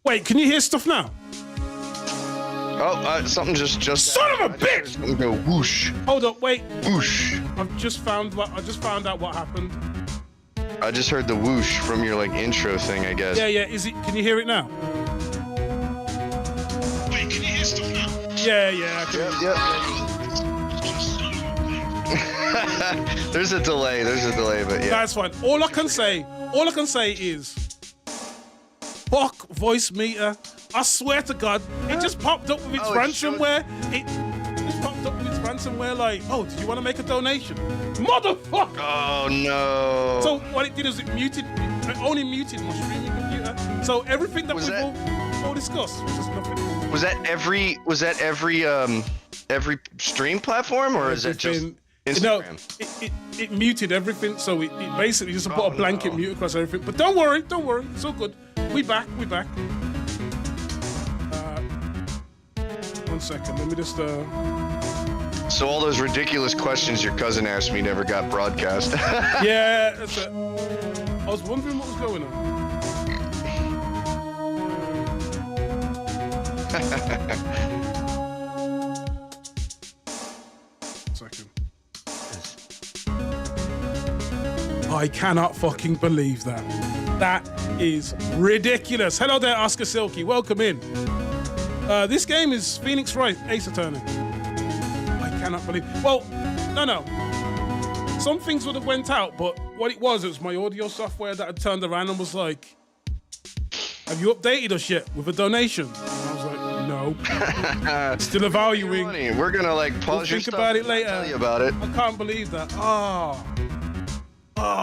Wait, can you hear stuff now? Oh, something just. Son of a bitch! Something go whoosh. Hold up, wait. Whoosh. I just found out what happened. I just heard the whoosh from your like intro thing, I guess. Yeah. Is it? Can you hear it now? Wait, can you hear stuff now? Yeah. I can hear it. Yep. There's a delay, but yeah. That's fine. All I can say is, fuck voice meter. I swear to God, it just popped up with its ransomware. It just popped up with its ransomware like, oh, do you want to make a donation? Motherfucker! Oh no. So what it did is it only muted my streaming computer. So everything that we've all discussed was just nothing. Was that every stream platform, or is it just Instagram? No, it muted everything, so it basically just put a blanket mute across everything. But don't worry, it's all good. We back. 1 second, let me just So all those ridiculous questions your cousin asked me never got broadcast. Yeah, that's it. I was wondering what was going on. Second. I cannot fucking believe that. That is ridiculous. Hello there, Oscar Silky. Welcome in. This game is Phoenix Wright Ace Attorney. I cannot believe. Well, no. Some things would have went out, but what it was my audio software that had turned around and was like, "Have you updated us yet with a donation?" And I was like, "No." Still evaluating. We're gonna like pause your think stuff about it and later. Tell you about it. I can't believe that. Oh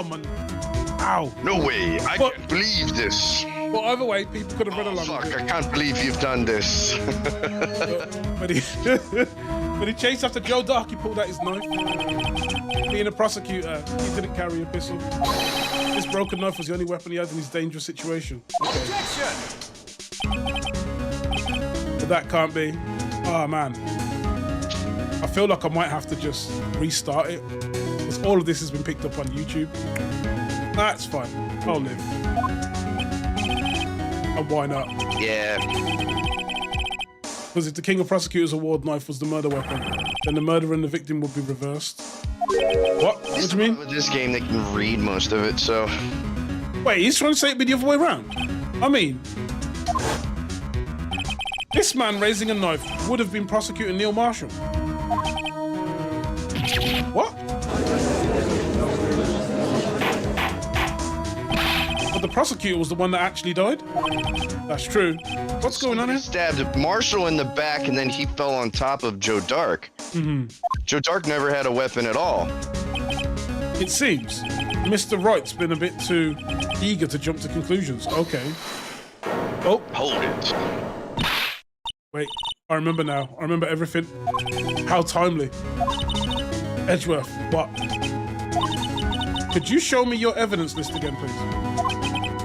man. Ow. No way. I can't believe this. But either way, people could have read along. Fuck! I can't believe you've done this. but he chased after Joe Dark. He pulled out his knife. Being a prosecutor, he didn't carry a pistol. This broken knife was the only weapon he had in his dangerous situation. Okay. Objection! But that can't be. Oh man. I feel like I might have to just restart it. Because all of this has been picked up on YouTube. That's fine. I'll live. And why not? Yeah. Because if the King of Prosecutors Award knife was the murder weapon, then the murderer and the victim would be reversed. What? What do you mean? With this game, they can read most of it, so... Wait, he's trying to say it'd be the other way around? I mean... This man raising a knife would have been prosecuting Neil Marshall. What? But the prosecutor was the one that actually died? That's true. What's going on here? Stabbed Marshall in the back, and then he fell on top of Joe Dark. Mm-hmm. Joe Dark never had a weapon at all. It seems Mr. Wright's been a bit too eager to jump to conclusions. Okay. Oh. Hold it. Wait, I remember now. I remember everything. How timely. Edgeworth, what? Could you show me your evidence list again, please?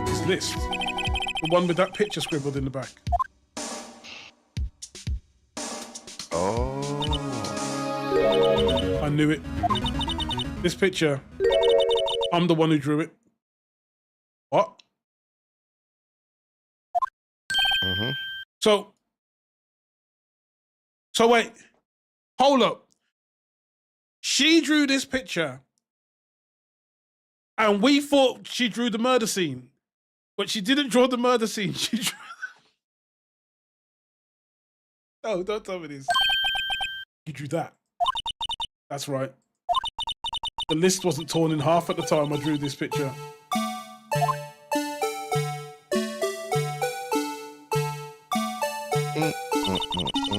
This list. The one with that picture scribbled in the back. Oh. I knew it. This picture, I'm the one who drew it. What? Mm-hmm. So wait, hold up. She drew this picture and we thought she drew the murder scene, but she didn't draw the murder scene. She drew... Oh, don't tell me this. You drew that. That's right. The list wasn't torn in half at the time I drew this picture.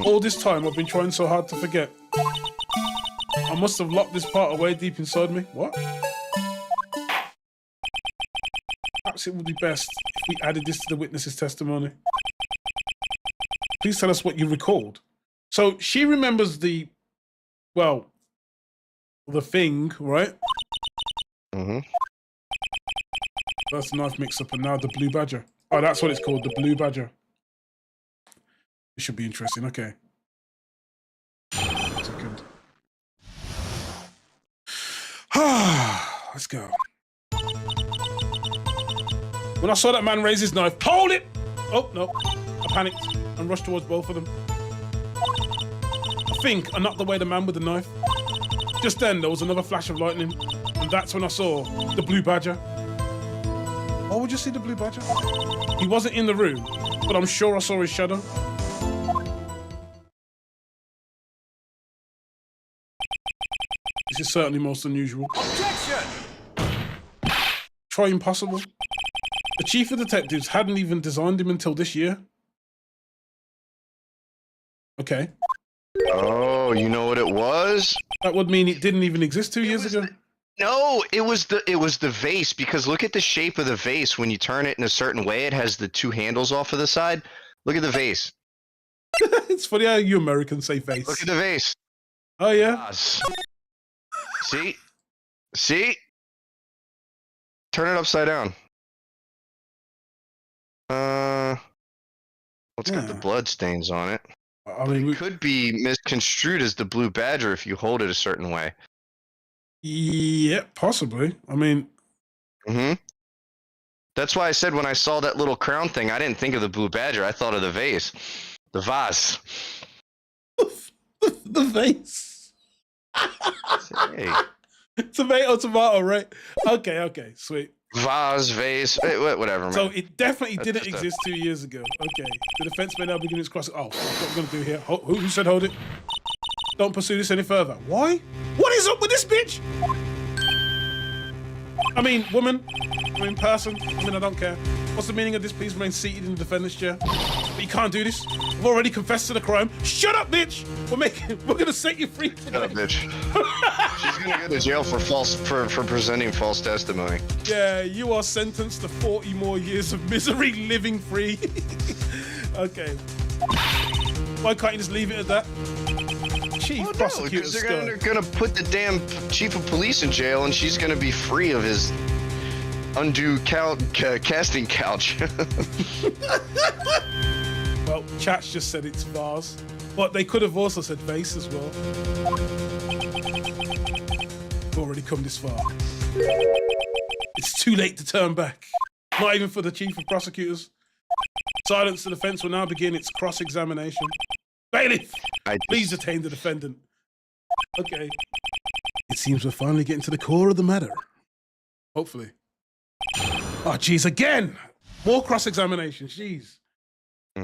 All this time I've been trying so hard to forget. I must have locked this part away deep inside me. What? Perhaps it would be best if we added this to the witness's testimony. Please tell us what you recalled. So she remembers the thing, right? Mm-hmm. That's the knife mix-up, and now the blue badger. Oh, that's what it's called, the blue badger. It should be interesting, okay. Second. Let's go. When I saw that man raise his knife, hold it! Oh, no. panicked and rushed towards both of them. I think I knocked away the man with the knife. Just then, there was another flash of lightning, and that's when I saw the blue badger. Why would you see the blue badger? He wasn't in the room, but I'm sure I saw his shadow. This is certainly most unusual. Objection! Try impossible. The chief of detectives hadn't even designed him until this year. Okay. Oh, you know what it was? That would mean it didn't even exist 2 years ago. No, it was the vase, because look at the shape of the vase. When you turn it in a certain way, it has the two handles off of the side. Look at the vase. It's funny how you Americans say face. Look at the vase. Oh yeah. Vase. See? See? Turn it upside down. Well, it's got the blood stains on it. I mean, It could be misconstrued as the blue badger if you hold it a certain way. yeah, possibly. I mean, That's why I said when I saw that little crown thing, I didn't think of the blue badger. I thought of the vase. The vase. the vase. Hey. Tomato, right? Okay, sweet. Vase, whatever, man. So it definitely didn't exist 2 years ago. Okay. The defense may now begin its cross. Oh, what we're going to do here? Who said hold it? Don't pursue this any further. Why? What is up with this bitch? I mean, woman. I mean, person. I mean, I don't care. What's the meaning of this? Please remain seated in the defendant's chair. But you can't do this. I've already confessed to the crime. Shut up, bitch! We're gonna set you free tonight. Shut up, bitch. She's gonna go to jail for presenting false testimony. Yeah, you are sentenced to 40 more years of misery living free. Okay. Why can't you just leave it at that? Chief prosecutor because they're gonna put the damn chief of police in jail, and she's gonna be free of his undue casting couch. Well, Chat's just said it's vase, but they could have also said vase as well. We've already come this far. It's too late to turn back. Not even for the chief of prosecutors. Silence the defense will now begin its cross-examination. Bailiff, please detain the defendant. Okay. It seems we're finally getting to the core of the matter. Hopefully. Oh, jeez, again! More cross-examination, jeez.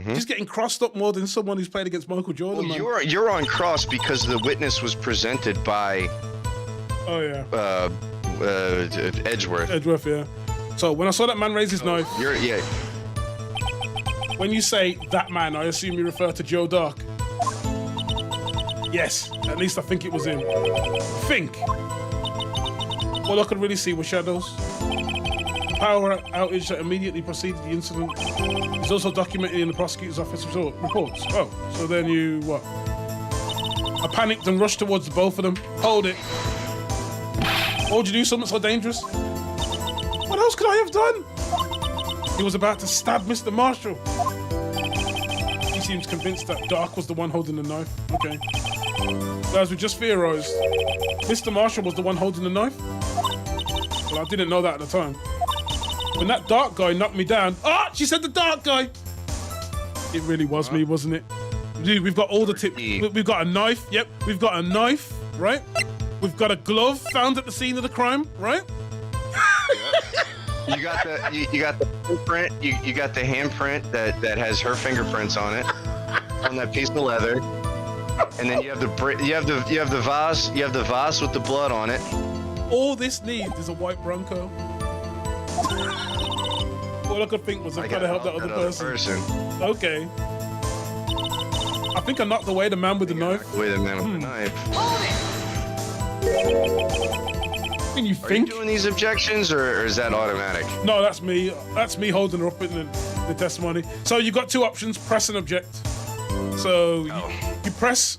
He's getting crossed up more than someone who's played against Michael Jordan. Well, you're on cross because the witness was presented by... Oh, yeah. Edgeworth. Edgeworth, yeah. So, when I saw that man raise his knife... Yeah. When you say that man, I assume you refer to Joe Dark. Yes, at least I think it was him. Think. All I could really see were shadows. The power outage that immediately preceded the incident is also documented in the prosecutor's office reports. Oh, so then you what? I panicked and rushed towards the both of them. Hold it. Why would you do something so dangerous? What else could I have done? He was about to stab Mr. Marshall. He seems convinced that Dark was the one holding the knife. Okay. So as we just theorized, Mr. Marshall was the one holding the knife? Well, I didn't know that at the time. When that Dark guy knocked me down... Ah! She said the Dark guy! It really was me, wasn't it? Dude, we've got all the tips. We've got a knife. Yep, we've got a knife, right? We've got a glove found at the scene of the crime, right? You got the handprint. You got the handprint that has her fingerprints on it, on that piece of leather, and then you have the vase. You have the vase with the blood on it. All this needs is a white Bronco. All I could think was I've got to help that other person. Okay. I think I knocked away the man with the knife. Away the man with the knife. Can you Are think? you doing these objections, or is that automatic? No, that's me. That's me holding her up in the testimony. So you got two options: press and object. So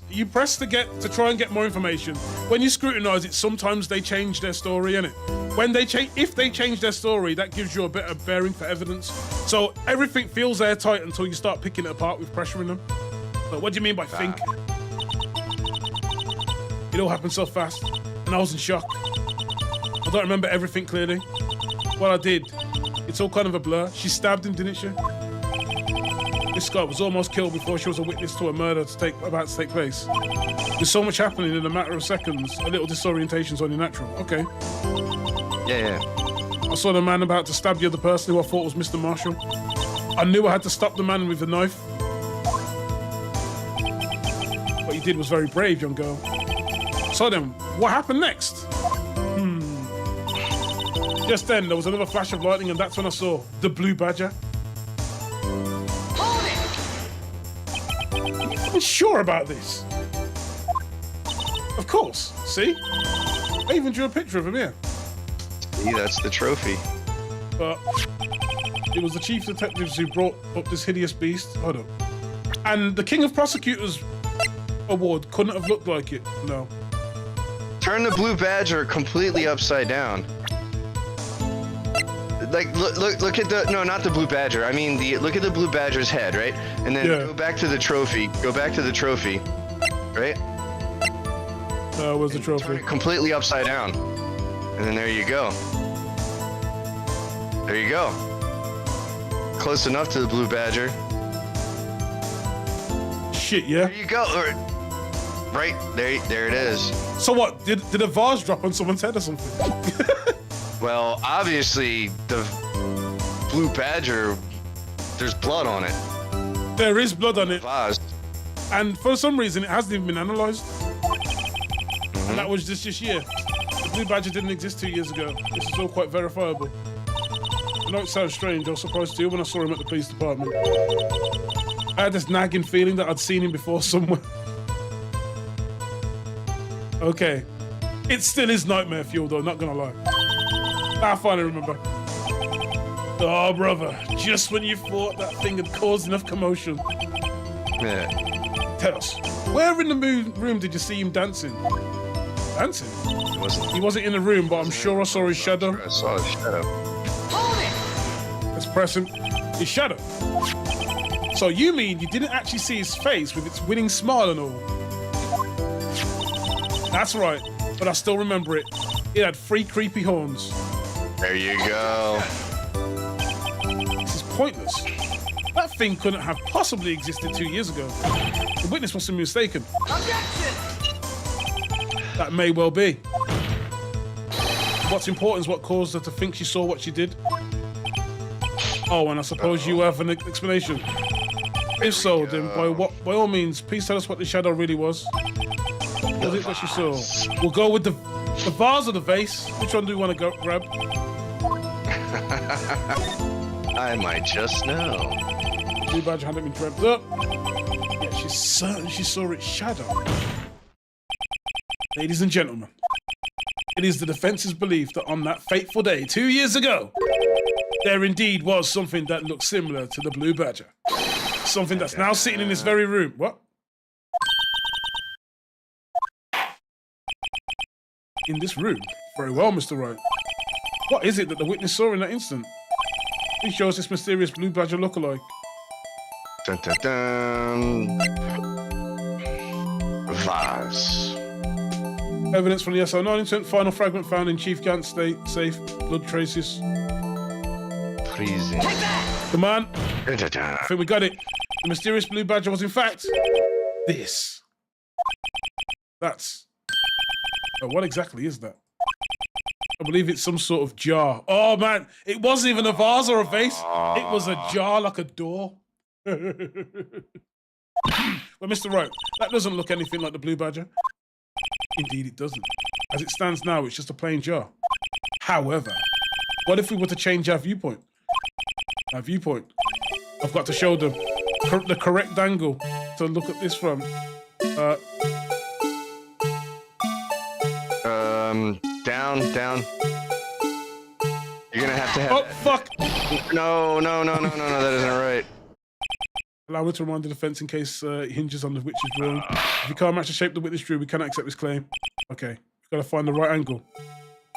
you press to try and get more information. When you scrutinize it, sometimes they change their story, innit? If they change their story, that gives you a bit of bearing for evidence. So everything feels airtight until you start picking it apart with pressuring them. But what do you mean by think? It all happened so fast, and I was in shock. I don't remember everything clearly. What I did, it's all kind of a blur. She stabbed him, didn't she? Miss Scott was almost killed before she was a witness to a murder about to take place. With so much happening in a matter of seconds, a little disorientation is only natural. Okay. Yeah. I saw the man about to stab the other person who I thought was Mr. Marshall. I knew I had to stop the man with the knife. What you did was very brave, young girl. So then, what happened next? Just then, there was another flash of lightning, and that's when I saw the Blue Badger. I'm sure about this. Of course. See? I even drew a picture of him here. See, that's the trophy. But it was the chief detectives who brought up this hideous beast. Hold on. And the King of Prosecutors award couldn't have looked like it. No. Turn the Blue Badger completely upside down. Like look at the not the Blue Badger. I mean look at the Blue Badger's head, right? And then go back to the trophy. Go back to the trophy, right? Where's the trophy? Turn it completely upside down, and then there you go. There you go. Close enough to the Blue Badger. Shit, yeah. There you go. Right there it is. So what? Did a vase drop on someone's head or something? Well, obviously, the Blue Badger, there's blood on it. There is blood on it. Vase. And for some reason, it hasn't even been analysed. And that was just this year. The Blue Badger didn't exist 2 years ago. This is all quite verifiable. I know it sounds strange. I was surprised too when I saw him at the police department. I had this nagging feeling that I'd seen him before somewhere. Okay. It still is nightmare fuel, though, not gonna lie. I finally remember. Oh, brother. Just when you thought that thing had caused enough commotion. Yeah. Tell us, where in the room did you see him dancing? Dancing? He wasn't in the room, but I'm sure I saw his shadow. I saw his shadow. Let's press him. His shadow. So you mean you didn't actually see his face with its winning smile and all? That's right, but I still remember it. It had 3 creepy horns. There you go. This is pointless. That thing couldn't have possibly existed 2 years ago. The witness must have been mistaken. Objection! That may well be. What's important is what caused her to think she saw what she did. Oh, and I suppose you have an explanation. If so, then by all means, please tell us what the shadow really was. Was it what you saw? We'll go with the vase or the vase. Which one do you want to grab? I might just know. Blue Badger hadn't been dreamt up. Yeah, she's certain she saw its shadow. Ladies and gentlemen, it is the defense's belief that on that fateful day 2 years ago, there indeed was something that looked similar to the Blue Badger. Something that's now sitting in this very room. What? In this room? Very well, Mr. Wright. What is it that the witness saw in that instant? Please show us this mysterious Blue Badger lookalike. Dun, dun, dun. Vase. Evidence from the SO9 incident. Final fragment found in Chief Gant's safe. Blood traces. Freezing. Come on. Dun, dun, dun. I think we got it. The mysterious Blue Badger was in fact this. That's... Oh, what exactly is that? I believe it's some sort of jar. Oh man, it wasn't even a vase or a vase. It was a jar like a door. Well, Mr. Wright, that doesn't look anything like the Blue Badger. Indeed, it doesn't. As it stands now, it's just a plain jar. However, what if we were to change our viewpoint? Our viewpoint. I've got to show them the correct angle to look at this from. Down. You're gonna have to have. Oh, fuck! No, that isn't right. Allow me to remind the defense in case it hinges on the witch's drawing. If you can't match the shape the witness drew, we cannot accept this claim. Okay, we've got to find the right angle.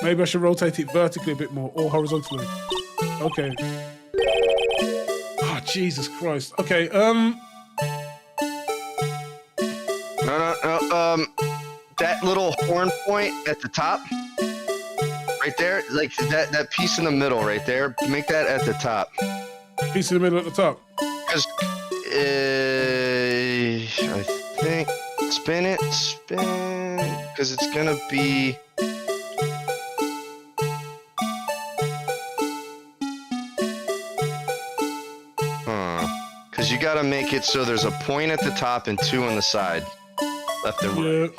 Maybe I should rotate it vertically a bit more, or horizontally. Okay. Oh, Jesus Christ. Okay, No. That little horn point at the top, right there, like that piece in the middle right there, make that at the top. Piece in the middle at the top. Because I think spin, because it's gonna be. Because you gotta make it so there's a point at the top and 2 on the side, left and right.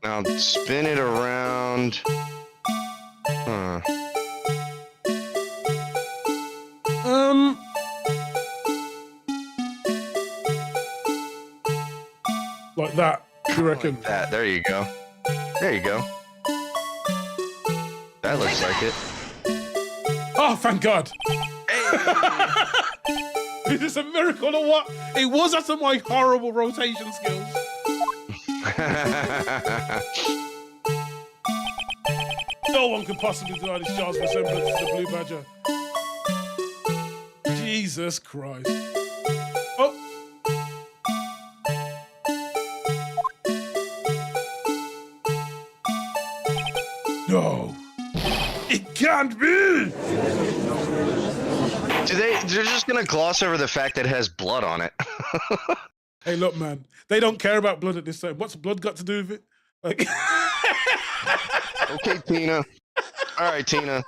Now spin it around. Like that, you reckon? Like that. There you go. There you go. That looks like it. Oh, thank God. Is this a miracle or what? It was after my horrible rotation skills. No one could possibly deny this child's resemblance to the Blue Badger. Jesus Christ. Oh. No. It can't be! They're just gonna gloss over the fact that it has blood on it. Hey, look, man. They don't care about blood at this time. What's blood got to do with it? Like... Okay, Tina. All right, Tina.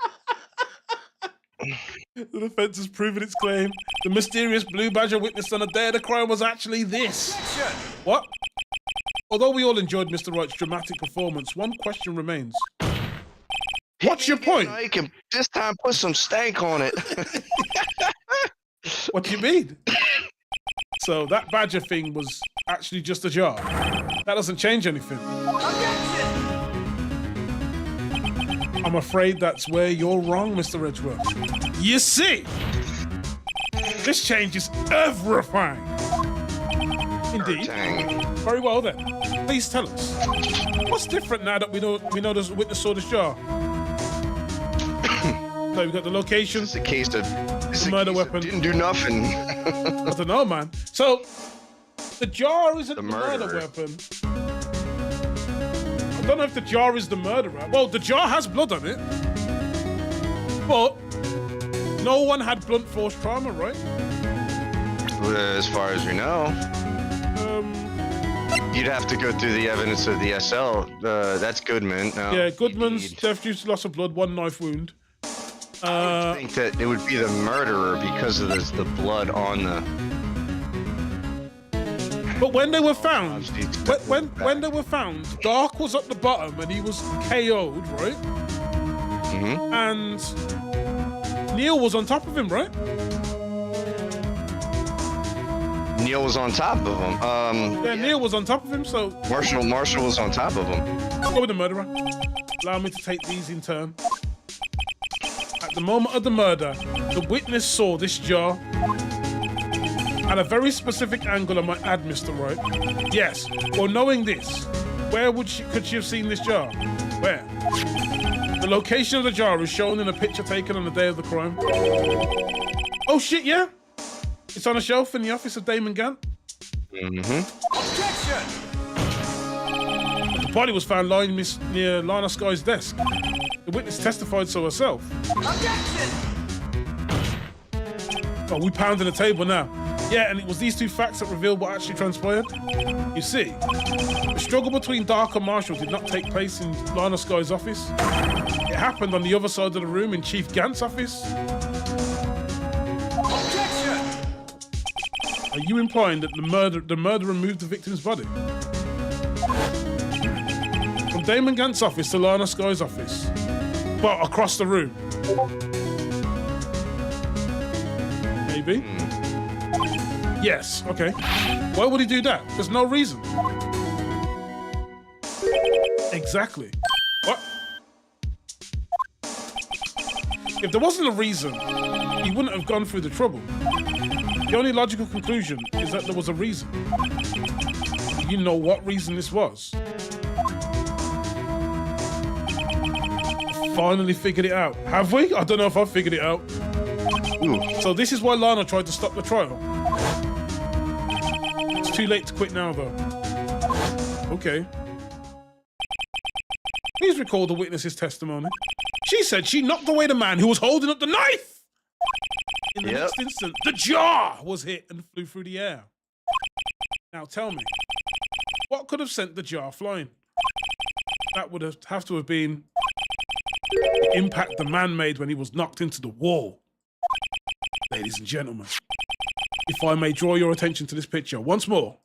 The defense has proven its claim. The mysterious Blue Badger witnessed on the day of the crime was actually this. What? Although we all enjoyed Mr. Wright's dramatic performance, one question remains. What's your point? I can this time put some stank on it. What do you mean? So that badger thing was actually just a jar. That doesn't change anything. I'm afraid that's where you're wrong, Mr. Edgeworth. You see, this changes everything. Indeed. Very well then. Please tell us. What's different now that we know there's a witness saw this jar? So we've got the location. It's a case of murder weapon. Didn't do nothing. I don't know, man. So the jar isn't the murder weapon. I don't know if the jar is the murderer. Well, the jar has blood on it, but no one had blunt force trauma, right? As far as we know. You'd have to go through the evidence of the SL. That's Goodman. No, yeah, Goodman's death due to loss of blood, 1 knife wound. I think that it would be the murderer because of the blood on the. But when they were found, when they were found, Dark was at the bottom and he was KO'd, right? Mm-hmm. And Neil was on top of him, right? Neil was on top of him. Yeah, Neil was on top of him, so... Marshall was on top of him. I'll go with the murderer. Allow me to take these in turn. At the moment of the murder, the witness saw this jar at a very specific angle, I might add, Mr. Wright. Yes. Well, knowing this, where could she have seen this jar? Where? The location of the jar is shown in a picture taken on the day of the crime. Oh, shit, yeah? It's on a shelf in the office of Damon Gant. Mm-hmm. Objection! The body was found lying near Lana Sky's desk. The witness testified so herself. Objection! Oh, we pounding the table now. Yeah, and it was these 2 facts that revealed what actually transpired. You see, the struggle between Dark and Marshall did not take place in Lana Sky's office. It happened on the other side of the room in Chief Gant's office. Objection! Are you implying that the murderer moved the victim's body? From Damon Gant's office to Lana Sky's office. Well, across the room. Maybe. Yes, okay. Why would he do that? There's no reason. Exactly. What? If there wasn't a reason, he wouldn't have gone through the trouble. The only logical conclusion is that there was a reason. You know what reason this was. Finally figured it out. Have we? I don't know if I've figured it out. Ooh. So this is why Lana tried to stop the trial. It's too late to quit now, though. Okay. Please recall the witness's testimony. She said she knocked away the man who was holding up the knife. In the next instant, the jar was hit and flew through the air. Now tell me, what could have sent the jar flying? That would have to have been the impact the man made when he was knocked into the wall. Ladies and gentlemen, if I may draw your attention to this picture once more.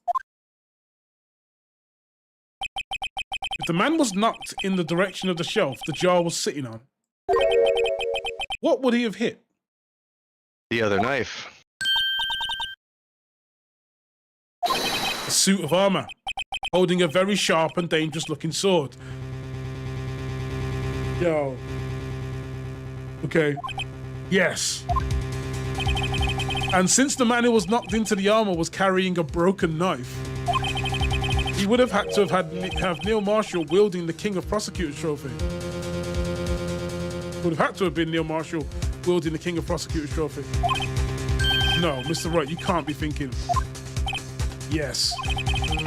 If the man was knocked in the direction of the shelf the jar was sitting on, what would he have hit? The other knife. A suit of armor, holding a very sharp and dangerous looking sword. Yo. Okay. Yes. And since the man who was knocked into the armor was carrying a broken knife, he would have had to have Neil Marshall wielding the King of Prosecutors trophy. Would have had to have been Neil Marshall wielding the King of Prosecutors trophy. No, Mr. Wright, you can't be thinking. Yes.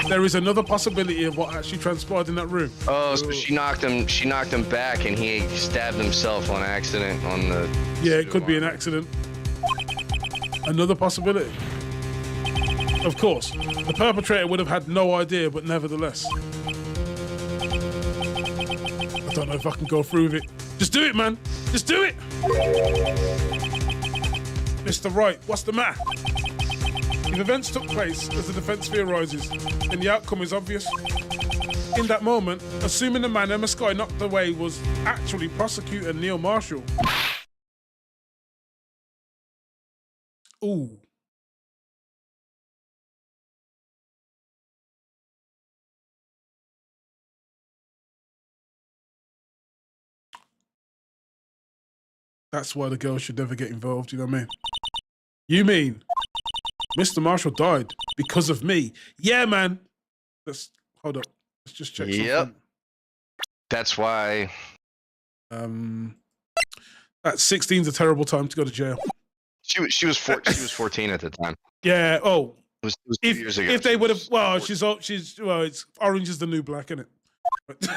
There is another possibility of what actually transpired in that room. Oh, so she knocked him back and he stabbed himself on accident on the... Yeah, it could be an accident. Another possibility. Of course, the perpetrator would have had no idea, but nevertheless. I don't know if I can go through with it. Just do it, man. Just do it. Mr. Wright, what's the matter? If events took place as the defense theorizes, then the outcome is obvious. In that moment, assuming the man Emma Sky knocked away was actually prosecutor Neil Marshall. Ooh. That's why the girl should never get involved, you know what I mean? You mean Mr. Marshall died because of me? Yeah, man. Hold up. Let's just check something. Yep. That's why. At 16 is a terrible time to go to jail. She was 14 at the time. Yeah. Oh. It was 2 years ago. If they would have, well, it's orange is the new black, isn't it?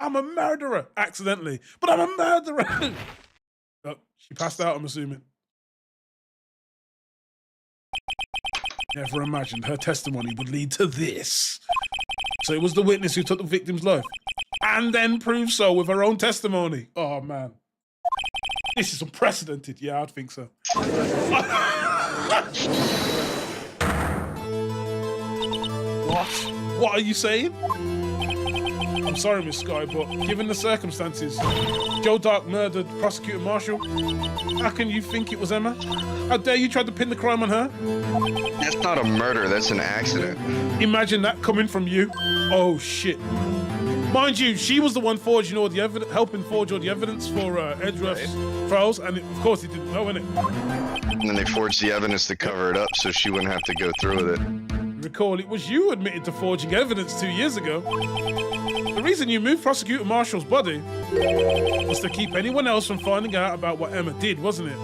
I'm a murderer, accidentally, but I'm a murderer. Oh, she passed out, I'm assuming. Never imagined her testimony would lead to this. So it was the witness who took the victim's life and then proved so with her own testimony. Oh, man. This is unprecedented. Yeah, I'd think so. What? What are you saying? I'm sorry, Miss Sky, but given the circumstances, Joe Dark murdered Prosecutor Marshall. How can you think it was Emma? How dare you try to pin the crime on her? That's not a murder, that's an accident. Imagine that coming from you. Oh, shit. Mind you, she was the one forging all the evidence, helping forge all the evidence for Edgeworth's trials, and of course he didn't know, innit? And then they forged the evidence to cover it up so she wouldn't have to go through with it. Recall, it was you admitted to forging evidence 2 years ago. The reason you moved Prosecutor Marshall's body was to keep anyone else from finding out about what Emma did, wasn't it?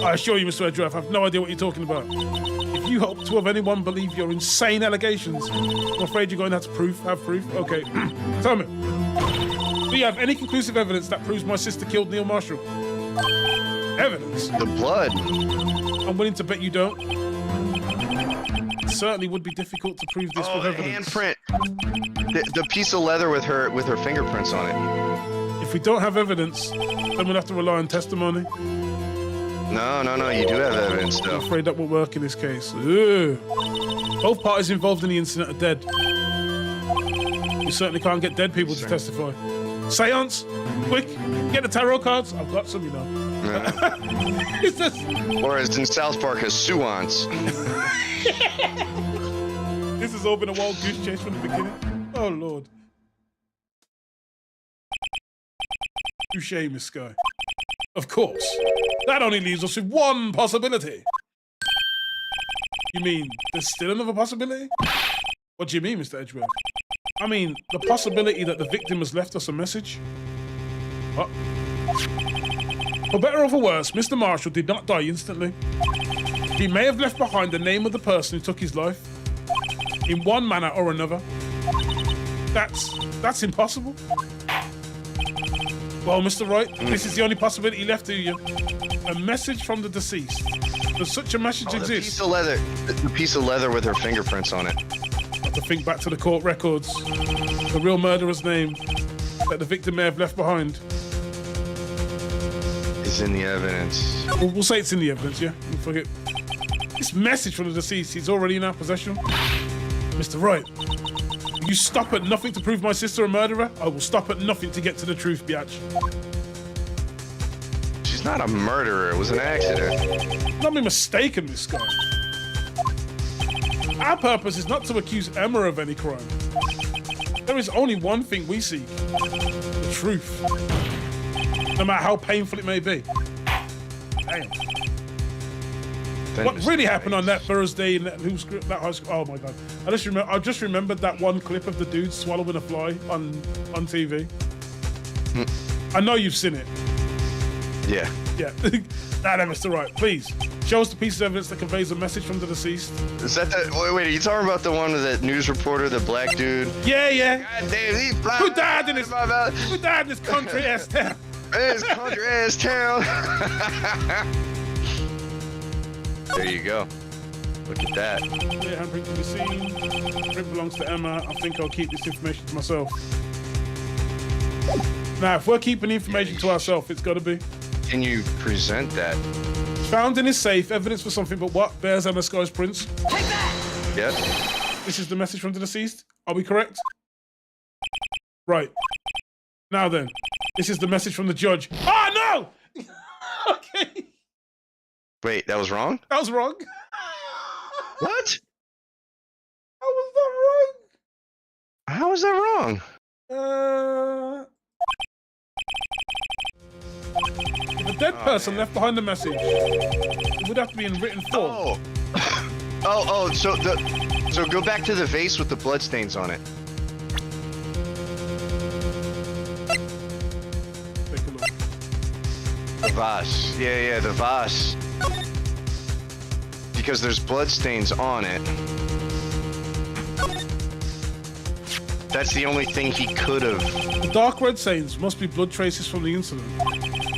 I assure you, Mr. Edgeworth, I have no idea what you're talking about. If you hope to have anyone believe your insane allegations, I'm afraid you're going to have to have proof. Okay, tell me. Do you have any conclusive evidence that proves my sister killed Neil Marshall? Evidence? The blood. I'm willing to bet you don't. It certainly would be difficult to prove this with evidence. Handprint. The piece of leather with her fingerprints on it. If we don't have evidence, then we'll have to rely on testimony. No, you do have evidence, though. I'm afraid that won't work in this case. Ugh. Both parties involved in the incident are dead. You certainly can't get dead people to testify. Seance? Quick, get the tarot cards. I've got some, you know. It's just... Or as in South Park, a suance. This has all been a wild goose chase from the beginning. Oh, Lord. Touche, Miss Sky. Of course. That only leaves us with one possibility. You mean there's still another possibility? What do you mean, Mr. Edgeworth? I mean, the possibility that the victim has left us a message. What? For better or for worse, Mr. Marshall did not die instantly. He may have left behind the name of the person who took his life. In one manner or another. That's impossible. Well, Mr. Wright, this is the only possibility left to you. A message from the deceased. Does such a message The exist? piece of leather. The piece of leather with her fingerprints on it. Have to think back to the court records. The real murderer's name that the victim may have left behind. Is in the evidence. We'll say it's in the evidence, yeah? We'll forget. This message from the deceased is already in our possession. Mr. Wright, will you stop at nothing to prove my sister a murderer? I will stop at nothing to get to the truth, biatch. She's not a murderer. It was an accident. Not be mistaken, Miss Scott. Our purpose is not to accuse Emma of any crime. There is only one thing we seek. The truth. No matter how painful it may be. Damn. What really happened on that Thursday in that high school? Oh my god! I just remembered that one clip of the dude swallowing a fly on TV. I know you've seen it. Yeah. Yeah. Nah, Mr. Wright, please show us the piece of evidence that conveys a message from the deceased. Is that the? Wait, are you talking about the one with that news reporter, the black dude? Yeah, yeah. God damn, he's black. Who died in this country ass town? This country ass town. There you go. Look at that. Yeah, handprint can be seen. Print belongs to Emma. I think I'll keep this information to myself. Now, if we're keeping information to ourselves, it's got to be. Can you present that? Found in his safe, evidence for something but what? Bears Emma Sky's prints. Take that! Yep. This is the message from the deceased. Are we correct? Right. Now then, this is the message from the judge. Oh, no! Okay. Wait, that was wrong? That was wrong. What? How was that wrong? How is that wrong? If a dead person left behind the message, it would have to be in written form. Oh. So go back to the vase with the bloodstains on it. Take a look. The vase. Yeah, the vase. Because there's bloodstains on it. That's the only thing he could have. The dark red stains must be blood traces from the incident.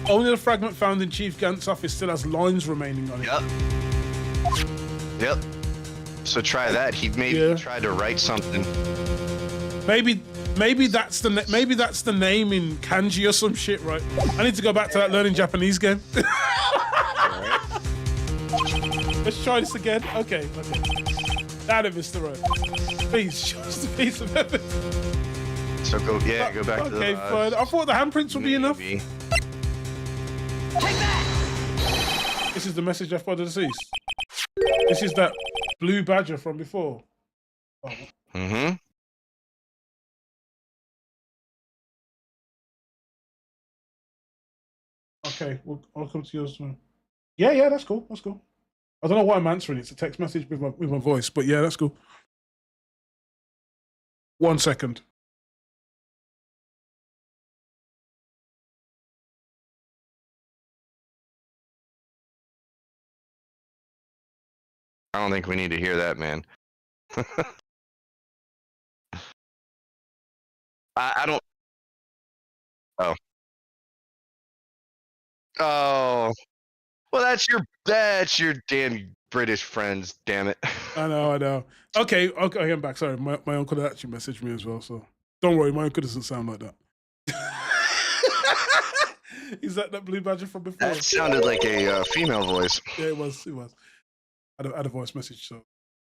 Only the fragment found in Chief Gant's office still has lines remaining on it. Yep. So try that. He maybe tried to write something. Maybe that's the name in kanji or some shit, right? I need to go back to that learning Japanese game. Let's try this again. Okay. That it, Mr. Wright. Please show us the piece of evidence. So go back to the. Okay, fine. I thought the handprints would be enough. Take that! This is the message left by the deceased. This is that blue badger from before. Oh. Mm-hmm. Okay, I'll come to yours. Yeah, that's cool. That's cool. I don't know why I'm answering. It's a text message with my voice, but yeah, that's cool. 1 second. I don't think we need to hear that, man. I don't. Oh. Oh. Well, that's your damn British friends, damn it. I know. Okay, I'm back. Sorry, my uncle actually messaged me as well, so don't worry, my uncle doesn't sound like that. Is that blue badger from before? That sounded like a female voice. Yeah, it was. I had a voice message, so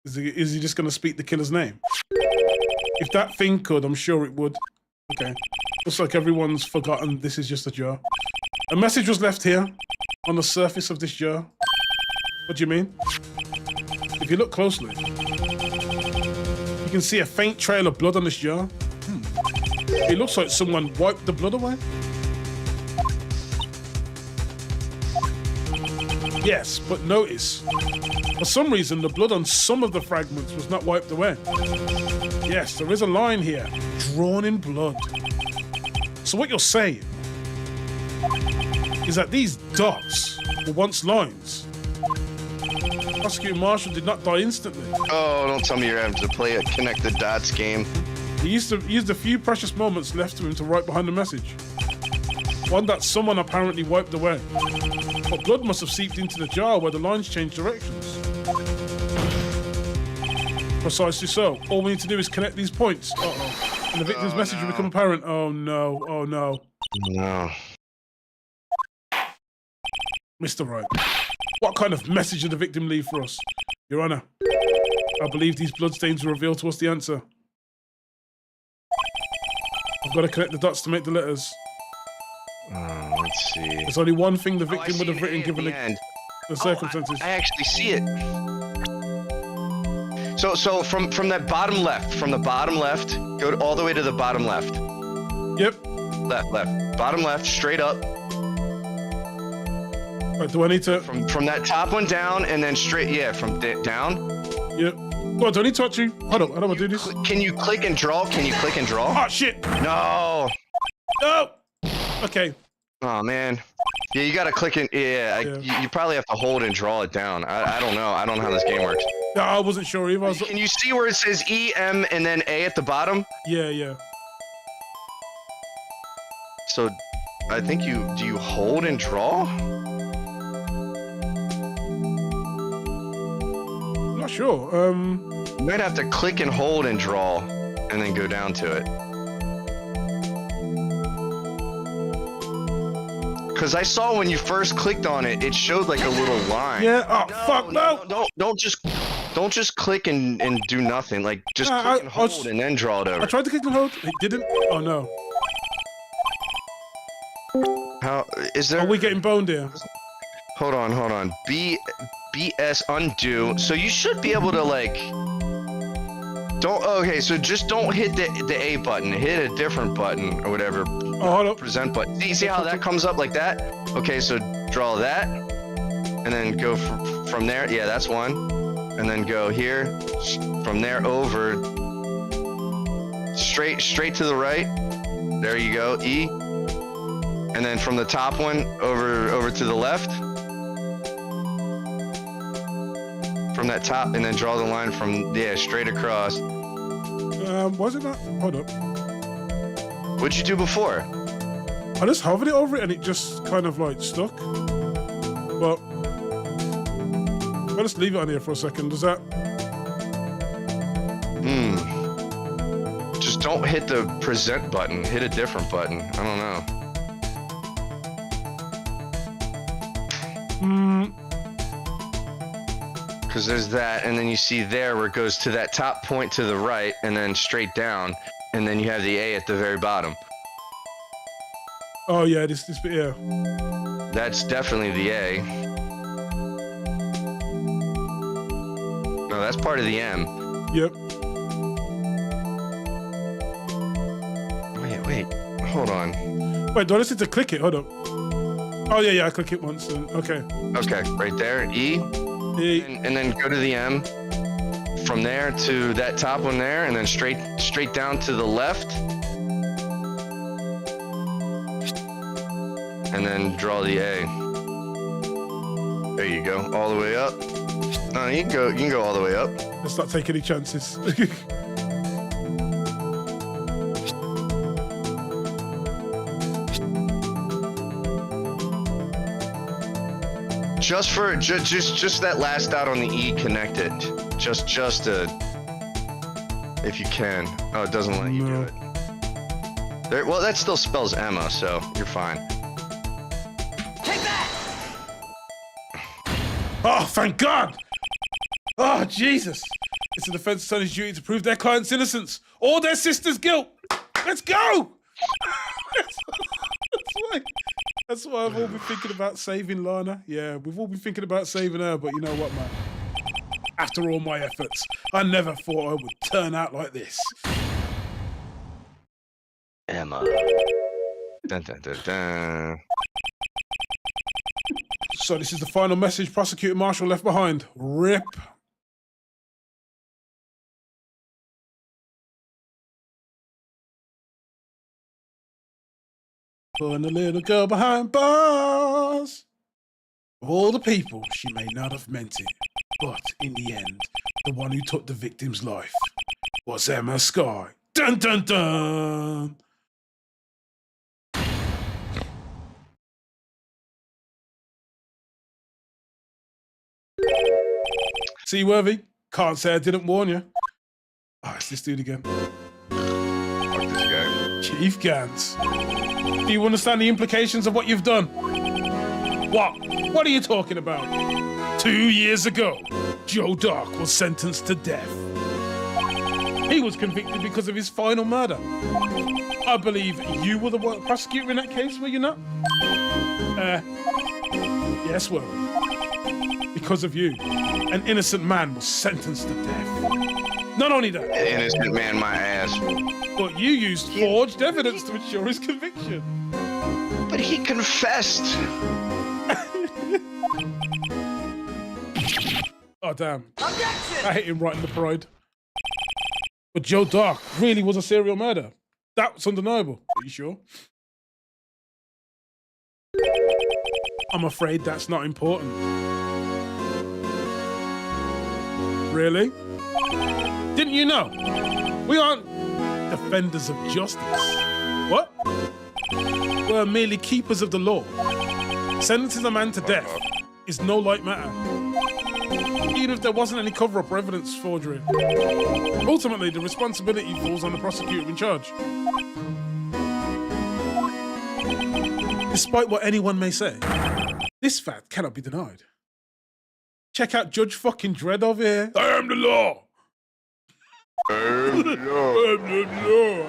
is he just gonna speak the killer's name? If that thing could, I'm sure it would. Okay. Looks like everyone's forgotten this is just a jar. A message was left here on the surface of this jar. What do you mean? If you look closely, you can see a faint trail of blood on this jar. It looks like someone wiped the blood away. Yes, but notice, for some reason, the blood on some of the fragments was not wiped away. Yes, there is a line here, drawn in blood. So what you're saying is that these dots were once lines. Prosecutor Marshall did not die instantly. Oh, don't tell me you're having to play a connect the dots game. He used a few precious moments left to him to write behind the message. one that someone apparently wiped away. But blood must have seeped into the jar where the lines changed directions. Precisely so. All we need to do is connect these points. Uh-oh. And the victim's message will become apparent. Oh no, oh no. No. Mr. Wright, what kind of message did the victim leave for us? Your Honor, I believe these bloodstains will reveal to us the answer. I've got to connect the dots to make the letters. Let's see. There's only one thing the victim would have written given the circumstances. I actually see it. So from that bottom left, from the bottom left, go all the way to the bottom left. Yep. Left. Bottom left, straight up. Right, do I need to... From that top one down, and then straight, yeah, from down. Yep. Go on, do I need to touch you? Hold on, how do I do this? Can you click and draw? Can you click and draw? Oh, shit! No! No! Okay. Oh, man. Yeah, you gotta click and, you probably have to hold and draw it down. I don't know. I don't know how this game works. No, I wasn't sure either. Can you see where it says E, M, and then A at the bottom? Yeah. So, I think do you hold and draw? I'm not sure. You might have to click and hold and draw, and then go down to it. Because I saw when you first clicked on it, it showed like a little line. Yeah. Oh, fuck, no! Don't just click and do nothing. Like, just click and hold and then draw it over. I tried to click and hold. It didn't. Oh, no. How is there? Are we getting boned here? Hold on. BS undo. So you should be able to like. Okay, so just don't hit the A button. Hit a different button or whatever. Oh, hold up. Present button. See how that comes up like that? Okay, so draw that, and then go from there. Yeah, that's one. And then go here, from there over, straight to the right. There you go, E. And then from the top one over to the left. From that top, and then draw the line from straight across. Was it not? Hold up. What'd you do before? I just hovered it over it and it just kind of like stuck. But I'll just leave it on here for a second. Does that? Just don't hit the present button. Hit a different button. I don't know. Because there's that, and then you see there where it goes to that top point to the right, and then straight down, and then you have the A at the very bottom. Oh yeah, this bit, yeah. That's definitely the A. No, that's part of the M. Yep. Wait, hold on. Wait, do I just need to click it? Hold up. Oh yeah, I click it once. Okay. Okay, right there, E. And then go to the M. From there to that top one there, and then straight down to the left. And then draw the A. There you go, all the way up. No, you can go all the way up. Let's not take any chances. Just that last dot on the E, connect it. Just if you can. Oh, it doesn't let you do it. There, well, that still spells Emma, so you're fine. Take that! Oh, thank God! Oh, Jesus! It's the defense attorney's duty to prove their client's innocence or their sister's guilt. Let's go! That's why I've all been thinking about saving Lana. Yeah, we've all been thinking about saving her, but you know what, man? After all my efforts, I never thought I would turn out like this. Emma. Dun, dun, dun, dun. So this is the final message Prosecutor Marshall left behind. RIP. Putting the little girl behind bars. Of all the people, she may not have meant it. But in the end, the one who took the victim's life was Emma Sky. Dun dun dun! Seaworthy, can't say I didn't warn you. Oh, it's this dude again. Fuck this guy. Chief Gans. Do you understand the implications of what you've done? What? What are you talking about? 2 years ago, Joe Dark was sentenced to death. He was convicted because of his final murder. I believe you were the prosecutor in that case, were you not? Yes, well, because of you, an innocent man was sentenced to death. Not only that, An innocent man, my ass. but you used forged evidence to ensure his conviction. But he confessed. Oh, damn. Objection! I hit him right in the pride. But Joe Dark really was a serial murderer. That's undeniable. Are you sure? I'm afraid that's not important. Really? Didn't you know? We aren't defenders of justice. What? We're merely keepers of the law. Sentencing a man to death is no light matter. Even if there wasn't any cover-up or evidence forgery. Ultimately, the responsibility falls on the prosecutor in charge. Despite what anyone may say, this fact cannot be denied. Check out Judge fucking Dredd over here. I am the law. I am the law.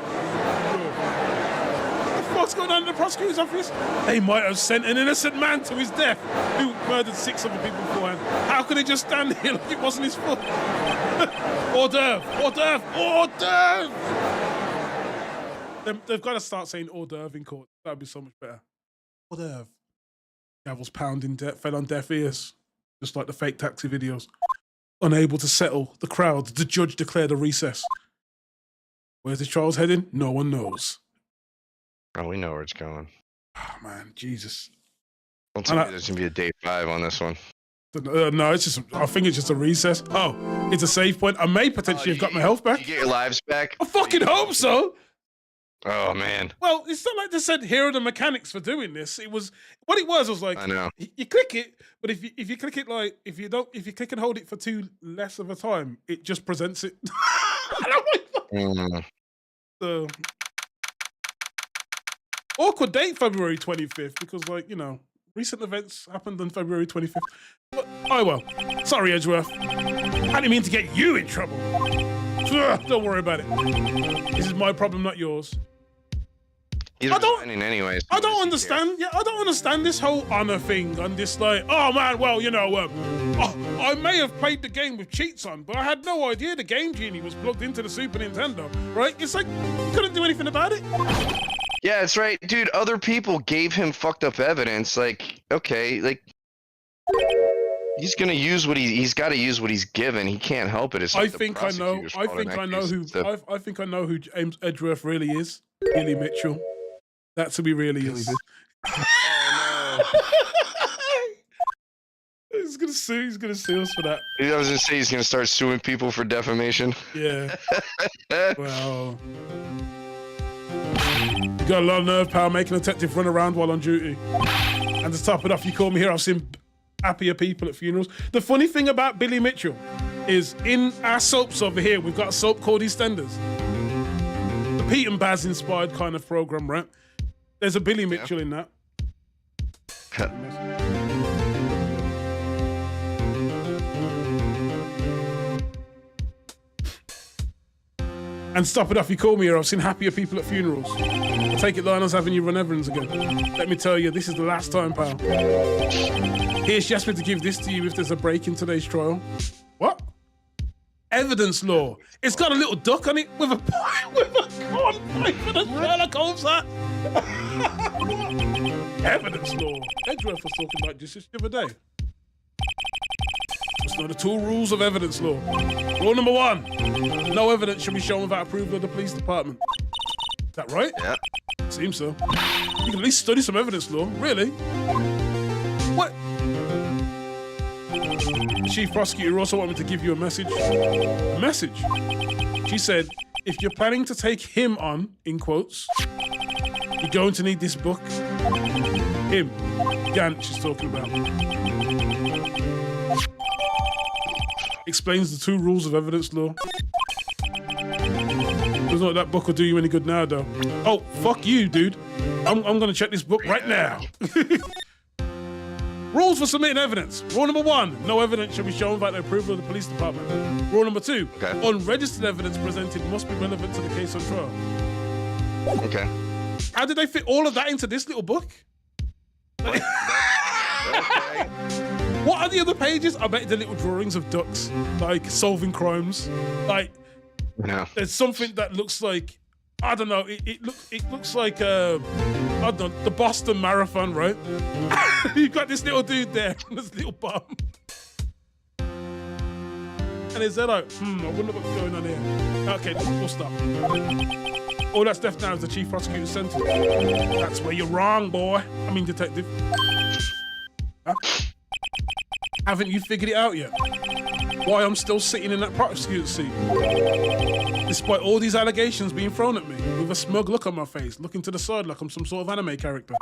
What the fuck's going on in the prosecutor's office? They might have sent an innocent man to his death who murdered 6 other people beforehand. How could he just stand here like it wasn't his fault? Hors d'oeuvre, hors d'oeuvre, hors d'oeuvre! They've got to start saying hors d'oeuvre in court. That would be so much better. Hors d'oeuvre. Gavel's pounding, fell on deaf ears, just like the fake taxi videos. Unable to settle the crowd, the judge declared a recess. Where's the trial's heading? No one knows. Oh, we know where it's going. Oh, man, Jesus. Don't tell me there's going to be a day 5 on this one. No, it's just. I think it's just a recess. Oh, it's a save point. I may potentially have got my health back. Did you get your lives back? I fucking hope so. Oh, man. Well, it's not like they said here are the mechanics for doing this. It was what it was like I know. you click it, but if you click it like if you click and hold it for too less of a time, it just presents it. So awkward date, February 25th, because recent events happened on February 25th. But, oh well. Sorry, Edgeworth. I didn't mean to get you in trouble. Don't worry about it. This is my problem, not yours. I don't understand. Yeah, I don't understand this whole honor thing and this oh man, well, I may have played the game with cheats on, but I had no idea the Game Genie was plugged into the Super Nintendo, right? It's like, you couldn't do anything about it. Yeah, that's right. Dude, other people gave him fucked up evidence. Okay, he's gonna use what he's got to use what he's given. He can't help it. I think I know who James Edgeworth really is. Billy Mitchell. That's who he really is. Oh no. He's gonna sue us for that. I was gonna say he's gonna start suing people for defamation. Yeah. Well, you got a lot of nerve power making a detective run around while on duty. And to top it off, you call me here. I've seen happier people at funerals. The funny thing about Billy Mitchell is in our soaps over here, we've got a soap called EastEnders. The Pete and Baz inspired kind of program, right? There's a Billy Mitchell in that. And stop it off, you call me here. I've seen happier people at funerals. I take it Lionel's having you run errands again. Let me tell you, this is the last time, pal. Here's Jasper to give this to you if there's a break in today's trial. What? Evidence law. It's got a little duck on it with a cornpipe and a Sherlock Holmes hat. Evidence law. Edgeworth was talking about this the other day. It's not the 2 rules of evidence law. Rule number 1. No evidence should be shown without approval of the police department. Is that right? Yeah. Seems so. You can at least study some evidence law. Really? What? The chief prosecutor also wanted me to give you a message. A message? She said, if you're planning to take him on, in quotes, you're going to need this book. Him. Gant she's talking about. Explains the 2 rules of evidence law. Doesn't know that book will do you any good now, though. Oh, fuck you, dude. I'm gonna check this book right now. Rules for submitting evidence. Rule number 1, no evidence shall be shown without the approval of the police department. Rule number 2, unregistered evidence presented must be relevant to the case on trial. Okay. How did they fit all of that into this little book? Okay. What are the other pages? I bet the little drawings of ducks, like solving crimes. Like, No. there's something that looks like, I don't know, it looks like, I don't know, the Boston Marathon, right? You've got this little dude there, this little bum. And is that like, I wonder what's going on here. Okay, we'll stop. All that's left now is the chief prosecutor's sentence. That's where you're wrong, boy. I mean, detective. Huh? Haven't you figured it out yet? Why I'm still sitting in that prosecutor's seat? Despite all these allegations being thrown at me, with a smug look on my face, looking to the side like I'm some sort of anime character.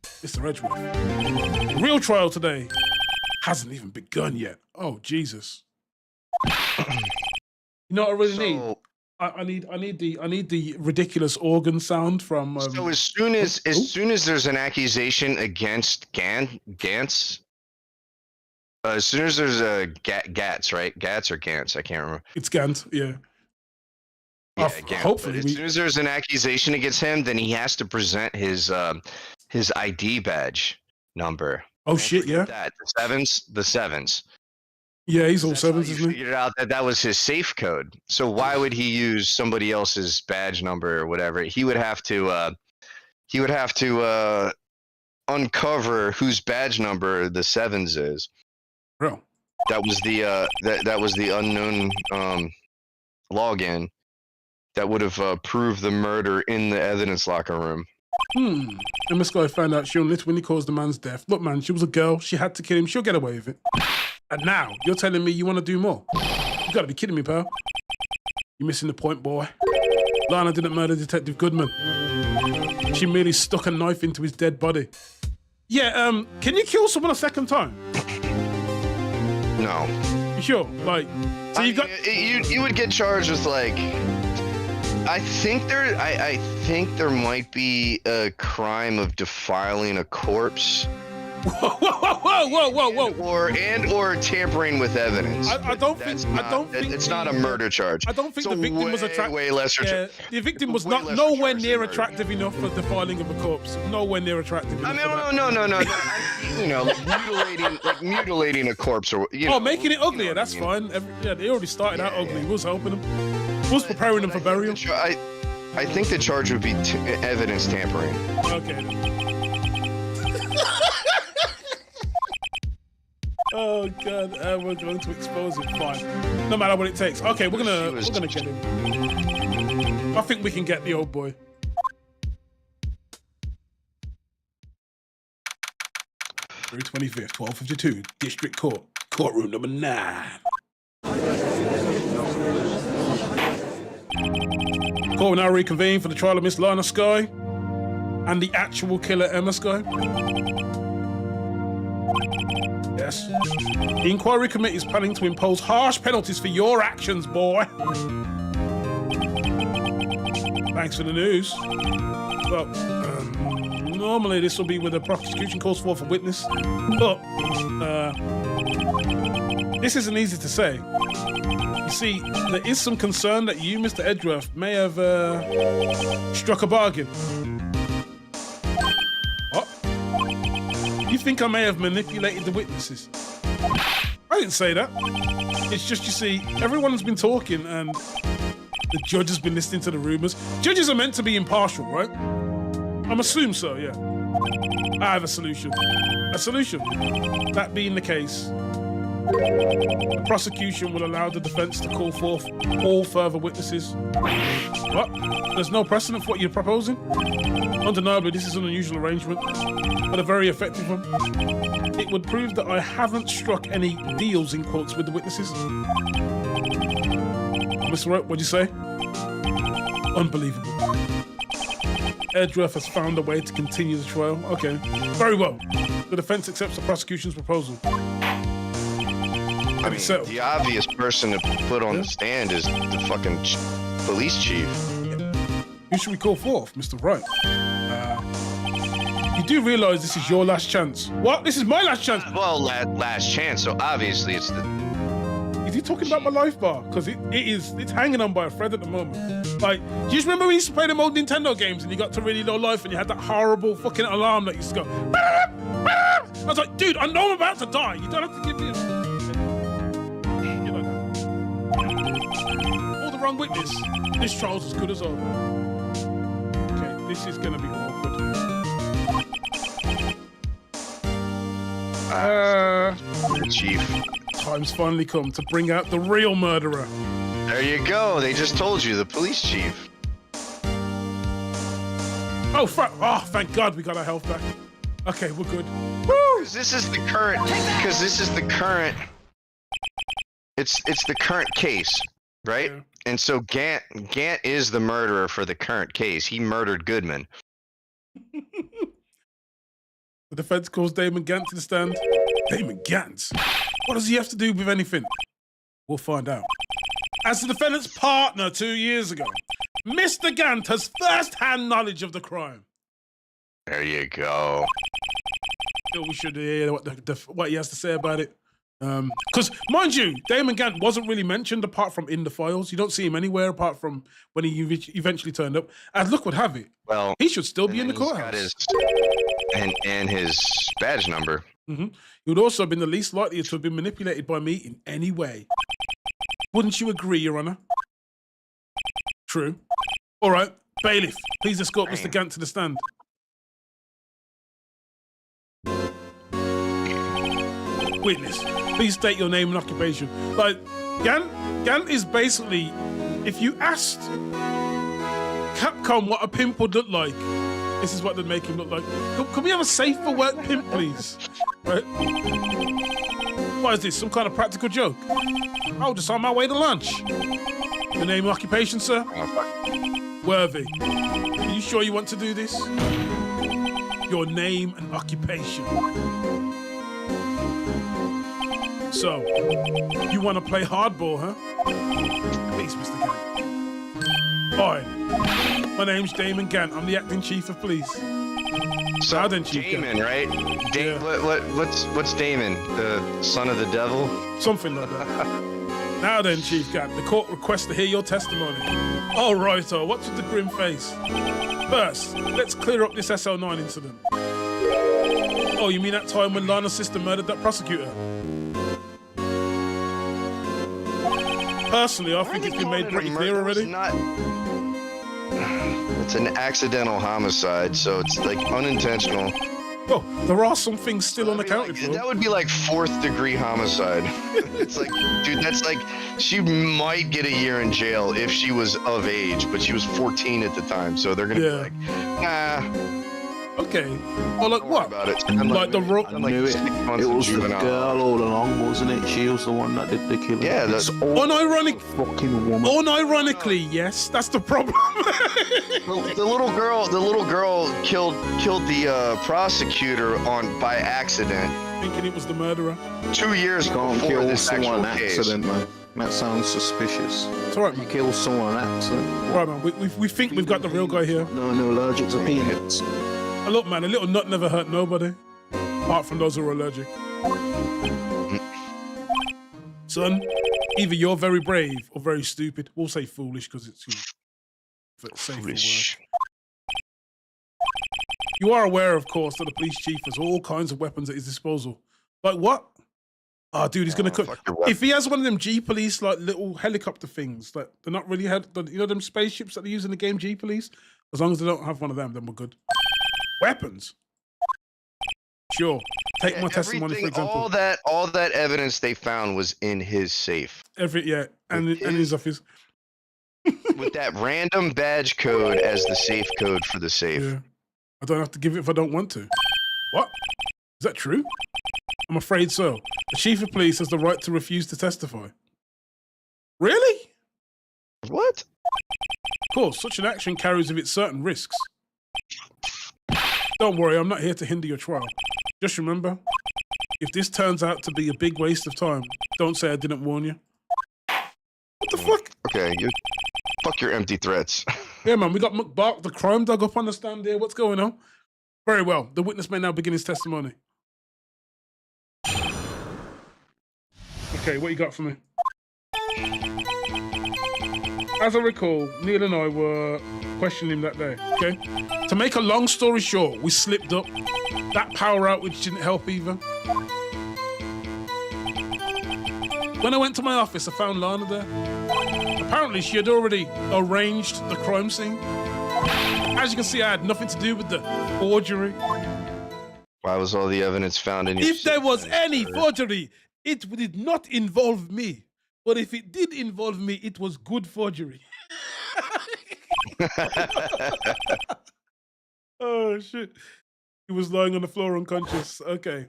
Mr. Edgeworth. The real trial today hasn't even begun yet. Oh, Jesus. You know what I really need? I need the ridiculous organ sound from. So as soon as there's an accusation against Gantz, as soon as there's a Gatz, right? Gatz or Gantz, I can't remember. It's Gant, yeah. Yeah, Gantz. Hopefully, as soon as there's an accusation against him, then he has to present his ID badge number. Oh shit! Yeah. The sevens. Yeah, he's all sevens, isn't he? Figured out that was his safe code. So why would he use somebody else's badge number or whatever? He would have to uncover whose badge number the sevens is. Bro. That was the unknown login that would have proved the murder in the evidence locker room. And this guy found out she literally caused the man's death. Look, man, she was a girl. She had to kill him. She'll get away with it. And now, you're telling me you want to do more? You gotta be kidding me, pal. You're missing the point, boy. Lana didn't murder Detective Goodman. She merely stuck a knife into his dead body. Yeah, can you kill someone a second time? No. You sure? Like, so you got... You would get charged with, like... I think there might be a crime of defiling a corpse. Whoa! Or tampering with evidence. I don't think it's not a murder charge. I don't think the victim was attractive. Way lesser. Yeah, the victim was nowhere near attractive enough for defiling of a corpse. Nowhere near attractive enough. No. You know, mutilating a corpse or making it uglier. That's fine. They already started out ugly. We was helping them. We was preparing them for burial. I think the charge would be evidence tampering. Okay. Oh god, we're going to expose him. Fine, no matter what it takes. Okay, we're gonna get him. I think we can get the old boy. February 25th, 1252, District Court, courtroom number 9. Court will now reconvene for the trial of Miss Lana Skye and the actual killer Emma Skye. Yes. The inquiry committee is planning to impose harsh penalties for your actions, boy. Thanks for the news. Well, normally this will be with a prosecution calls forth a witness, but this isn't easy to say. You see, there is some concern that you, Mr. Edgeworth, may have struck a bargain. What? You think I may have manipulated the witnesses? I didn't say that. It's just, you see, everyone's been talking and the judge has been listening to the rumors. Judges are meant to be impartial, right? I'm assuming so, yeah. I have a solution. A solution. That being the case, the prosecution will allow the defense to call forth all further witnesses. What? There's no precedent for what you're proposing? Undeniably, this is an unusual arrangement, but a very effective one. It would prove that I haven't struck any deals, in quotes, with the witnesses. Mr. Wright, what'd you say? Unbelievable. Edgeworth has found a way to continue the trial. Okay, very well. The defense accepts the prosecution's proposal. I mean, So- the obvious person to put on the stand is the fucking police chief. Who should we call fourth? Mr. Wright. You do realize this is your last chance. What? This is my last chance. Well, last chance. So obviously it's the. Is he talking about my life bar? Because it's hanging on by a thread at the moment. Like, do you just remember when you used to play them old Nintendo games and you got to really low life and you had that horrible fucking alarm that used to go. I was like, dude, I know I'm about to die. You don't have to give me a. Like that. All the wrong witness. This trial's as good as over. Okay, this is gonna be awkward. The chief. Time's finally come to bring out the real murderer. There you go. They just told you, the police chief. Oh, thank God we got our health back. Okay, we're good. Woo! Because this is the current. Because this is the current. It's the current case, right? Yeah. And so Gant is the murderer for the current case. He murdered Goodman. The defense calls Damon Gant to the stand. Damon Gant? What does he have to do with anything? We'll find out. As the defendant's partner 2 years ago, Mr. Gant has first-hand knowledge of the crime. There you go. We should hear what he has to say about it. Because, mind you, Damon Gant wasn't really mentioned apart from in the files. You don't see him anywhere apart from when he eventually turned up. As luck would have it, Well, he should still be in the he's got courthouse. and his badge number. Mm-hmm. He would also have been the least likely to have been manipulated by me in any way. Wouldn't you agree, Your Honor? True. All right, bailiff, please escort Mr. Gant to the stand. Witness, please state your name and occupation. Like, Gant is basically, if you asked Capcom what a pimp would look like, this is what they'd make him look like. Can we have a safe for work pimp, please? Right? What is this, some kind of practical joke? Oh, just on my way to lunch. Your name and occupation, sir? Worthy. Are you sure you want to do this? Your name and occupation. So, you want to play hardball, huh? Please, Mr. Gant. Fine. My name's Damon Gant. I'm the acting chief of police. So Now then, Chief Damon, Gant. right? Yeah. What's Damon? The son of the devil? Something like that. Now then, Chief Gant, the court requests to hear your testimony. All right, what's with the grim face? First, let's clear up this SL9 incident. Oh, you mean that time when Lana's sister murdered that prosecutor? Personally, I think it's been made pretty clear already. It's an accidental homicide, so it's like unintentional. Oh, there are some things still unaccounted for. That would be like 4th degree homicide. It's like, dude, that's like, she might get a year in jail if she was of age, but she was 14 at the time, so they're gonna be like, nah. Okay. Or like Don't worry what? about it. Like the rock. I knew it. 6 months It of was the juvenile. girl all along, wasn't it? She was the one that did the killing. Yeah, that's It's all Unironic. fucking woman. Unironically, yes, that's the problem. the little girl killed the prosecutor by accident Thinking it was the murderer. 2 years You can't before kill this someone actual on case. accident, man. That sounds suspicious. It's all right, You man. kill someone on accident. Right, man. We think we've got the real guy here. No, allergic to peanuts. Look, man, a little nut never hurt nobody. Apart from those who are allergic. Son, either you're very brave or very stupid. We'll say foolish because it's safe for Foolish. work. You are aware, of course, that the police chief has all kinds of weapons at his disposal. Like what? Oh, dude, he's gonna cook. fuck your weapon. If he has one of them G Police, like little helicopter things, like they're not really you know them spaceships that they use in the game G Police. As long as they don't have one of them, then we're good. Weapons. Sure. Take my testimony for example. All that evidence they found was in his safe. And his office. With that random badge code as the safe code for the safe. Yeah. I don't have to give it if I don't want to. What? Is that true? I'm afraid so. The chief of police has the right to refuse to testify. Really? What? Of course, such an action carries with it certain risks. Don't worry, I'm not here to hinder your trial. Just remember, If this turns out to be a big waste of time, don't say I didn't warn you. What the fuck? Okay, fuck your empty threats. Yeah, man, we got McBark, the crime dog, up on the stand here. What's going on? Very well. The witness may now begin his testimony. Okay, what you got for me? As I recall, Neil and I were questioning him that day, okay? To make a long story short, we slipped up. That power outage didn't help either. When I went to my office, I found Lana there. Apparently, she had already arranged the crime scene. As you can see, I had nothing to do with the forgery. Why was all the evidence found in your If there was safe, any sir? forgery, it did not involve me. But if it did involve me, it was good forgery. Oh, shit. He was lying on the floor unconscious. Okay.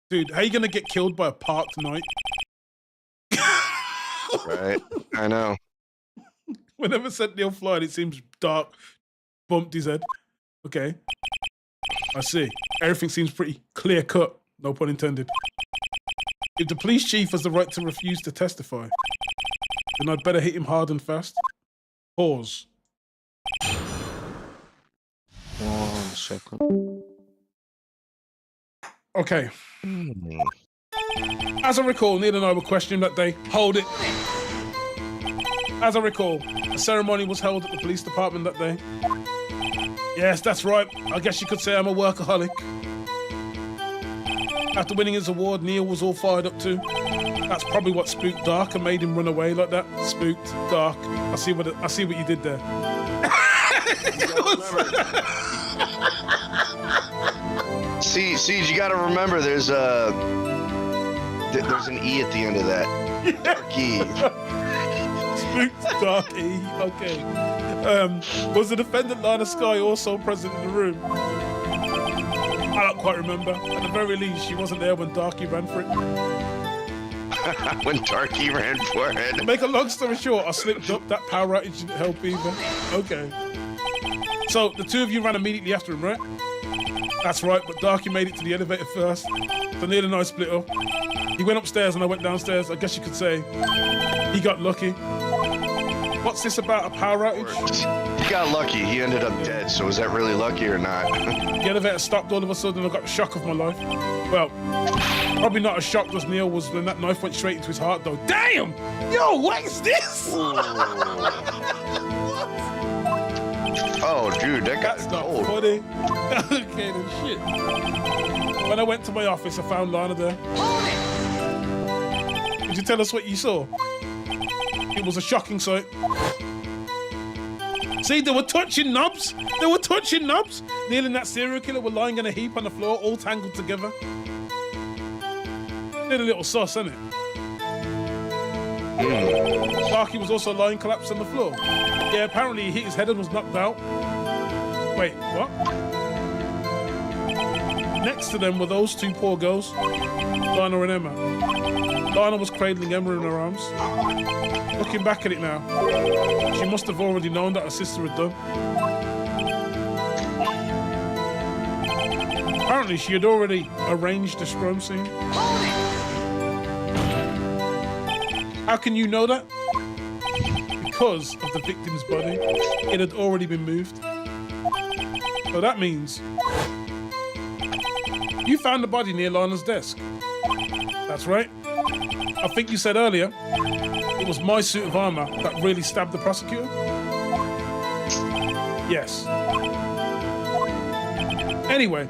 Dude, how you gonna get killed by a parked knight? Right, I know. Whenever said Neil flied, it seems dark. Bumped his head. Okay. I see. Everything seems pretty clear cut. No pun intended. If the police chief has the right to refuse to testify, then I'd better hit him hard and fast. Pause. 1 second. Okay. As I recall, Neil and I were questioning that day. Hold it. As I recall, a ceremony was held at the police department that day. Yes, that's right. I guess you could say I'm a workaholic. After winning his award, Neil was all fired up too. That's probably what spooked Dark and made him run away like that. Spooked Dark. I see what you did there. See, you gotta remember there's an E at the end of that. Dark E. Spooked Dark E. Okay. Was the defendant Lana Sky also present in the room? I don't quite remember. At the very least, she wasn't there when Darky ran for it. When Darky ran for it. To make a long story short, I slipped up. That power outage didn't help either. Okay. So the two of you ran immediately after him, right? That's right, but Darky made it to the elevator first. So Neil and I split up. He went upstairs and I went downstairs. I guess you could say he got lucky. What's this about a power outage? He got lucky. He ended up dead. So was that really lucky or not? The elevator stopped all of a sudden. I got the shock of my life. Well, probably not as shocked as Neil was when that knife went straight into his heart, though. Damn! Yo, what is this? Oh, dude, that got That's not cold. funny. Okay, then shit. When I went to my office, I found Lana there. Could you tell us what you saw? It was a shocking sight. See, they were touching knobs. They were touching knobs. Neil and that serial killer were lying in a heap on the floor, all tangled together. Did a little sus, innit? Darky was also lying collapsed on the floor. Yeah, apparently he hit his head and was knocked out. Wait, what? Next to them were those two poor girls, Lana and Emma. Lana was cradling Emma in her arms. Looking back at it now, she must have already known that her sister had done. Apparently, she had already arranged the crime scene. How can you know that? Because of the victim's body. It had already been moved. So that means you found the body near Lana's desk. That's right. I think you said earlier it was my suit of armor that really stabbed the prosecutor. Yes. Anyway,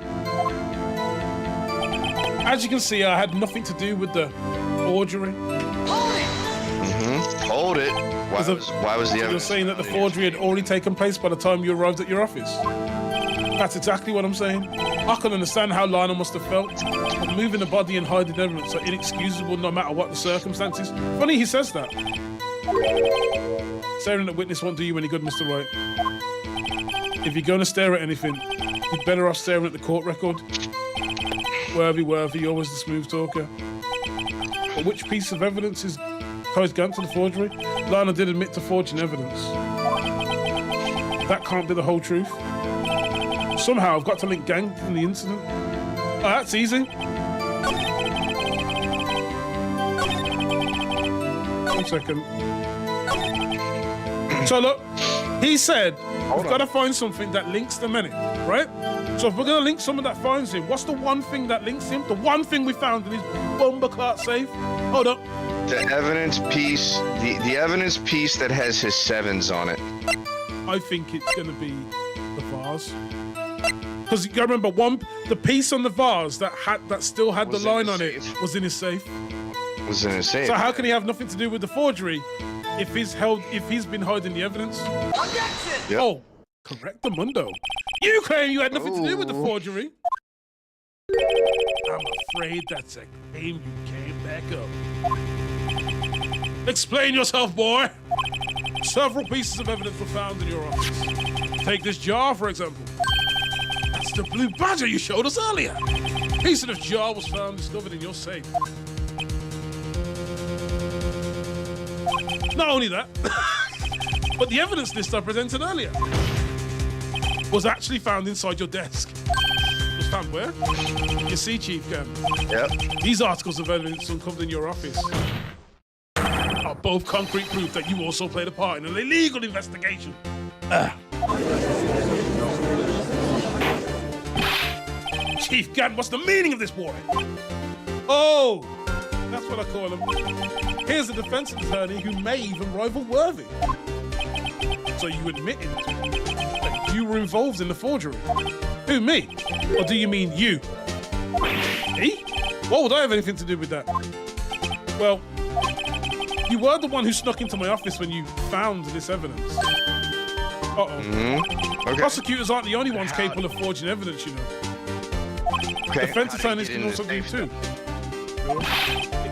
as you can see, I had nothing to do with the forgery. Hold it. Why was the You're evidence? saying that the forgery had already taken place by the time you arrived at your office. That's exactly what I'm saying. I can understand how Lana must have felt. But moving the body and hiding evidence are inexcusable no matter what the circumstances. Funny he says that. Staring at witness won't do you any good, Mr. Wright. If you're going to stare at anything, you're better off staring at the court record. Worthy, always the smooth talker. But which piece of evidence is ties down to the forgery? Lana did admit to forging evidence. That can't be the whole truth. Somehow I've got to link gang in the incident. Oh, that's easy. 1 second. So look, he said, we've got to find something that links them in it, right? So if we're going to link someone that finds him, what's the one thing that links him? The one thing we found in his bomber cart safe? Hold up. The evidence piece, the evidence piece that has his 7s on it. I think it's going to be the vase. Because you gotta remember, the piece on the vase that still had the line on it was in his safe. Was in his safe. So how can he have nothing to do with the forgery if he's been hiding the evidence? Objection! Yep. Oh, correct the mundo. You claim you had nothing to do with the forgery. I'm afraid that's a claim you can't back up. Explain yourself, boy. Several pieces of evidence were found in your office. Take this jar, for example. That's the blue badger you showed us earlier. A piece of this jar was found discovered in your safe. Not only that, but the evidence list I presented earlier was actually found inside your desk. Was found where? You see, Chief Cam. Yep. These articles of evidence uncovered in your office are both concrete proof that you also played a part in an illegal investigation. Chief Gann, what's the meaning of this, boy? Oh, that's what I call him. Here's a defense attorney who may even rival Worthy. So you admitted that you were involved in the forgery? Who, me? Or do you mean you? Me? What would I have anything to do with that? Well, you were the one who snuck into my office when you found this evidence. Uh-oh. Okay. Prosecutors aren't the only ones capable of forging evidence, you know. Okay. Defense attorneys can also do too.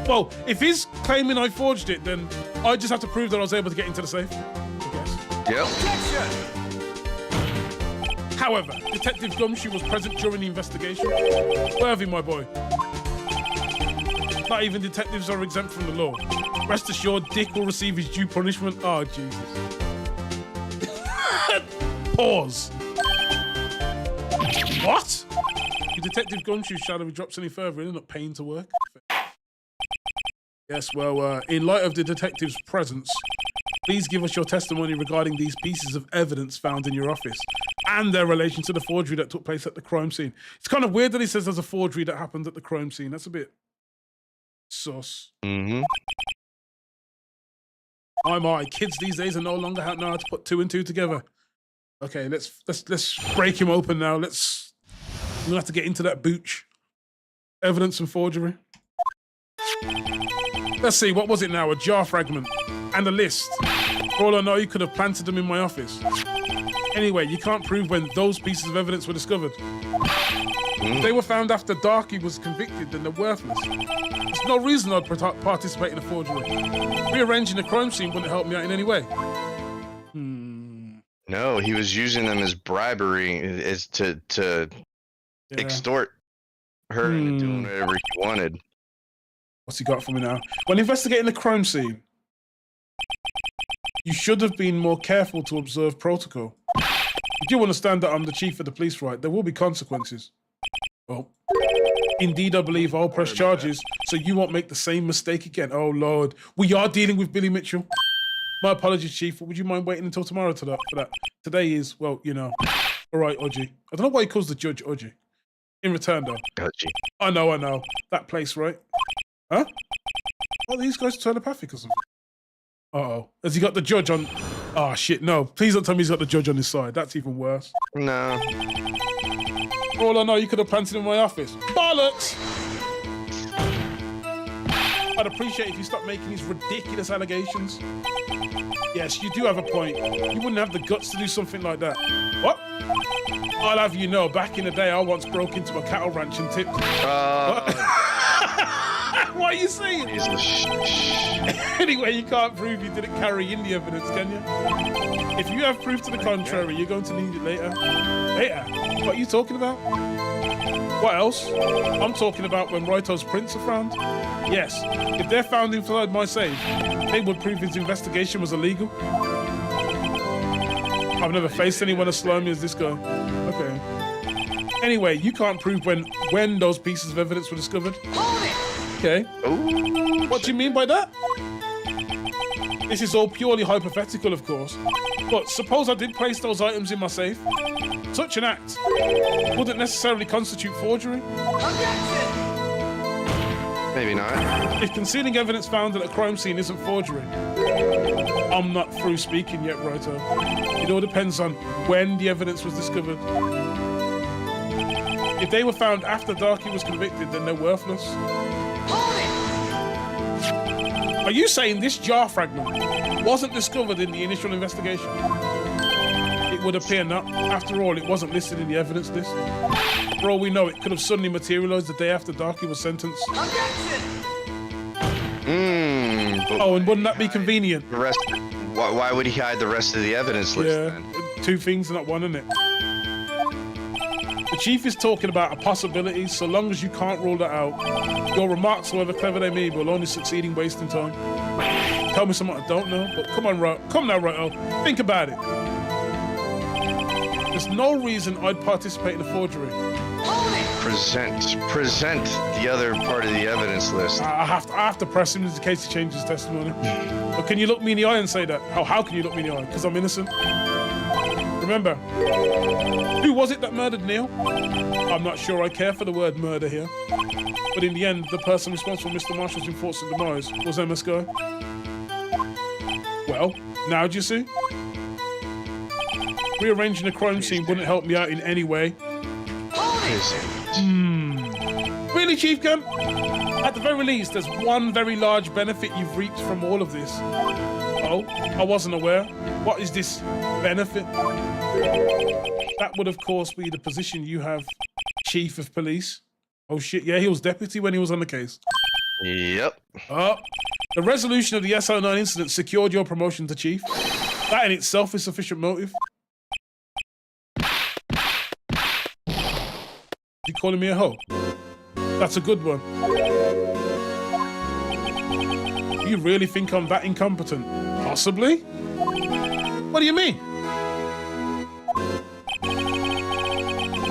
Well, if he's claiming I forged it, then I just have to prove that I was able to get into the safe, I guess. Yep. However, Detective Gumshoe was present during the investigation. Worthy, my boy. Not even detectives are exempt from the law. Rest assured, Dick will receive his due punishment. Oh, Jesus. Pause. What? If Detective Gumshoe's salary drops any further, he'll not paying to work. Yes, well, in light of the detective's presence, please give us your testimony regarding these pieces of evidence found in your office and their relation to the forgery that took place at the crime scene. It's kind of weird that he says there's a forgery that happened at the crime scene. That's a bit sus. Mm-hmm. My kids these days are no longer know how to put 2 and 2 together. Okay, let's break him open now. We'll have to get into that booch. Evidence and forgery. Let's see, what was it now? A jar fragment and a list. For all I know, you could have planted them in my office. Anyway, you can't prove when those pieces of evidence were discovered. If they were found after Darky was convicted, then they're worthless. There's no reason I'd participate in a forgery. Rearranging the crime scene wouldn't help me out in any way. No, he was using them as bribery, as to extort her into doing whatever he wanted. What's he got for me now? When investigating the crime scene, you should have been more careful to observe protocol. You do understand that I'm the chief of the police, right? There will be consequences. Well, indeed, I believe I'll press charges so you won't make the same mistake again. Oh, Lord. We are dealing with Billy Mitchell. My apologies, Chief. Would you mind waiting until tomorrow for that? Today is, well, you know. All right, Odgie. I don't know why he calls the judge Odgie. In return, though. Odgie. I know. That place, right? Huh? Oh, these guys are telepathic or something. Uh-oh. Has he got the judge on... Oh, shit, no. Please don't tell me he's got the judge on his side. That's even worse. No. For all I know, you could have planted in my office. Bollocks! I'd appreciate if you stopped making these ridiculous allegations. Yes, you do have a point. You wouldn't have the guts to do something like that. What? I'll have you know, back in the day, I once broke into a cattle ranch and tipped... What are you saying? Anyway, you can't prove you didn't carry in the evidence, can you? If you have proof to the contrary, you're going to need it later. Later? What are you talking about? What else? I'm talking about when Raito's prints are found. Yes, if they're found inside my safe, they would prove his investigation was illegal. I've never faced anyone as slimy as this guy. Okay. Anyway, you can't prove when those pieces of evidence were discovered. Okay. Ooh. What do you mean by that? This is all purely hypothetical, of course. But suppose I did place those items in my safe. Such an act wouldn't necessarily constitute forgery. Maybe not. If concealing evidence found at a crime scene isn't forgery, I'm not through speaking yet, Writer. It all depends on when the evidence was discovered. If they were found after Darky was convicted, then they're worthless. Are you saying this jar fragment wasn't discovered in the initial investigation? It would appear not. After all, it wasn't listed in the evidence list. For all we know, it could have suddenly materialized the day after Darky was sentenced. Oh, and wouldn't that be convenient? The rest. Why would he hide the rest of the evidence list then? Two things, not one, isn't it? The chief is talking about a possibility, so long as you can't rule that out. Your remarks, however clever they may be, will only succeed in wasting time. Tell me something I don't know, but come on, come now, Righto. Think about it. There's no reason I'd participate in a forgery. Present the other part of the evidence list. I have to press him in case he changes his testimony. But can you look me in the eye and say that? How can you look me in the eye? Because I'm innocent. Remember, who was it that murdered Neil? I'm not sure I care for the word murder here. But in the end, the person responsible for Mr. Marshall's unfortunate demise was MS Guy. Well, now do you see? Rearranging a crime scene wouldn't help me out in any way. Really, Chief Kemp? At the very least, there's one very large benefit you've reaped from all of this. Oh, I wasn't aware. What is this benefit? That would, of course, be the position you have, Chief of Police. Oh shit, yeah, he was deputy when he was on the case. Yep. Oh, the resolution of the SO9 incident secured your promotion to Chief. That in itself is sufficient motive. You calling me a hoe? That's a good one. You really think I'm that incompetent? Possibly? What do you mean?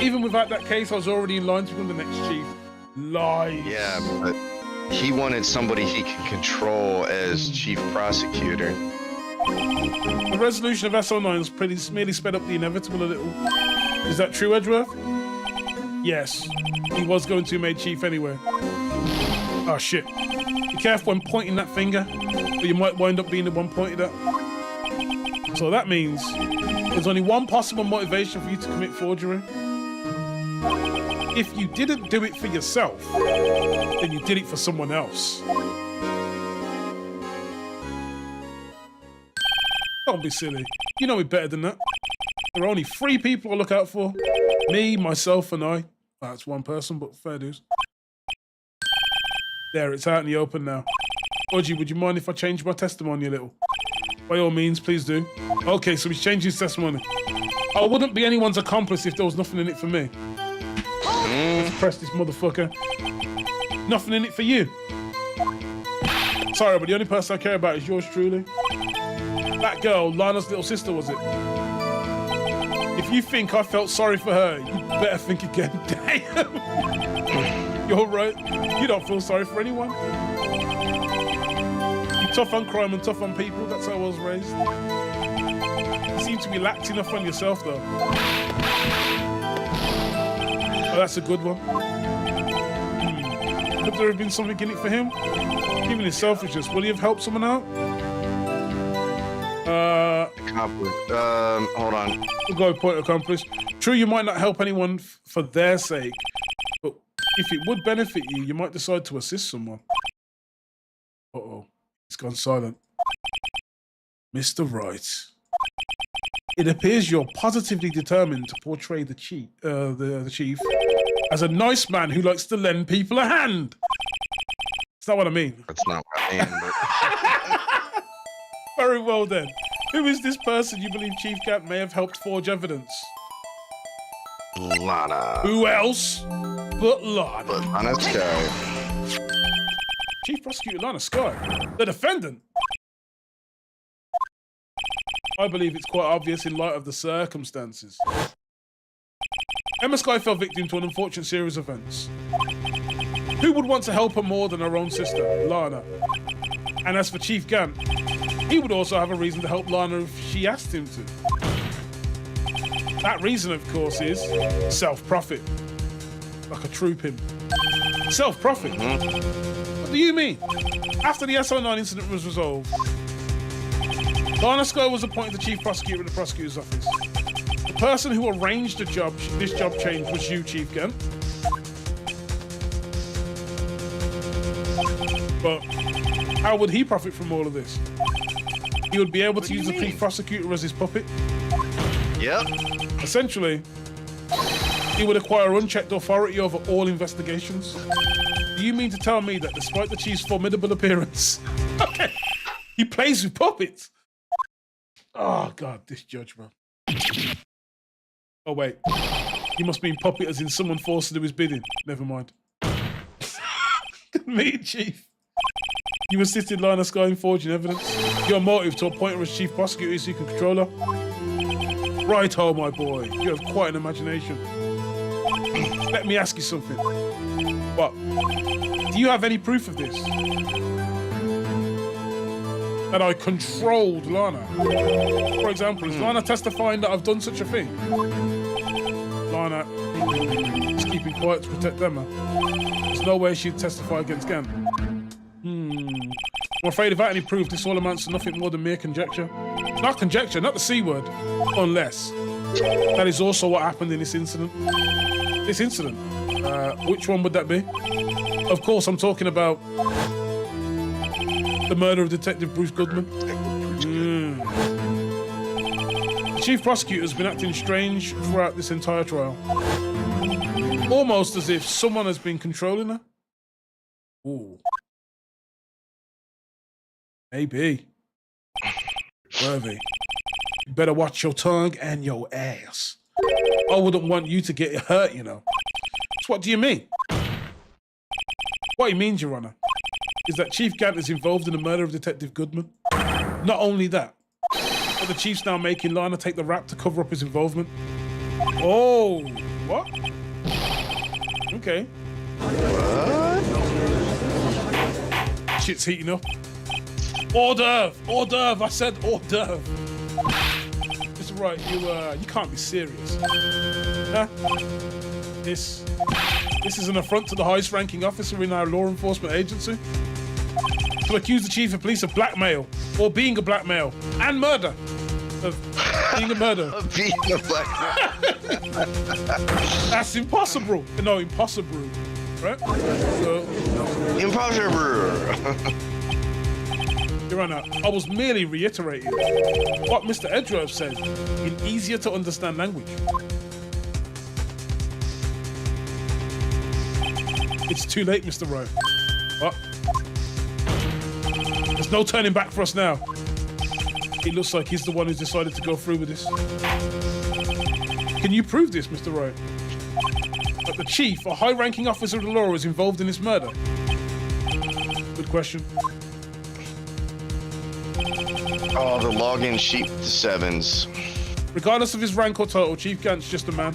Even without that case, I was already in line to become the next chief. Lies. Yeah, but he wanted somebody he could control as chief prosecutor. The resolution of SO9 has merely sped up the inevitable a little. Is that true, Edgeworth? Yes. He was going to be made chief anyway. Oh shit. Be careful when pointing that finger, or you might wind up being the one pointed at. So that means there's only one possible motivation for you to commit forgery. If you didn't do it for yourself, then you did it for someone else. Don't be silly. You know me better than that. There are only 3 people I look out for. Me, myself, and I. That's one person, but fair dues. There, it's out in the open now. Oji, would you mind if I change my testimony a little? By all means, please do. Okay, so he's changed his testimony. I wouldn't be anyone's accomplice if there was nothing in it for me. Let's press this motherfucker. Nothing in it for you. Sorry, but the only person I care about is yours truly. That girl, Lana's little sister, was it? If you think I felt sorry for her, you better think again. Damn. You're right. You don't feel sorry for anyone. You're tough on crime and tough on people. That's how I was raised. You seem to be lax enough on yourself, though. Oh, that's a good one. Could there have been something in it for him? Given his selfishness, will he have helped someone out? Hold on. We'll go point accomplished. True, you might not help anyone for their sake, but if it would benefit you, you might decide to assist someone. Uh-oh. It's gone silent. Mr. Wright. It appears you're positively determined to portray the chief as a nice man who likes to lend people a hand. That's not what I mean. That's not what I mean, but... Very well then. Who is this person you believe Chief Cat may have helped forge evidence? Lana. Who else but Lana? But Lana Sky. Chief Prosecutor Lana Sky, the defendant. I believe it's quite obvious in light of the circumstances. Emma Skye fell victim to an unfortunate series of events. Who would want to help her more than her own sister, Lana? And as for Chief Gant, he would also have a reason to help Lana if she asked him to. That reason, of course, is self-profit. Like a true pimp. Self-profit? What do you mean? After the SO9 incident was resolved, Lana Skye was appointed the chief prosecutor in the prosecutor's office. The person who arranged this job change was you, Chief Gant. But how would he profit from all of this? He would be able to use the chief prosecutor as his puppet. Yep. Essentially, he would acquire unchecked authority over all investigations. Do you mean to tell me that despite the chief's formidable appearance, he plays with puppets? Oh, God, this judge, bro. Oh, wait. He must mean puppet as in someone forced to do his bidding. Never mind. Me, Chief. You assisted Lana Skye in forging evidence. Your motive to appoint her as chief prosecutor is so you can control her. Right-o, my boy. You have quite an imagination. Let me ask you something. What? Do you have any proof of this? That I controlled Lana? For example, is Lana testifying that I've done such a thing? Lana is keeping quiet to protect Emma. There's no way she'd testify against Gant. I'm afraid without any proof, this all amounts to nothing more than mere conjecture. Not conjecture, not the C word. Unless. That is also what happened in this incident. This incident? Which one would that be? Of course, I'm talking about the murder of Detective Bruce Goodman. The chief prosecutor has been acting strange throughout this entire trial. Almost as if someone has been controlling her. Ooh. Maybe. Worthy. You better watch your tongue and your ass. I wouldn't want you to get hurt, you know. So what do you mean? What he means, Your Honor, is that Chief Gant is involved in the murder of Detective Goodman. Not only that, but the Chief's now making Lana take the rap to cover up his involvement. Oh, what? Okay. What? Shit's heating up. Hors d'oeuvre! Hors d'oeuvre! I said hors d'oeuvre. Mr. Wright, you can't be serious. Huh? This is an affront to the highest ranking officer in our law enforcement agency. To accuse the chief of police of blackmail, or being a blackmail, and murder. Of being a murder. Of being a blackmail. That's impossible. No, impossible. Right? So, Impossible. Your Honor, I was merely reiterating what Mr. Edgeworth said in easier to understand language. It's too late, Mr. Wright. What? There's no turning back for us now. It looks like he's the one who's decided to go through with this. Can you prove this, Mr. Wright? That the chief, a high-ranking officer of the law, is involved in this murder? Good question. Oh, the login sheet to sevens. Regardless of his rank or title, Chief Gant's just a man.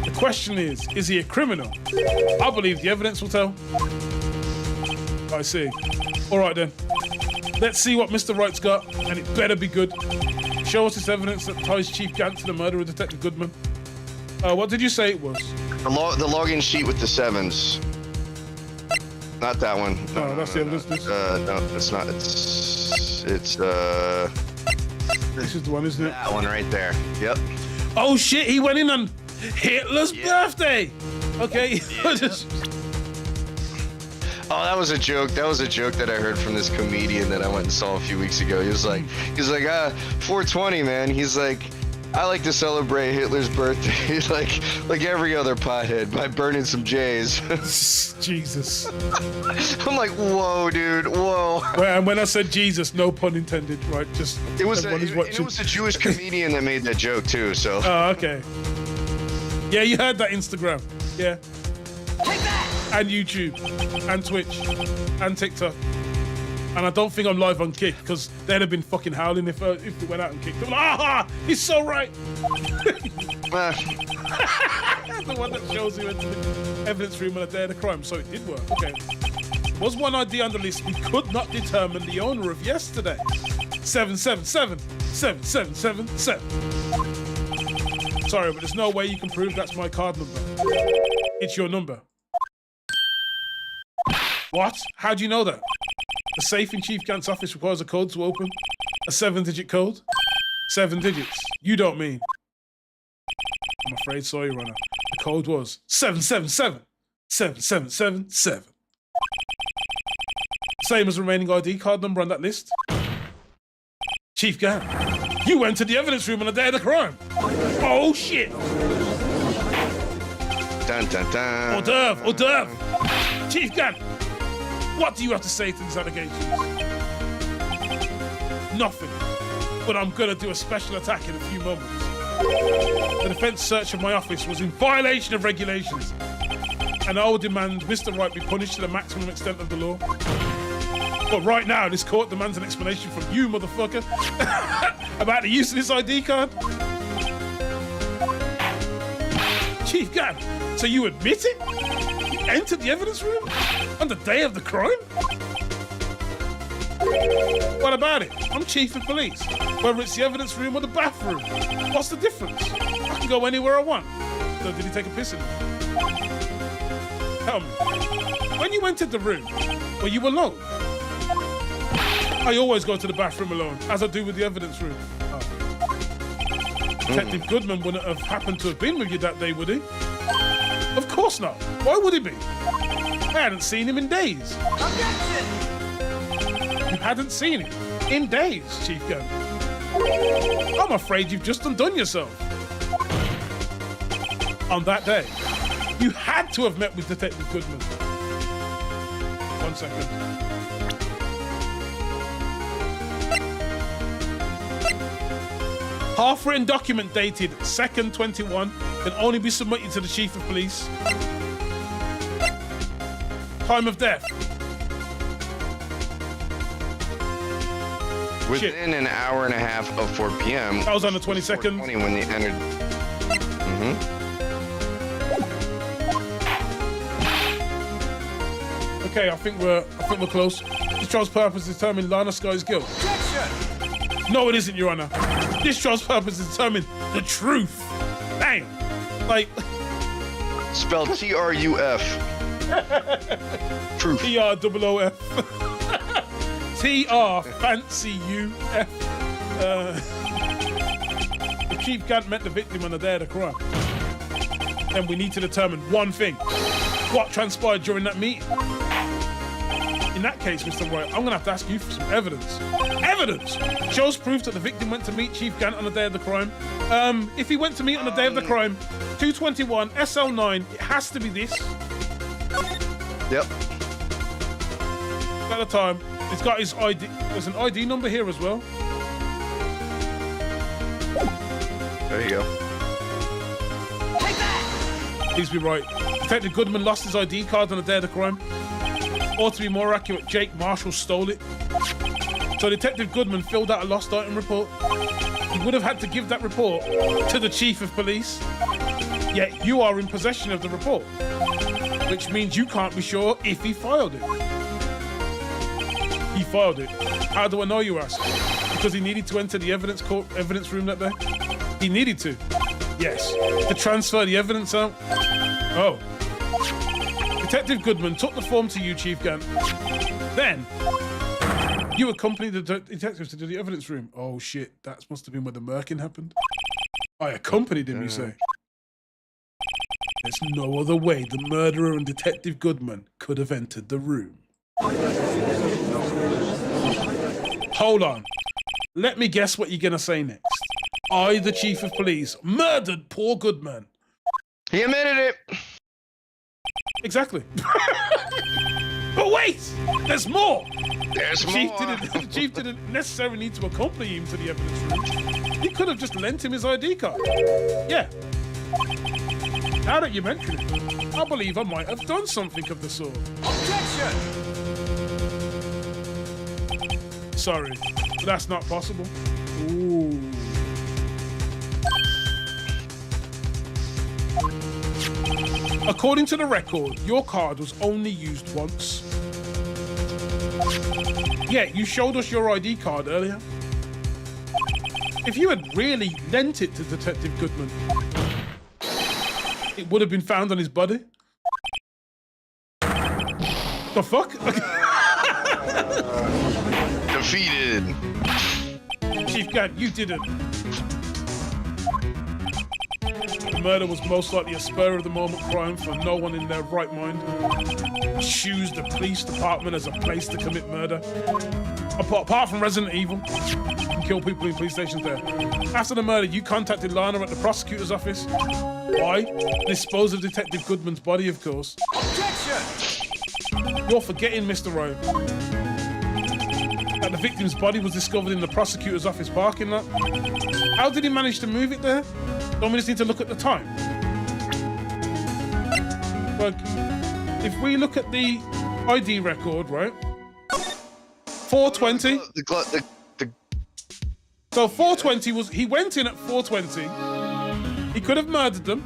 The question is he a criminal? I believe the evidence will tell. I see. All right then. Let's see what Mr. Wright's got, and it better be good. Show us this evidence that ties Chief Gant to the murder of Detective Goodman. What did you say it was? The login sheet with the sevens. Not that one. No, that's the evidence. No, it's not. It's This is the one, isn't it? That one right there. Yep. Oh shit, he went in on Hitler's birthday! Okay. Oh, that was a joke. That was a joke that I heard from this comedian that I went and saw a few weeks ago. He was like, 420, man. He's like, I like to celebrate Hitler's birthday. He's like every other pothead by burning some J's. Jesus. I'm like, whoa, dude, whoa. Well, and when I said Jesus, no pun intended, right? Just it was a Jewish comedian that made that joke too. So. Oh, okay. Yeah, you heard that Instagram. Yeah. Take that! And YouTube, and Twitch, and TikTok. And I don't think I'm live on Kick because they'd have been fucking howling if they went out and kicked. They're like, aha, he's so right. The one that shows you into the evidence room on the day of the crime. So it did work. Okay. Was one ID on the list we could not determine the owner of yesterday? 777-7777. Sorry, but there's no way you can prove that's my card number. It's your number. What? How do you know that? A safe in Chief Gant's office requires a code to open. A 7-digit code? 7 digits. You don't mean. I'm afraid so, Your Honor. The code was 777-7777. Same as the remaining ID card number on that list. Chief Gant, you went to the evidence room on the day of the crime. Oh, shit. Dun, dun, dun. Hors d'oeuvre. Chief Gant, what do you have to say to these allegations? Nothing. But I'm gonna do a special attack in a few moments. The defense search of my office was in violation of regulations, and I will demand Mr. Wright be punished to the maximum extent of the law. But right now, this court demands an explanation from you, motherfucker, about the use of this ID card. Chief Gant, so you admit it? You entered the evidence room on the day of the crime? What about it? I'm chief of police. Whether it's the evidence room or the bathroom, what's the difference? I can go anywhere I want. So did he take a piss in it? Tell me, when you entered the room, were you alone? I always go to the bathroom alone, as I do with the evidence room. Oh. Detective Goodman wouldn't have happened to have been with you that day, would he? Of course not. Why would he be? I hadn't seen him in days. Objection! You hadn't seen him in days, Chief Gant. I'm afraid you've just undone yourself. On that day, you had to have met with Detective Goodman. 1 second. Half-written document dated 2nd 21 can only be submitted to the Chief of Police. Time of death. Within an hour and a half of 4 p.m. That was on the 22nd. 4:20 when they entered. Okay, I think we're close. This trial's purpose is to determine Lana Sky's guilt. Objection! No, it isn't, Your Honor. This trial's purpose is to determine the truth. Damn. Like, Spelled T-R-U-F. Truth. T-R-O-O-F. T-R fancy U-F. The Chief Gant met the victim on the day of the crime. Then we need to determine one thing. What transpired during that meeting? In that case, Mr. Wright, I'm gonna have to ask you for some evidence. Evidence! Shows proof that the victim went to meet Chief Gant on the day of the crime. If he went to meet on the day of the crime, 221 SL9, it has to be this. Yep. At the time, he's got his ID. There's an ID number here as well. There you go. Take that! Please be right. Detective Goodman lost his ID card on the day of the crime. Or to be more accurate, Jake Marshall stole it. So Detective Goodman filled out a lost item report. He would have had to give that report to the Chief of Police. Yet you are in possession of the report, which means you can't be sure if he filed it. He filed it. How do I know, you ask? Because he needed to enter the evidence room that day? He needed to. Yes. To transfer the evidence out. Oh. Detective Goodman took the form to you, Chief Gant. Then, you accompanied the detectives to the evidence room. Oh shit, that must have been where the murking happened. I accompanied him, you say? There's no other way the murderer and Detective Goodman could have entered the room. Hold on. Let me guess what you're gonna say next. I, the Chief of Police, murdered poor Goodman. He admitted it. Exactly. But wait! There's more! There's The more. chief didn't necessarily need to accompany him to the evidence room. He could have just lent him his ID card. Yeah. Now that you mention it, I believe I might have done something of the sort. Objection! Sorry, but that's not possible. Ooh. According to the record, your card was only used once. Yeah, you showed us your ID card earlier. If you had really lent it to Detective Goodman, it would have been found on his body. The fuck? Defeated. Chief Gant, you didn't. The murder was most likely a spur-of-the-moment crime for no one in their right mind. Choose the police department as a place to commit murder. Apart from Resident Evil, you can kill people in police stations there. After the murder, you contacted Lana at the prosecutor's office. Why? Dispose of Detective Goodman's body, of course. Objection! You're forgetting, Mr. Ryan, that the victim's body was discovered in the prosecutor's office parking lot. How did he manage to move it there? Don't we just need to look at the time? Like, if we look at the ID record, right? 4:20. So 4:20 was, he went in at 4:20. He could have murdered them.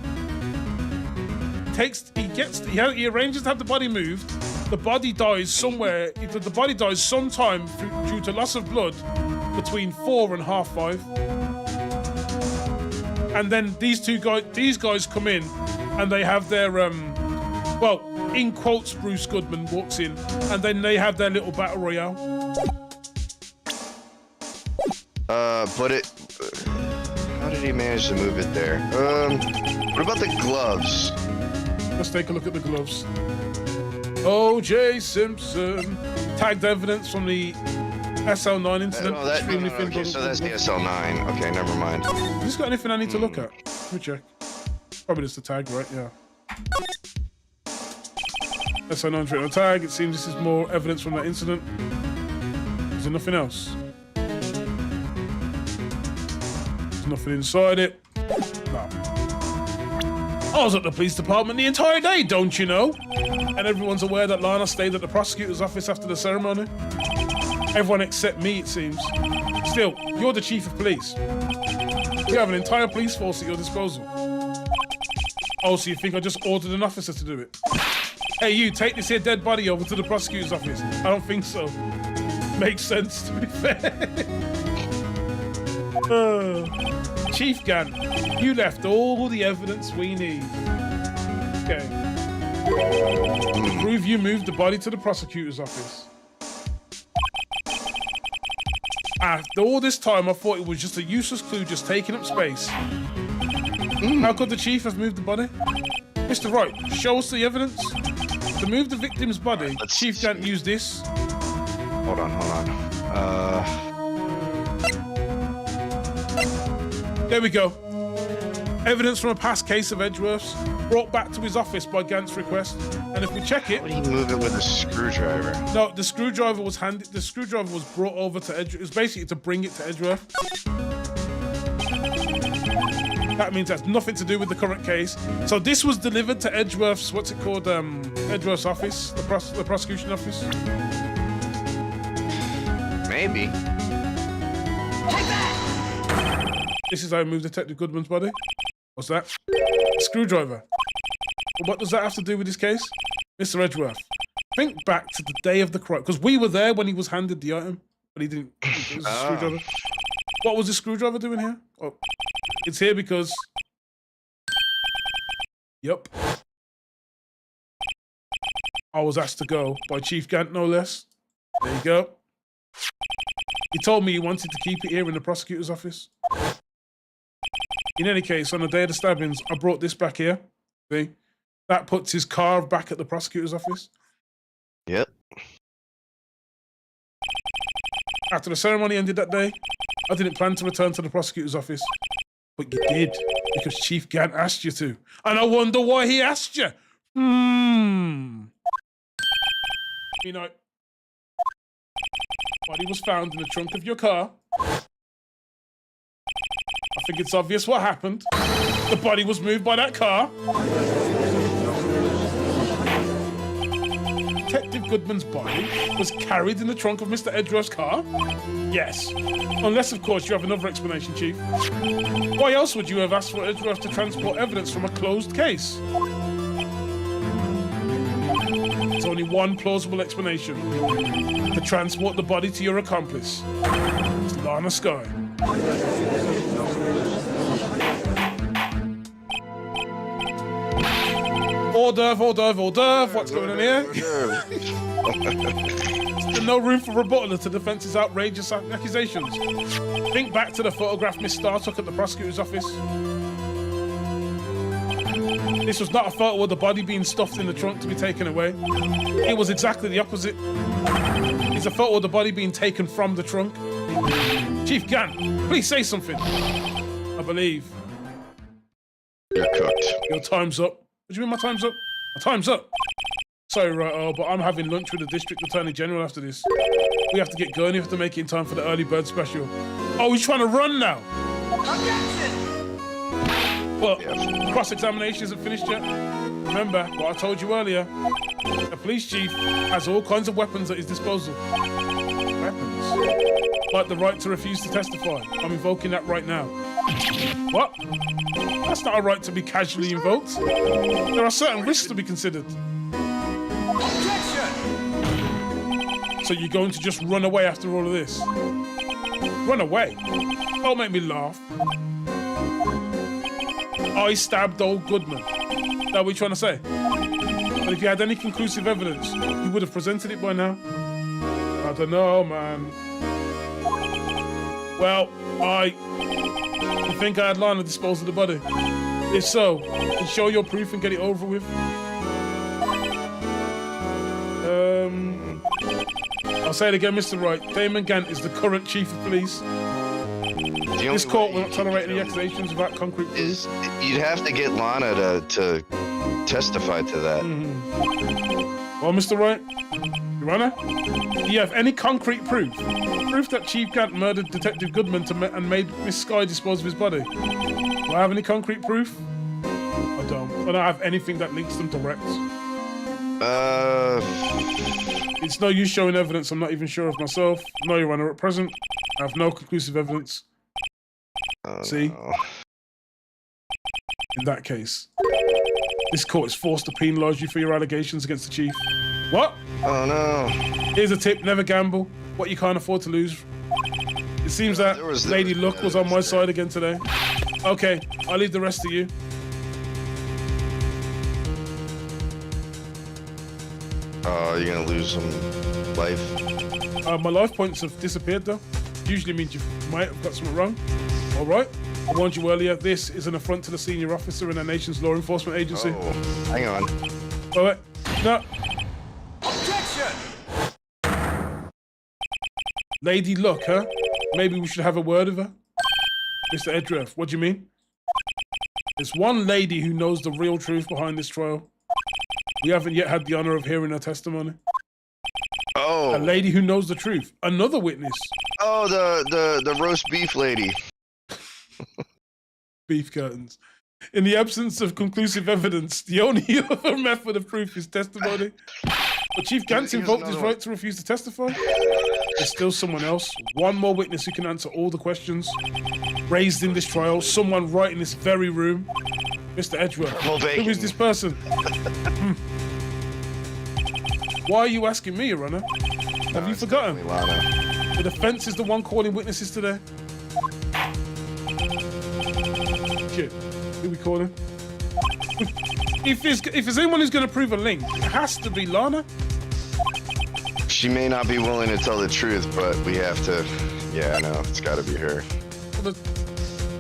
He arranges to have the body moved. The body dies somewhere. The body dies sometime due to loss of blood between 4 and 5:30. And then these guys come in, and they have their well, in quotes, Bruce Goodman walks in, and then they have their little battle royale. But how did he manage to move it there? What about the gloves? Let's take a look at the gloves. O.J. Simpson. Tagged evidence from the SL9 incident. Okay, so that's the SL9. Okay, never mind. Has this got anything I need to look at? Let me check. Probably just a tag, right? Yeah. SL9 treatment tag. It seems this is more evidence from that incident. Is there nothing else? There's nothing inside it. No. I was at the police department the entire day, don't you know? And everyone's aware that Lana stayed at the prosecutor's office after the ceremony. Everyone except me, it seems. Still, you're the chief of police. You have an entire police force at your disposal. Oh, so you think I just ordered an officer to do it? Hey, you, take this here dead body over to the prosecutor's office. I don't think so. Makes sense, to be fair. Chief Gant, you left all the evidence we need. Okay. To prove you moved the body to the prosecutor's office. After all this time, I thought it was just a useless clue just taking up space. How could the chief have moved the body? Mr. Wright, show us the evidence. To move the victim's body, Chief Gant used this. Hold on. There we go. Evidence from a past case of Edgeworth's brought back to his office by Gant's request. And if we check it, How would he move it with a screwdriver? no, the screwdriver was brought over to Edgeworth. It was basically to bring it to Edgeworth. That means that's nothing to do with the current case. So this was delivered to Edgeworth's, what's it called? Edgeworth's office, the prosecution office. Maybe. Take that! This is how I moved Detective Goodman's body. What's that? Screwdriver. But what does that have to do with this case? Mr. Edgeworth, think back to the day of the crime, because we were there when he was handed the item, but he didn't. It was a screwdriver. What was the screwdriver doing here? Oh, it's here because... Yup. I was asked to go by Chief Gant, no less. There you go. He told me he wanted to keep it here in the prosecutor's office. In any case, on the day of the stabbings, I brought this back here. See? That puts his car back at the prosecutor's office. Yep. After the ceremony ended that day, I didn't plan to return to the prosecutor's office. But you did, because Chief Gant asked you to. And I wonder why he asked you. You know, body was found in the trunk of your car. I think it's obvious what happened. The body was moved by that car. Detective Goodman's body was carried in the trunk of Mr. Edgeworth's car? Yes. Unless, of course, you have another explanation, Chief. Why else would you have asked for Edgeworth to transport evidence from a closed case? There's only one plausible explanation. To transport the body to your accomplice. It's Lana Skye. Hors d'oeuvre, hors d'oeuvre, hors d'oeuvre. What's going on here? There's no room for rebuttal to the defense's outrageous accusations. Think back to the photograph Miss Starr took at the prosecutor's office. This was not a photo of the body being stuffed in the trunk to be taken away. It was exactly the opposite. It's a photo of the body being taken from the trunk. Chief Gant, please say something. I believe. You're cooked. Your time's up. What do you mean my time's up? My time's up. Sorry, right, but I'm having lunch with the District Attorney General after this. We have to get going. We have to make it in time for the early bird special. Oh, he's trying to run now. Objection! But cross-examination isn't finished yet. Remember what I told you earlier. The police chief has all kinds of weapons at his disposal. Weapons? Like the right to refuse to testify. I'm invoking that right now. What? That's not a right to be casually invoked. There are certain risks to be considered. Objection! So you're going to just run away after all of this? Run away? Don't make me laugh. I stabbed old Goodman. Is that what you're trying to say? But if you had any conclusive evidence, you would have presented it by now. I don't know, man. Well, I think I had Lana dispose of the body. If so, then show your proof and get it over with. I'll say it again, Mr. Wright. Damon Gant is the current chief of police. This court will not tolerate any accusations without concrete proof. You'd have to get Lana to testify to that. Well, Mr. Wright, Your Honor, do you have any concrete proof? Proof that Chief Gant murdered Detective Goodman and made Miss Skye dispose of his body? Do I have any concrete proof? I don't. I don't have anything that links them direct. It's no use showing evidence I'm not even sure of myself. No, Your Honor, at present, I have no conclusive evidence. See? No. In that case, this court is forced to penalise you for your allegations against the chief. What? Oh no. Here's a tip, never gamble what you can't afford to lose. It seems that Lady Luck was on my side again today. Okay, I'll leave the rest to you. You're gonna lose some life. My life points have disappeared though. Usually means you might have got something wrong. All right. I warned you earlier, this is an affront to the senior officer in our nation's law enforcement agency. Oh, hang on. All right. No. Objection! Lady Luck, huh? Maybe we should have a word with her. Mr. Edgeworth, what do you mean? There's one lady who knows the real truth behind this trial. We haven't yet had the honor of hearing her testimony. Oh. A lady who knows the truth. Another witness. Oh, the roast beef lady. Beef curtains. In the absence of conclusive evidence, the only other method of proof is testimony. But Chief Gantz invoked his right to refuse to testify. There's still someone else. One more witness who can answer all the questions raised in this trial. Someone right in this very room. Mr. Edgeworth. Who is this person? Why are you asking me, Your Honor? Have you forgotten? The defense is the one calling witnesses today. Shit. Who are we calling? If there's anyone who's going to prove a link, it has to be Lana. She may not be willing to tell the truth, but we have to. Yeah, I know. It's got to be her.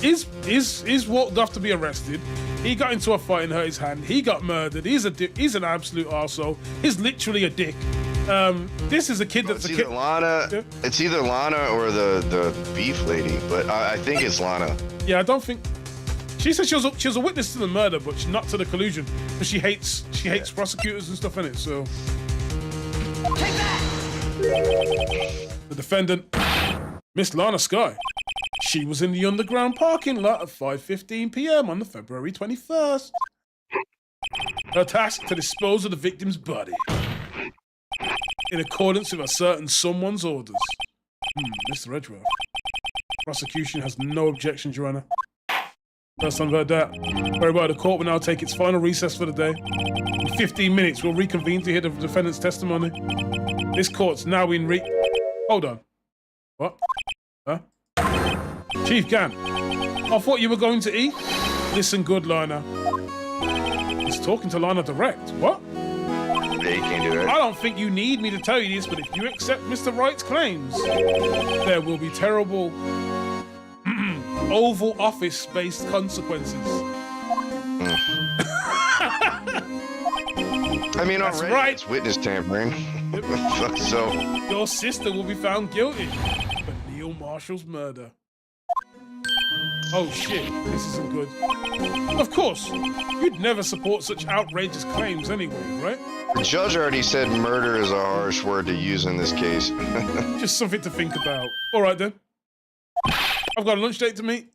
Is Walt Duff to be arrested? He got into a fight and hurt his hand. He got murdered. He's an absolute arsehole. He's literally a dick. This is a kid that's a kid. Lana. Yeah. It's either Lana or the beef lady, but I think it's Lana. Yeah, I don't think. She said she was a witness to the murder, but not to the collusion. But she hates prosecutors and stuff in it. So. Take that! The defendant, Miss Lana Skye. She was in the underground parking lot at 5:15 p.m. on the February 21st. Her task to dispose of the victim's body. in accordance with a certain someone's orders. Mr. Edgeworth. Prosecution has no objections, Your Honor. First time I've heard that. Very well, the court will now take its final recess for the day. In 15 minutes, we'll reconvene to hear the defendant's testimony. This court's now in Hold on. What? Huh? Chief Gann, I thought you were going to eat. Listen good, Lana. He's talking to Lana direct. What? Yeah, you can't do that. I don't think you need me to tell you this, but if you accept Mr. Wright's claims, there will be terrible Oval Office-based consequences. I mean, That's already right. it's witness tampering. So Your sister will be found guilty for Neil Marshall's murder. Oh shit, this isn't good. Of course, you'd never support such outrageous claims anyway, right? the judge already said murder is a harsh word to use in this case. Just something to think about. All right then. I've got a lunch date to meet.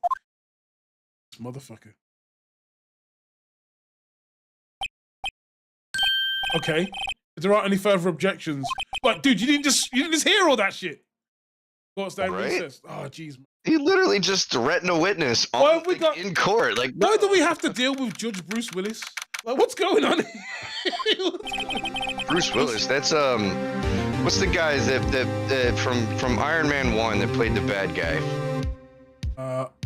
This motherfucker. Okay. If there aren't any further objections. But dude, you didn't just hear all that shit. Court's day Right? recess. Oh jeez. He literally just threatened a witness Why have we got- in court. Like, Why do we have to deal with Judge Bruce Willis? Like, what's going on? Bruce Willis? That's what's the guy that from Iron Man 1 that played the bad guy?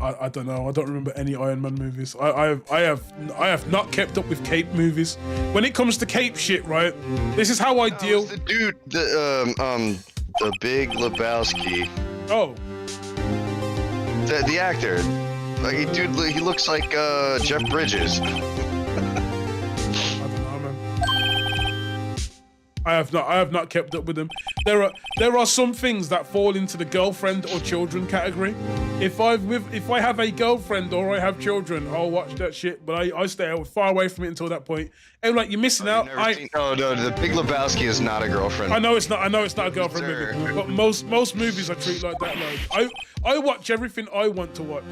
I don't know. I don't remember any Iron Man movies. I have not kept up with Cape movies. When it comes to Cape shit, right? This is how I deal. The dude, the Big Lebowski, Oh, the actor. Like, he looks like Jeff Bridges. I don't know, man. I have not kept up with them. There are some things that fall into the girlfriend or children category. If I have a girlfriend or I have children, I'll watch that shit. But I stay far away from it until that point. And like, you're missing out. Oh no, the Big Lebowski is not a girlfriend. I know it's not a girlfriend Sir. movie, but most movies I treat like that. Like I watch everything I want to watch,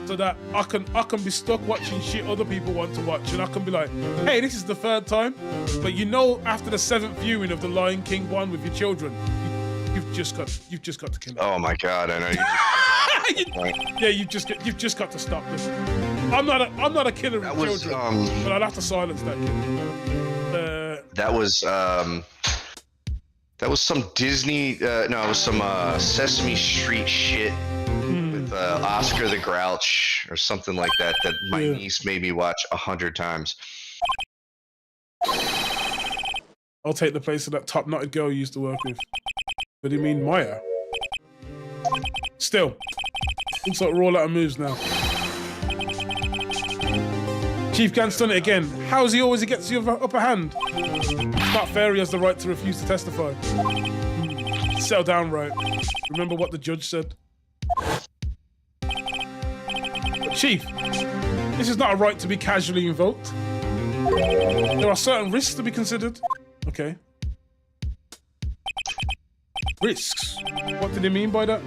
so that I can be stuck watching shit other people want to watch, and I can be like, hey, this is the third time, but you know, after the 7th viewing of The Lion King 1 with your children, you've just got to kill it. Oh my god, I know you. Yeah, you've just got to stop this. I'm not a killer of children, but I'll have to silence that kid. That was some Disney. No, it was some Sesame Street shit with Oscar the Grouch or something like that. That my niece made me watch 100 times. I'll take the place of that top-knotted girl you used to work with. What do you mean, Maya? Still, looks like we're all out of moves now. Chief Gann's done it again. How is he always gets the upper hand? It's not fair he has the right to refuse to testify. Settle down, right. Remember what the judge said. But Chief, this is not a right to be casually invoked. There are certain risks to be considered. Okay. Risks? What did he mean by that?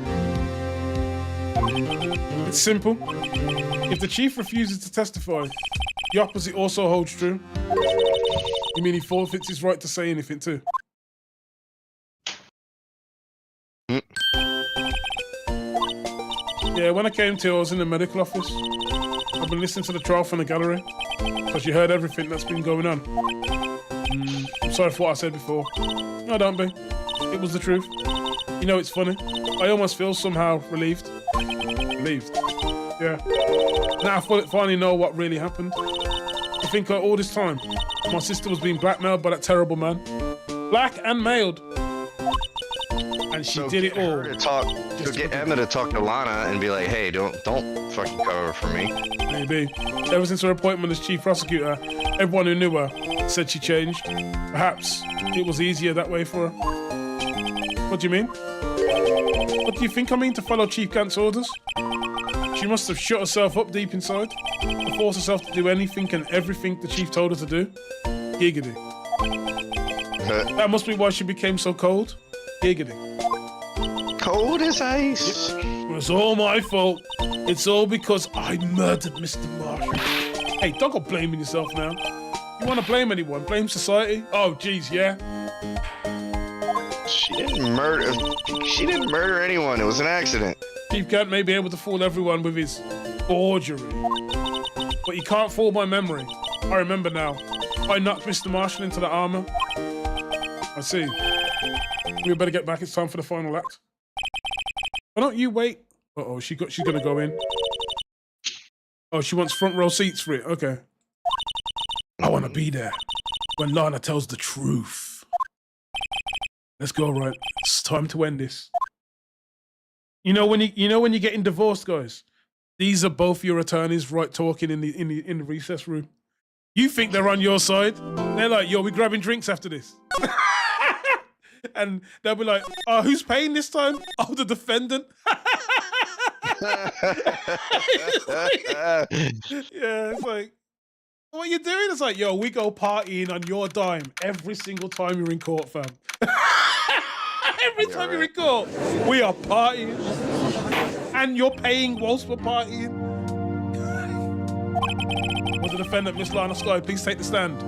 It's simple. If the chief refuses to testify, the opposite also holds true. You mean he forfeits his right to say anything too? Yeah, when I came to, I was in the medical office. I've been listening to the trial from the gallery, because you heard everything that's been going on. I'm sorry for what I said before. No, don't be. It was the truth. You know, it's funny. I almost feel somehow relieved. Relieved? Yeah. Now I finally know what really happened. I think all this time, my sister was being blackmailed by that terrible man. Black and mailed. And she did it all. So get Emma to talk to Lana and be like, hey, don't fucking cover for me. Maybe. Ever since her appointment as chief prosecutor, everyone who knew her said she changed. Perhaps it was easier that way for her. What do you mean? What do you think I mean to follow Chief Gant's orders? She must have shut herself up deep inside to force herself to do anything and everything the chief told her to do. Giggity. That must be why she became so cold. Giggity. Cold as ice. It's all my fault. It's all because I murdered Mr. Marshall. Hey, don't go blaming yourself now. You want to blame anyone? Blame society? Oh, geez, yeah. She didn't murder. She didn't murder anyone. It was an accident. Chief Gant may be able to fool everyone with his forgery, but he can't fool my memory. I remember now. I knocked Mr. Marshall into the armor. I see. We better get back. It's time for the final act. Why don't you wait? Uh-oh, she's gonna go in. Oh, she wants front row seats for it. Okay. I want to be there when Lana tells the truth. Let's go, right? It's time to end this. You know when you're getting divorced, guys. These are both your attorneys, right? Talking in the recess room. You think they're on your side? They're like, yo, we're grabbing drinks after this. And they'll be like, oh, who's paying this time? Oh, the defendant. Yeah, it's like, what are you doing? It's like, yo, we go partying on your dime every single time you're in court, fam. Every time you're in court, we are partying. And you're paying whilst we're partying. Will the defendant, Miss Lana Sky, please take the stand?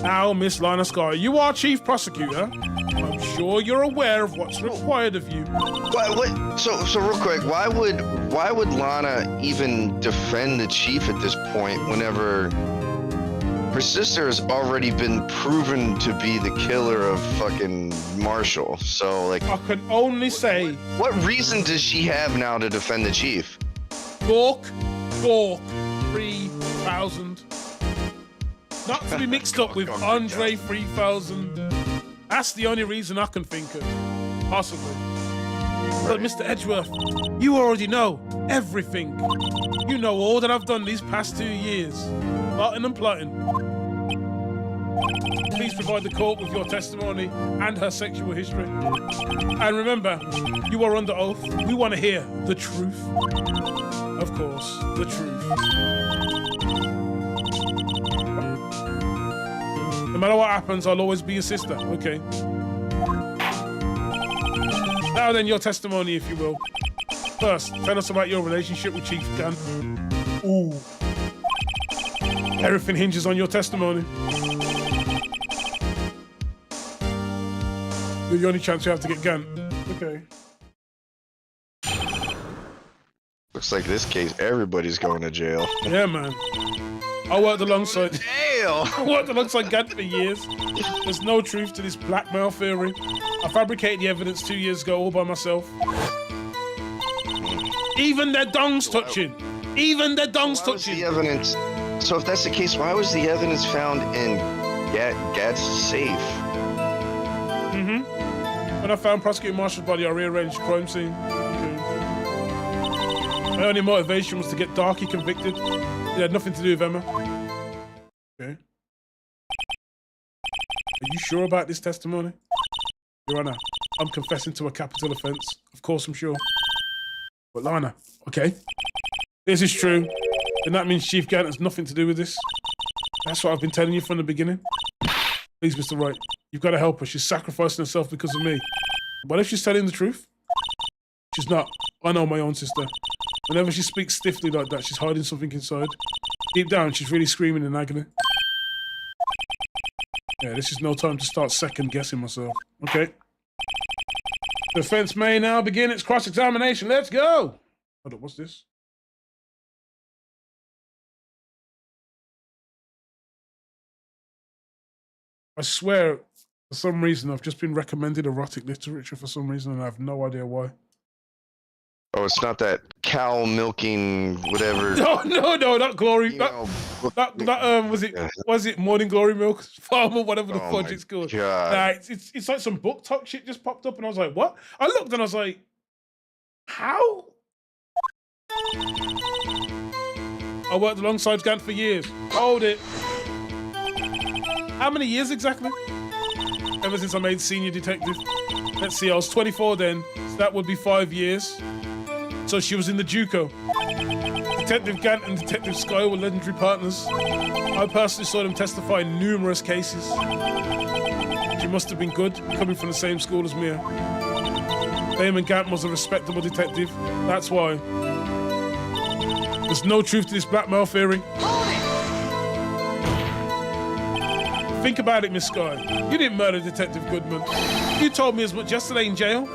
Now, Miss Lana Sky, you are chief prosecutor. I'm sure you're aware of what's required of you. What? So real quick, why would Lana even defend the chief at this point whenever her sister has already been proven to be the killer of fucking Marshall? So like, I can only say, what reason does she have now to defend the chief? Gork, 3000. Not to be mixed up with Andre 3000. That's the only reason I can think of, possibly. But Mr. Edgeworth, you already know everything. You know all that I've done these past 2 years. Plotting and plotting. Please provide the court with your testimony and her sexual history. And remember, you are under oath. We want to hear the truth. Of course, the truth. No matter what happens, I'll always be your sister. Okay. Now then, your testimony, if you will. First, tell us about your relationship with Chief Gant. Ooh. Everything hinges on your testimony. You're the only chance you have to get Gant. Okay. Looks like this case, everybody's going to jail. Yeah, man. I worked alongside... Jail! I worked alongside Gant for years. There's no truth to this blackmail theory. I fabricated the evidence 2 years ago all by myself. Even their dongs touching. Even their dongs touching. The evidence. So if that's the case, why was the evidence found in Gat's safe? Mm-hmm. When I found Prosecutor Marshall's body, I rearranged the crime scene. Okay. My only motivation was to get Darky convicted. It had nothing to do with Emma. Okay. Are you sure about this testimony? Your Honor, I'm confessing to a capital offense. Of course I'm sure. But Lana, okay. This is true. Then that means Chief Gant has nothing to do with this. That's what I've been telling you from the beginning. Please, Mr. Wright, you've got to help her. She's sacrificing herself because of me. What if she's telling the truth? She's not. I know my own sister. Whenever she speaks stiffly like that, she's hiding something inside. Deep down, she's really screaming in agony. Yeah, this is no time to start second-guessing myself. Okay. The defense may now begin its cross-examination. Let's go! Hold up, what's this? I swear, for some reason, I've just been recommended erotic literature for some reason, and I have no idea why. Oh, it's not that cow milking whatever. No, not Glory. Was it Morning Glory Milk Farm or whatever the fudge it's called? Nah, it's like some book talk shit just popped up, and I was like, what? I looked and I was like, how? I worked alongside Gant for years. Hold it. How many years exactly? Ever since I made senior detective. Let's see, I was 24 then, so that would be 5 years. So she was in the JUCO. Detective Gant and Detective Sky were legendary partners. I personally saw them testify in numerous cases. She must have been good, coming from the same school as Mia. Damon Gant was a respectable detective. That's why. There's no truth to this blackmail theory. Think about it, Miss Sky. You didn't murder Detective Goodman. You told me as much yesterday in jail.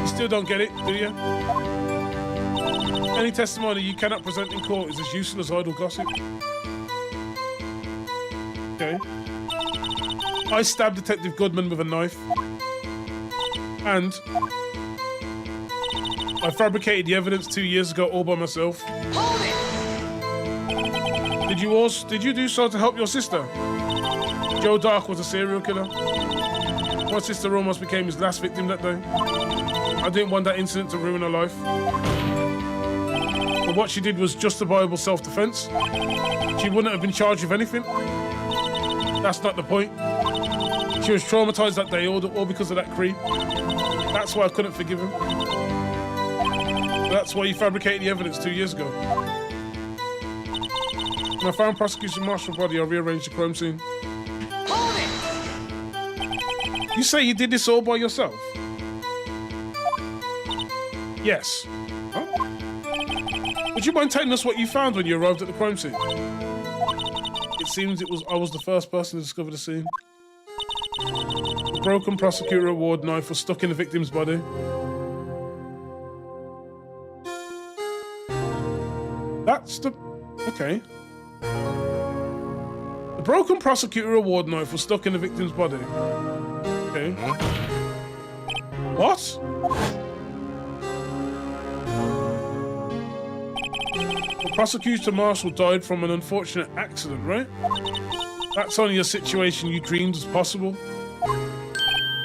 You still don't get it, do you? Any testimony you cannot present in court is as useless as idle gossip. Okay. I stabbed Detective Goodman with a knife. And I fabricated the evidence 2 years ago all by myself. Hold it! Did you do so to help your sister? Joe Dark was a serial killer. My sister almost became his last victim that day. I didn't want that incident to ruin her life. But what she did was justifiable self-defense. She wouldn't have been charged with anything. That's not the point. She was traumatized that day all because of that creep. That's why I couldn't forgive him. That's why you fabricated the evidence 2 years ago. When I found prosecution marshal body, I rearranged the crime scene. Hold it! You say you did this all by yourself? Yes. Huh? Would you mind telling us what you found when you arrived at the crime scene? It seems I was the first person to discover the scene. The broken prosecutor award knife was stuck in the victim's body. That's the... Okay. The broken prosecutor award knife was stuck in the victim's body. Okay. What? The prosecutor marshal died from an unfortunate accident, right? That's only a situation you dreamed was possible.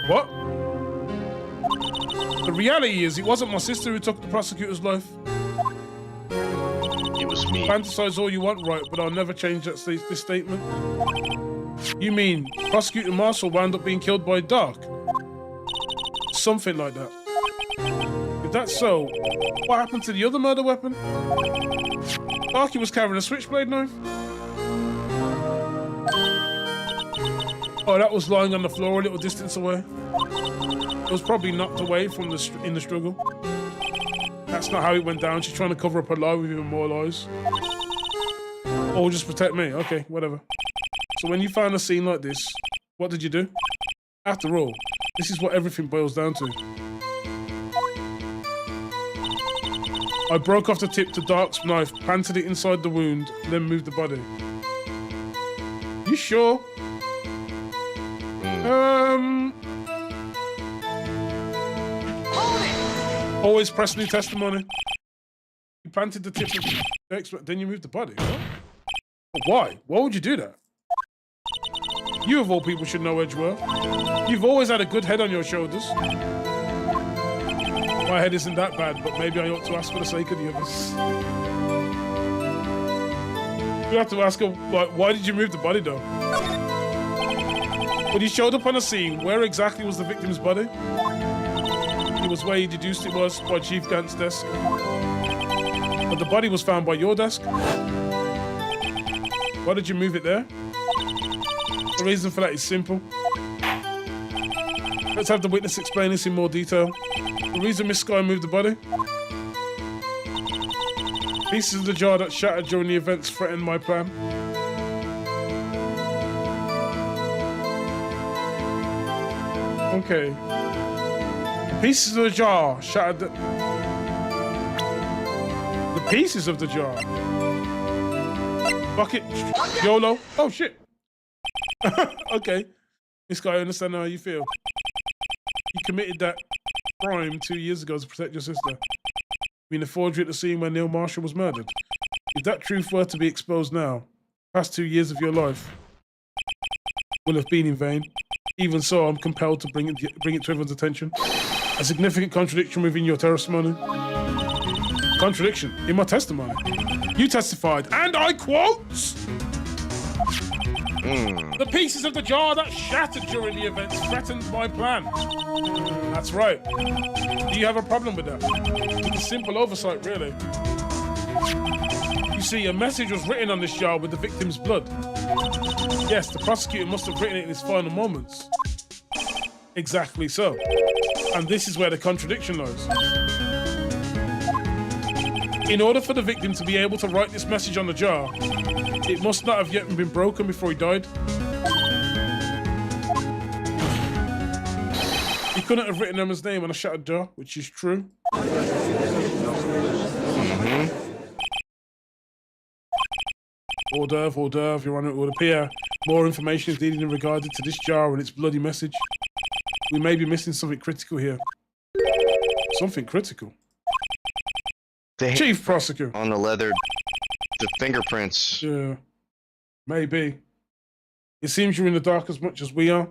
What? The reality is, it wasn't my sister who took the prosecutor's life. It was me. Fantasize all you want, right, but I'll never change this statement. You mean Prosecutor Marshall wound up being killed by Dark? Something like that. If that's so, what happened to the other murder weapon? Darky was carrying a switchblade knife? Oh, that was lying on the floor a little distance away. It was probably knocked away from in the struggle. That's not how it went down. She's trying to cover up her lie with even more lies. Or just protect me. Okay, whatever. So when you found a scene like this, what did you do? After all, this is what everything boils down to. I broke off the tip to Dark's knife, planted it inside the wound, then moved the body. You sure? Always press new testimony. You planted the tip of the expert, then you moved the body. What? Why? Why would you do that? You of all people should know Edgeworth. You've always had a good head on your shoulders. My head isn't that bad, but maybe I ought to ask for the sake of the others. We have to ask her, like, why did you move the body though? When you showed up on a scene, where exactly was the victim's body? It was where you deduced it was, by Chief Gant's desk. But the body was found by your desk. Why did you move it there? The reason for that is simple. Let's have the witness explain this in more detail. The reason Miss Sky moved the body? Pieces of the jar that shattered during the events threatened my plan. Okay. The pieces of the jar shattered the pieces of the jar. Bucket. YOLO. Oh, shit. Okay. Miss Sky, I understand how you feel. You committed that crime 2 years ago to protect your sister. You mean the forgery at the scene where Neil Marshall was murdered? If that truth were to be exposed now, past 2 years of your life will have been in vain. Even so, I'm compelled to bring it to everyone's attention. A significant contradiction within your testimony. Contradiction in my testimony. You testified, and I quote, the pieces of the jar that shattered during the events threatened my plan. That's right. Do you have a problem with that? It's a simple oversight, really. You see, a message was written on this jar with the victim's blood. Yes, the prosecutor must have written it in his final moments. Exactly so. And this is where the contradiction lies. In order for the victim to be able to write this message on the jar, it must not have yet been broken before he died. You couldn't have written Emma's name on a shattered jar, which is true. Hors d'oeuvre, Your Honor. It would appear more information is needed in regard to this jar and its bloody message. We may be missing something critical here. Something critical? Chief Prosecutor. On the leather, the fingerprints. Yeah, maybe. It seems you're in the dark as much as we are.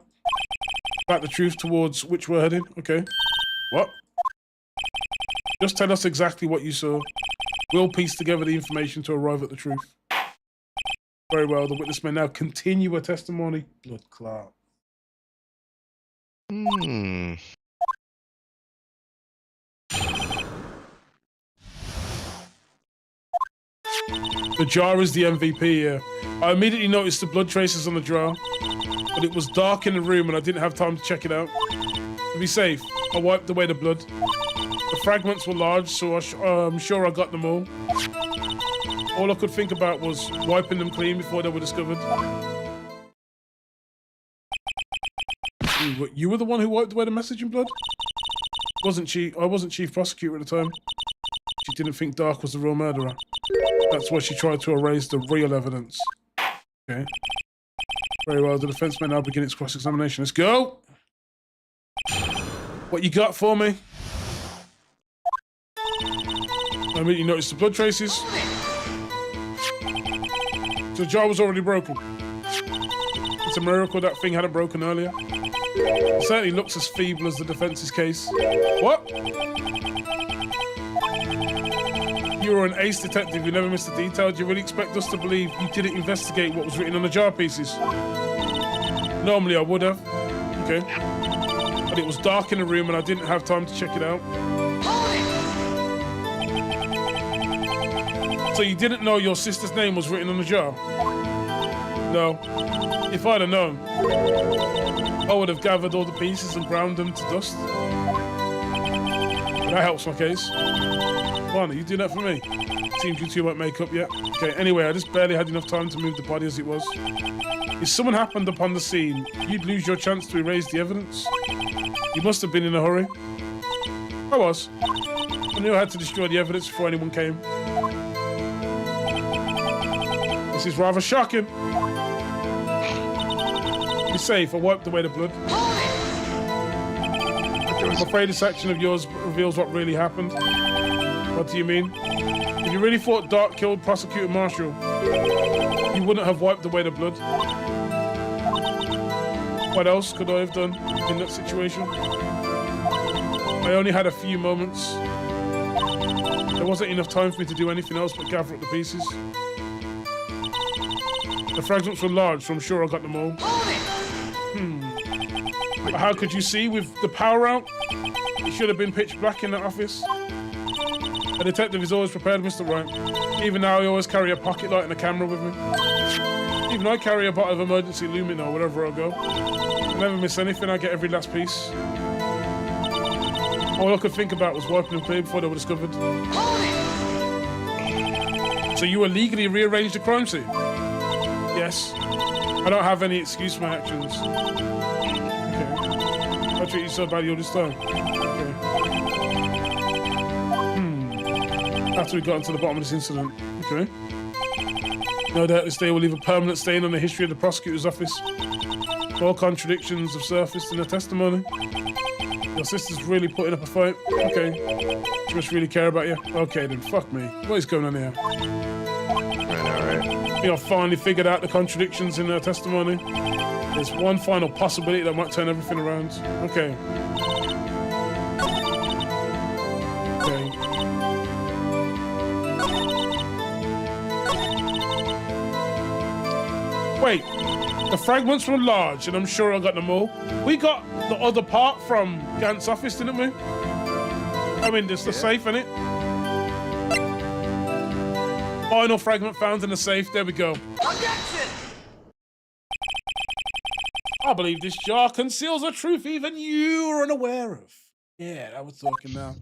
About the truth towards which we're heading. Okay. What? Just tell us exactly what you saw. We'll piece together the information to arrive at the truth. Very well. The witness may now continue her testimony. Blood clot. Hmm. The jar is the MVP, yeah. I immediately noticed the blood traces on the jar, but it was dark in the room and I didn't have time to check it out. To be safe, I wiped away the blood. The fragments were large, so I'm sure I got them all. All I could think about was wiping them clean before they were discovered. You were the one who wiped away the message in blood? I wasn't chief prosecutor at the time. She didn't think Dark was the real murderer. That's why she tried to erase the real evidence. Okay. Very well, the defense may now begin its cross-examination. Let's go! What you got for me? I immediately noticed the blood traces. So the jar was already broken. It's a miracle that thing hadn't broken earlier. It certainly looks as feeble as the defense's case. What? You were an ace detective, you never missed a detail. Do you really expect us to believe you didn't investigate what was written on the jar pieces? Normally I would have. Okay. But it was dark in the room and I didn't have time to check it out. So you didn't know your sister's name was written on the jar? No. If I'd have known, I would have gathered all the pieces and ground them to dust. That helps my case. Barney, you do that for me? Seems you two won't make up yet. Okay, anyway, I just barely had enough time to move the body as it was. If someone happened upon the scene, you'd lose your chance to erase the evidence. You must have been in a hurry. I was. I knew I had to destroy the evidence before anyone came. This is rather shocking. Be safe, I wiped away the blood. I'm afraid this action of yours reveals what really happened. What do you mean? If you really thought Dark killed Prosecutor Marshall, you wouldn't have wiped away the blood. What else could I have done in that situation? I only had a few moments. There wasn't enough time for me to do anything else but gather up the pieces. The fragments were large, so I'm sure I got them all. But how could you see with the power out? It should have been pitch black in the office. A detective is always prepared, Mr. Wright. Even now, I always carry a pocket light and a camera with me. Even I carry a bottle of emergency lumina wherever I go. I never miss anything, I get every last piece. All I could think about was wiping them clean before they were discovered. So you illegally rearranged the crime scene? Yes. I don't have any excuse for my actions. Okay. I treat you so badly all this time. Okay. After we got into the bottom of this incident. Okay. No doubt this day will leave a permanent stain on the history of the prosecutor's office. All contradictions have surfaced in her testimony. Your sister's really putting up a fight. Okay. She must really care about you. Okay then, fuck me. What is going on here? Alright. I think I finally figured out the contradictions in her testimony. There's one final possibility that might turn everything around. Okay. Okay. Wait, the fragments were large, and I'm sure I got them all. We got the other part from Gant's office, didn't we? I mean, there's the safe in it. Final fragment found in the safe. There we go. Objection! I believe this jar conceals a truth even you are unaware of. Yeah, that was talking now.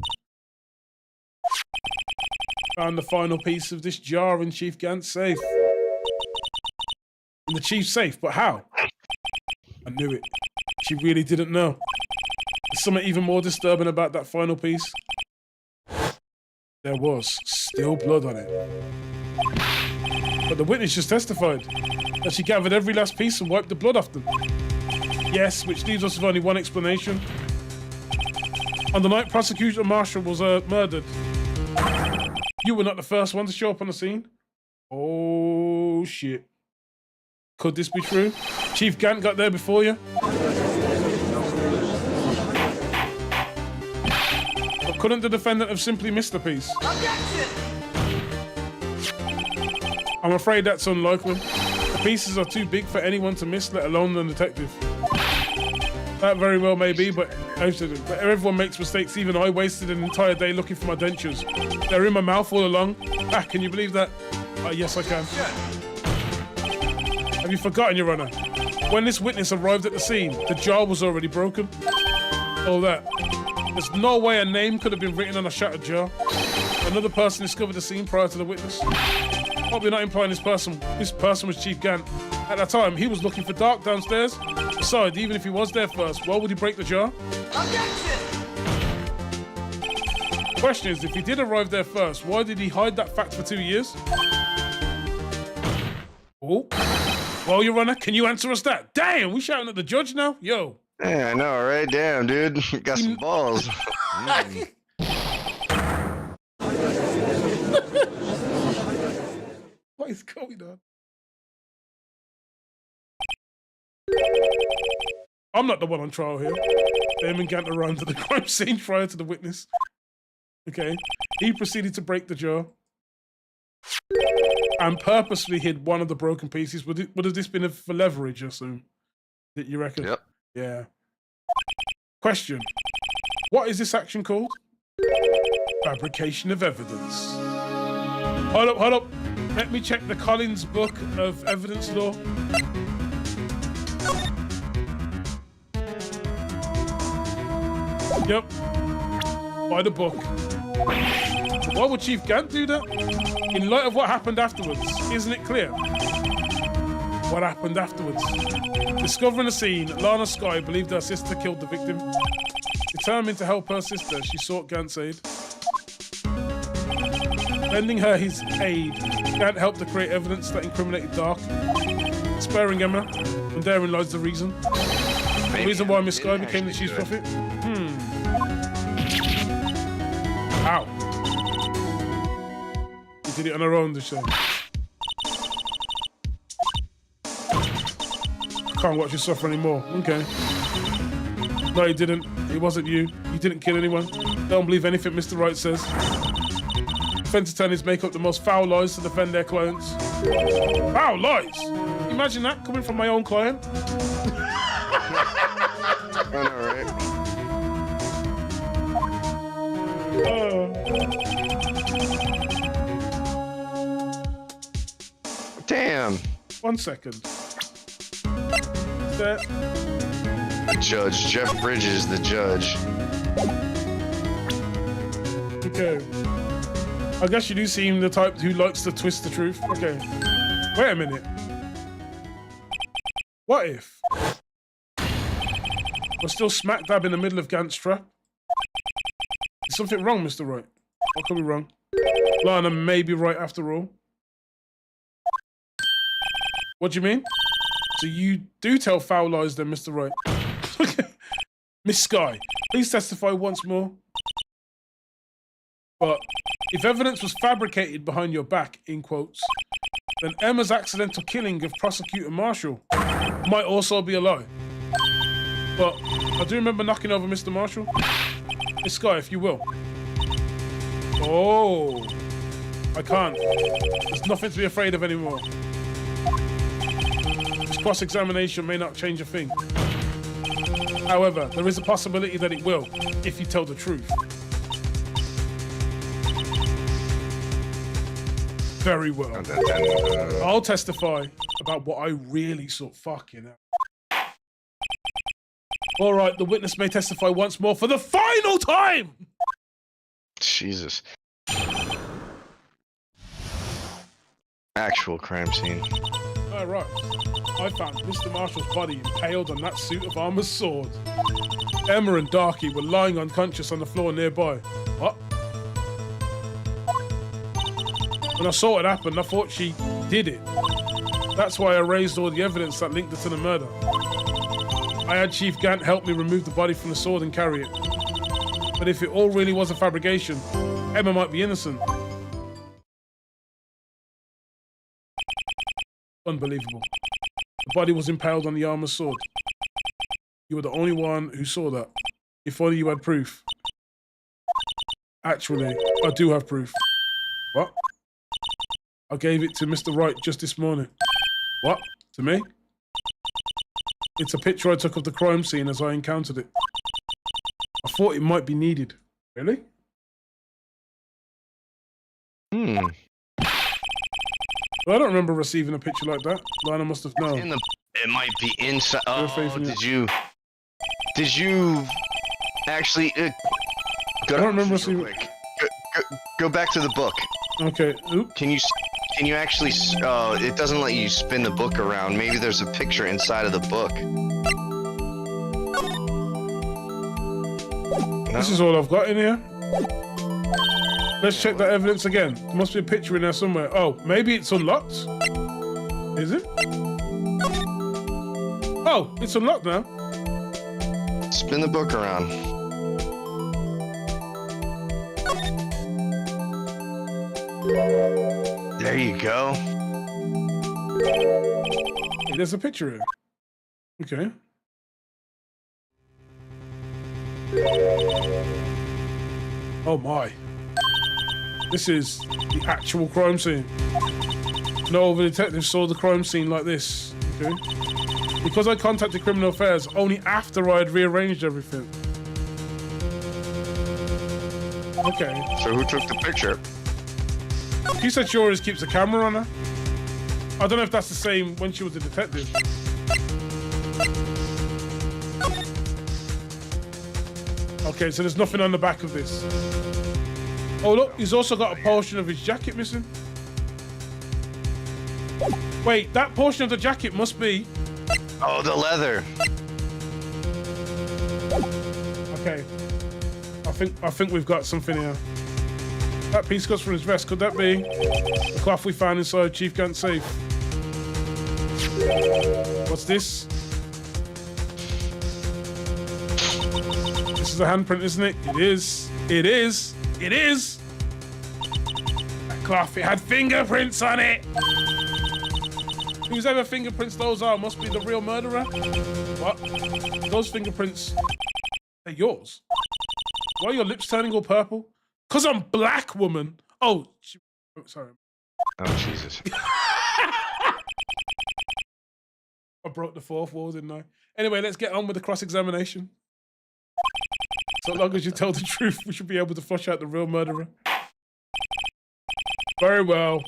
Found the final piece of this jar in Chief Gant's safe. In the chief's safe, but how? I knew it. She really didn't know. There's something even more disturbing about that final piece. There was still blood on it. But the witness just testified that she gathered every last piece and wiped the blood off them. Yes, which leaves us with only one explanation. On the night Prosecutor Marshall was murdered, you were not the first one to show up on the scene. Oh, shit. Could this be true? Chief Gant got there before you? But couldn't the defendant have simply missed the piece? Objection! I'm afraid that's unlikely. The pieces are too big for anyone to miss, let alone the detective. That very well may be, but everyone makes mistakes. Even I wasted an entire day looking for my dentures. They're in my mouth all along. Ah, can you believe that? Yes, I can. Have you forgotten, Your Honor? When this witness arrived at the scene, the jar was already broken. All that. There's no way a name could have been written on a shattered jar. Another person discovered the scene prior to the witness. Hope you're not implying this person was Chief Gant. At that time, he was looking for Dark downstairs. Besides, even if he was there first, why would he break the jar? Objection! Question is, if he did arrive there first, why did he hide that fact for 2 years? Oh. Well, Your Honor, can you answer us that? Damn, we shouting at the judge now? Yo. Yeah, I know, right? Damn, dude. Got some balls. What is going on? I'm not the one on trial here. Damon Gant arrived to the crime scene prior to the witness. Okay. He proceeded to break the jar and purposely hid one of the broken pieces. Would have this been for leverage, I assume? That you reckon? Yep. Yeah. Question. What is this action called? Fabrication of evidence. Hold up. Let me check the Collins Book of Evidence Law. Yep. By the book. Why would Chief Gant do that? In light of what happened afterwards, isn't it clear? What happened afterwards? Discovering the scene, Lana Skye believed her sister killed the victim. Determined to help her sister, she sought Gant's aid. Lending her his aid, Gant helped to create evidence that incriminated Dark. Sparing Emma, and therein lies the reason. The reason why Miss Skye became the chief's prophet? Ow. He did it on her own, this show. Can't watch you suffer anymore. Okay. No, he didn't. It wasn't you. You didn't kill anyone. Don't believe anything Mr. Wright says. Defense attorneys make up the most foul lies to defend their clients. Foul lies? Imagine that coming from my own client. I know, right? Damn. 1 second. That. The judge, Jeff Bridges, the judge. Okay. I guess you do seem the type who likes to twist the truth. Okay. Wait a minute. What if we're still smack dab in the middle of Gant's trap? Is something wrong, Mr. Wright? What could be wrong? Lana may be right after all. What do you mean? So you do tell foul lies then, Mr. Wright? Miss Skye, please testify once more. But if evidence was fabricated behind your back, in quotes, then Emma's accidental killing of Prosecutor Marshall might also be a lie. But I do remember knocking over Mr. Marshall. Miss Skye, if you will. Oh, I can't. There's nothing to be afraid of anymore. This cross-examination may not change a thing. However, there is a possibility that it will, if you tell the truth. Very well. I'll testify about what I really saw. Fucking hell. All right, the witness may testify once more for the final time. Jesus. Actual crime scene. All right. I found Mr. Marshall's body impaled on that suit of armor's sword. Emma and Darky were lying unconscious on the floor nearby. What? When I saw it happen, I thought she did it. That's why I erased all the evidence that linked her to the murder. I had Chief Gant help me remove the body from the sword and carry it. But if it all really was a fabrication, Emma might be innocent. Unbelievable. The body was impaled on the armor's sword. You were the only one who saw that. If only you had proof. Actually, I do have proof. What? I gave it to Mr. Wright just this morning. What? To me? It's a picture I took of the crime scene as I encountered it. I thought it might be needed. Really? Hmm. Well, I don't remember receiving a picture like that. Lana must have known. It might be inside. Oh, faith in did you actually? I don't remember receiving. Go back to the book. Okay. Oop. Can you actually? Oh, it doesn't let you spin the book around. Maybe there's a picture inside of the book. No? This is all I've got in here. Let's check that evidence again. There must be a picture in there somewhere. Oh, maybe it's unlocked? Is it? Oh, it's unlocked now. Spin the book around. There you go. Hey, there's a picture here. Okay. Oh my. This is the actual crime scene. No other detective saw the crime scene like this. Okay. Because I contacted Criminal Affairs only after I had rearranged everything. Okay. So who took the picture? She said she always keeps a camera on her. I don't know if that's the same when she was a detective. Okay, so there's nothing on the back of this. Oh look, he's also got a portion of his jacket missing. Wait, that portion of the jacket must be... Oh, the leather. Okay. I think we've got something here. That piece goes from his vest. Could that be the cloth we found inside Chief Gant's safe? What's this? This is a handprint, isn't it? It is. It is. It is. That cloth, it had fingerprints on it. Whoever fingerprints those are must be the real murderer. What? Those fingerprints, they're yours. Why are your lips turning all purple? Because I'm black, woman. Oh, sorry. Oh, Jesus. I broke the fourth wall, didn't I? Anyway, let's get on with the cross-examination. So long as you tell the truth, we should be able to flush out the real murderer. Very well.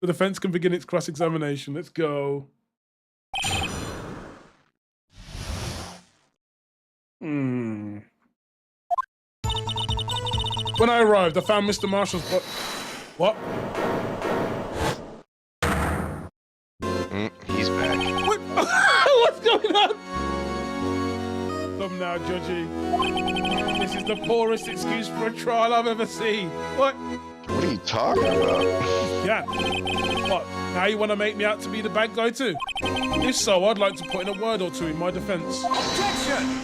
The defense can begin its cross-examination. Let's go. When I arrived, I found Mr. Marshall's body. What? He's back. What? What's going on? Come now, Judgy. This is the poorest excuse for a trial I've ever seen. What? What are you talking about? Yeah. What? Now you want to make me out to be the bad guy too? If so, I'd like to put in a word or two in my defense. Objection!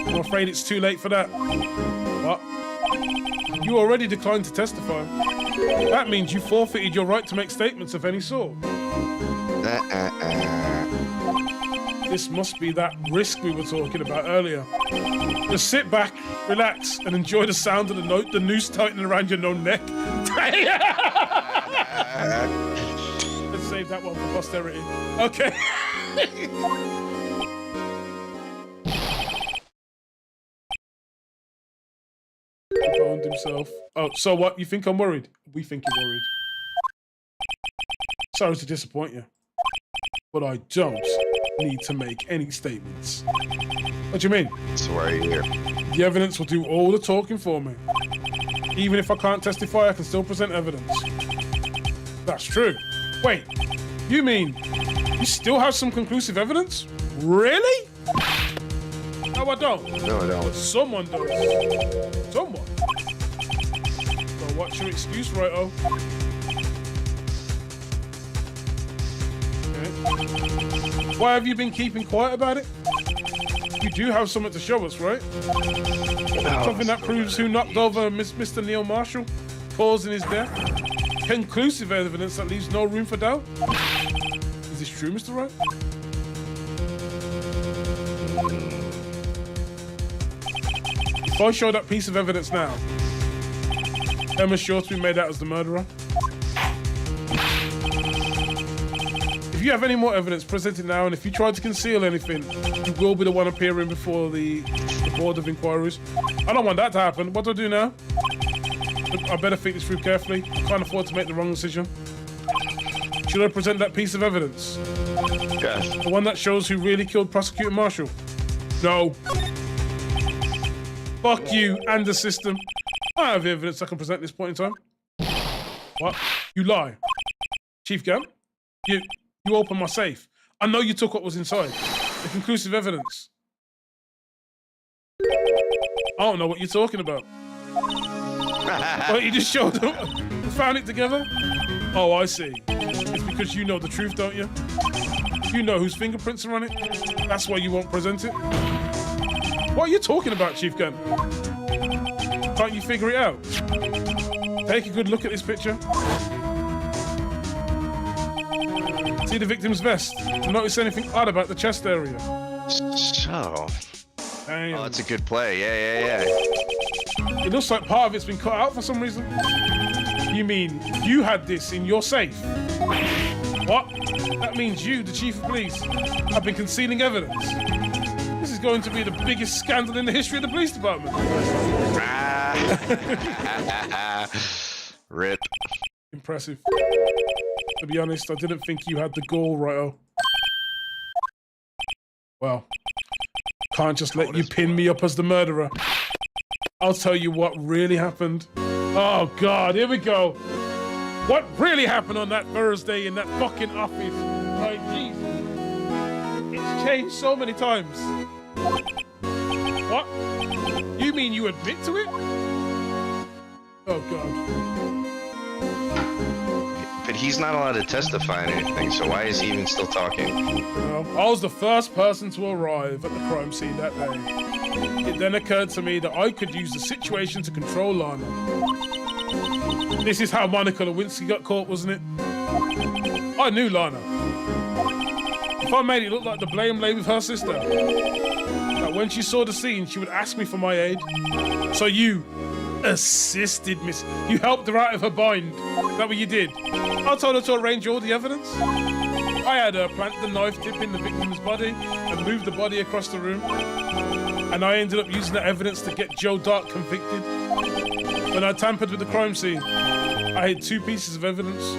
I'm afraid it's too late for that. What? You already declined to testify. That means you forfeited your right to make statements of any sort. This must be that risk we were talking about earlier. Just sit back, relax, and enjoy the sound of the noose tightening around your neck. Let's save that one for posterity. Okay. He boned himself. Oh, so what? You think I'm worried? We think you're worried. Sorry to disappoint you, but I don't need to make any statements. What do you mean? So why are you here? The evidence will do all the talking for me. Even if I can't testify, I can still present evidence. That's true. Wait, you mean you still have some conclusive evidence? Really? Now No, I don't. No, I But don't. someone does. Someone. So what's your excuse, Righto? Okay. Why have you been keeping quiet about it? You do have something to show us, right? Something that proves who knocked over Mr. Neil Marshall, causing his death. Conclusive evidence that leaves no room for doubt. Is this true, Mr. Wright? If I show that piece of evidence now, Emma's sure to be made out as the murderer. If you have any more evidence, present it now, and if you try to conceal anything, you will be the one appearing before the Board of Inquiries. I don't want that to happen. What do I do now? I better think this through carefully. I can't afford to make the wrong decision. Should I present that piece of evidence? Yes. The one that shows who really killed Prosecutor Marshall? No. Fuck you and the system. I have evidence I can present at this point in time. What? You lie. Chief Gam? You opened my safe. I know you took what was inside. The conclusive evidence. I don't know what you're talking about. Well, you just showed up. We found it together? Oh, I see. It's because you know the truth, don't you? You know whose fingerprints are on it. That's why you won't present it. What are you talking about, Chief Gunn? Can't you figure it out? Take a good look at this picture. See the victim's vest. Notice anything odd about the chest area? So. Damn. Oh, that's a good play. Yeah. It looks like part of it's been cut out for some reason. You mean you had this in your safe? What? That means you, the chief of police, have been concealing evidence. This is going to be the biggest scandal in the history of the police department. Rip. Impressive. To be honest, I didn't think you had the gall, Righto. Well, can't just let you pin me up as the murderer. I'll tell you what really happened. Oh God, here we go. What really happened on that Thursday in that fucking office? Like, Jesus. It's changed so many times. What? You mean you admit to it? Oh God. But he's not allowed to testify on anything, so why is he even still talking? Well, I was the first person to arrive at the crime scene that day. It then occurred to me that I could use the situation to control Lana. This is how Monica Lewinsky got caught, wasn't it? I knew Lana. If I made it look like the blame lay with her sister, that when she saw the scene, she would ask me for my aid. So you assisted Miss. You helped her out of her bind. Is that what you did? I told her to arrange all the evidence. I had her plant the knife tip in the victim's body and move the body across the room. And I ended up using that evidence to get Joe Dark convicted. When I tampered with the crime scene, I had 2 pieces of evidence.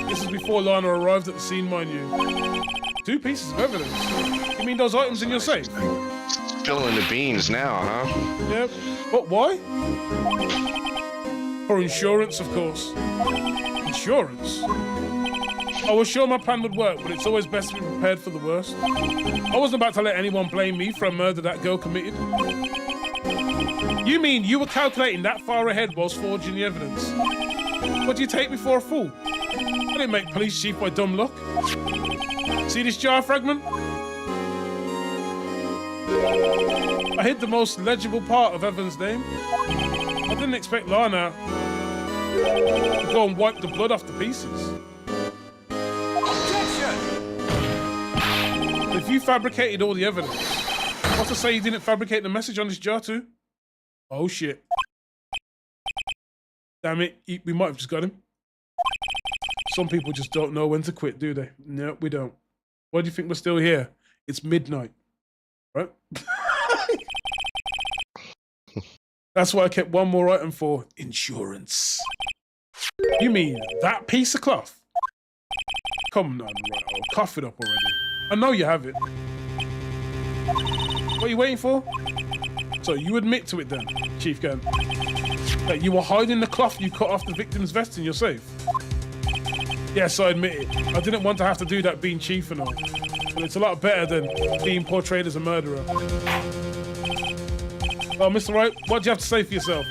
This is before Lana arrived at the scene, mind you. 2 pieces of evidence? You mean those items in your safe? Spilling the beans now, huh? Yep. But why? For insurance, of course. Insurance? I was sure my plan would work, but it's always best to be prepared for the worst. I wasn't about to let anyone blame me for a murder that girl committed. You mean you were calculating that far ahead whilst forging the evidence? What do you take me for a fool? I didn't make police chief by dumb luck. See this jar fragment? I hid the most legible part of Evan's name. I didn't expect Lana to go and wipe the blood off the pieces. If you fabricated all the evidence, what's to say you didn't fabricate the message on this jar too? Oh shit. Damn it, we might have just got him. Some people just don't know when to quit, do they? No, we don't. Why do you think we're still here? It's midnight, right? That's why I kept one more item for insurance. You mean that piece of cloth? Come on, right, I'll cough it up already. I know you have it. What are you waiting for? So you admit to it then, Chief Gunn, that you were hiding the cloth you cut off the victim's vest in your safe? Yes, I admit it. I didn't want to have to do that being chief and all. But it's a lot better than being portrayed as a murderer. Well, Mr. Wright, what do you have to say for yourself?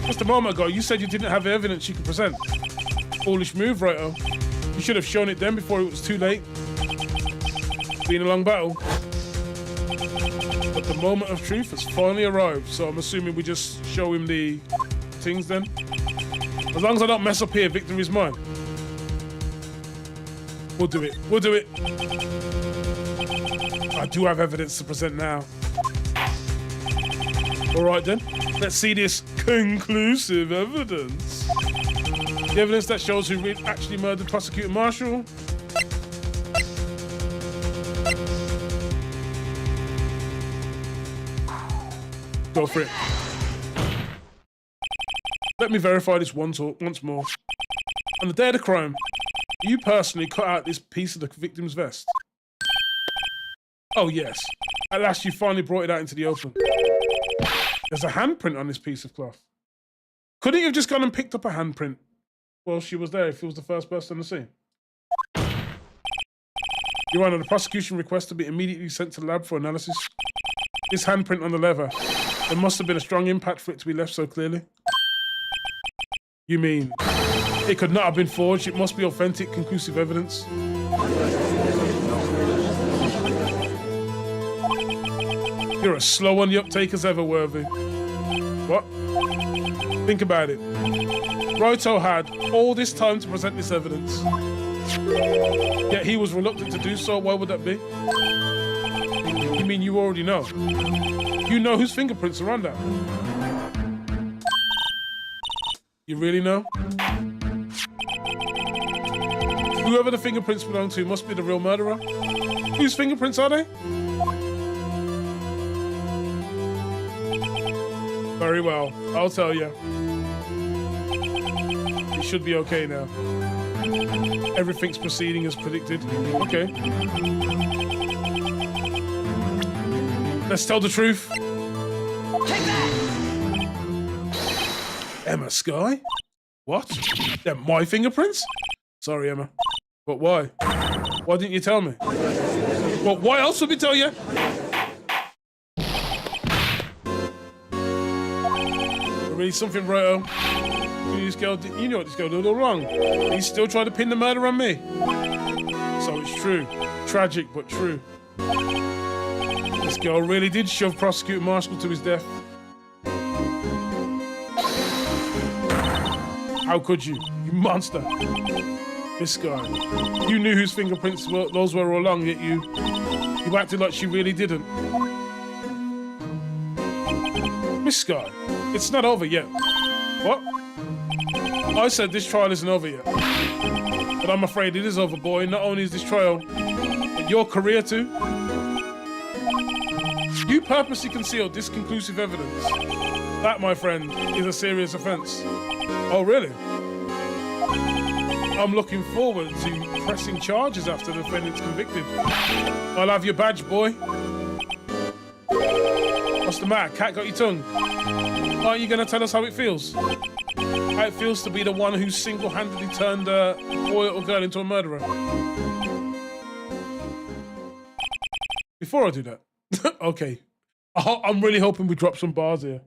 Just a moment ago, you said you didn't have evidence you could present. Foolish move, Righto. You should have shown it then before it was too late. Been a long battle. But the moment of truth has finally arrived, so I'm assuming we just show him the things then. As long as I don't mess up here, victory is mine. We'll do it. We'll do it. I do have evidence to present now. All right then, let's see this conclusive evidence. The evidence that shows who actually murdered Prosecutor Marshall. Go for it. Let me verify this once more. On the day of the crime, you personally cut out this piece of the victim's vest. Oh yes, at last you finally brought it out into the open. There's a handprint on this piece of cloth. Couldn't you have just gone and picked up a handprint while she was there if he was the first person on the scene? Your Honor, the prosecution requests to be immediately sent to the lab for analysis. This handprint on the leather, there must have been a strong impact for it to be left so clearly. You mean, it could not have been forged, it must be authentic, conclusive evidence. You're as slow on the uptake as ever, Worthy. What? Think about it. Righto had all this time to present this evidence. Yet he was reluctant to do so. Why would that be? You mean you already know? You know whose fingerprints are on that? You really know? Whoever the fingerprints belong to must be the real murderer. Whose fingerprints are they? Very well, I'll tell you. It should be okay now. Everything's proceeding as predicted. Okay. Let's tell the truth. Take that! Emma Skye? What? They're my fingerprints? Sorry, Emma. But why? Why didn't you tell me? Well, why else would we tell you? Really something, Righto. You know what this girl did all wrong. He's still trying to pin the murder on me. So it's true. Tragic, but true. This girl really did shove Prosecutor Marshall to his death. How could you? You monster. This guy. You knew whose fingerprints those were all along, yet you acted like she really didn't. Miss Skye, it's not over yet. What? I said this trial isn't over yet. But I'm afraid it is over, boy. Not only is this trial, but your career too. You purposely concealed this conclusive evidence. That, my friend, is a serious offense. Oh, really? I'm looking forward to pressing charges after the defendant's convicted. I'll have your badge, boy. What's the matter? Cat got your tongue? Aren't you going to tell us how it feels? How it feels to be the one who single-handedly turned a boy or girl into a murderer? Before I do that, okay. I'm really hoping we drop some bars here.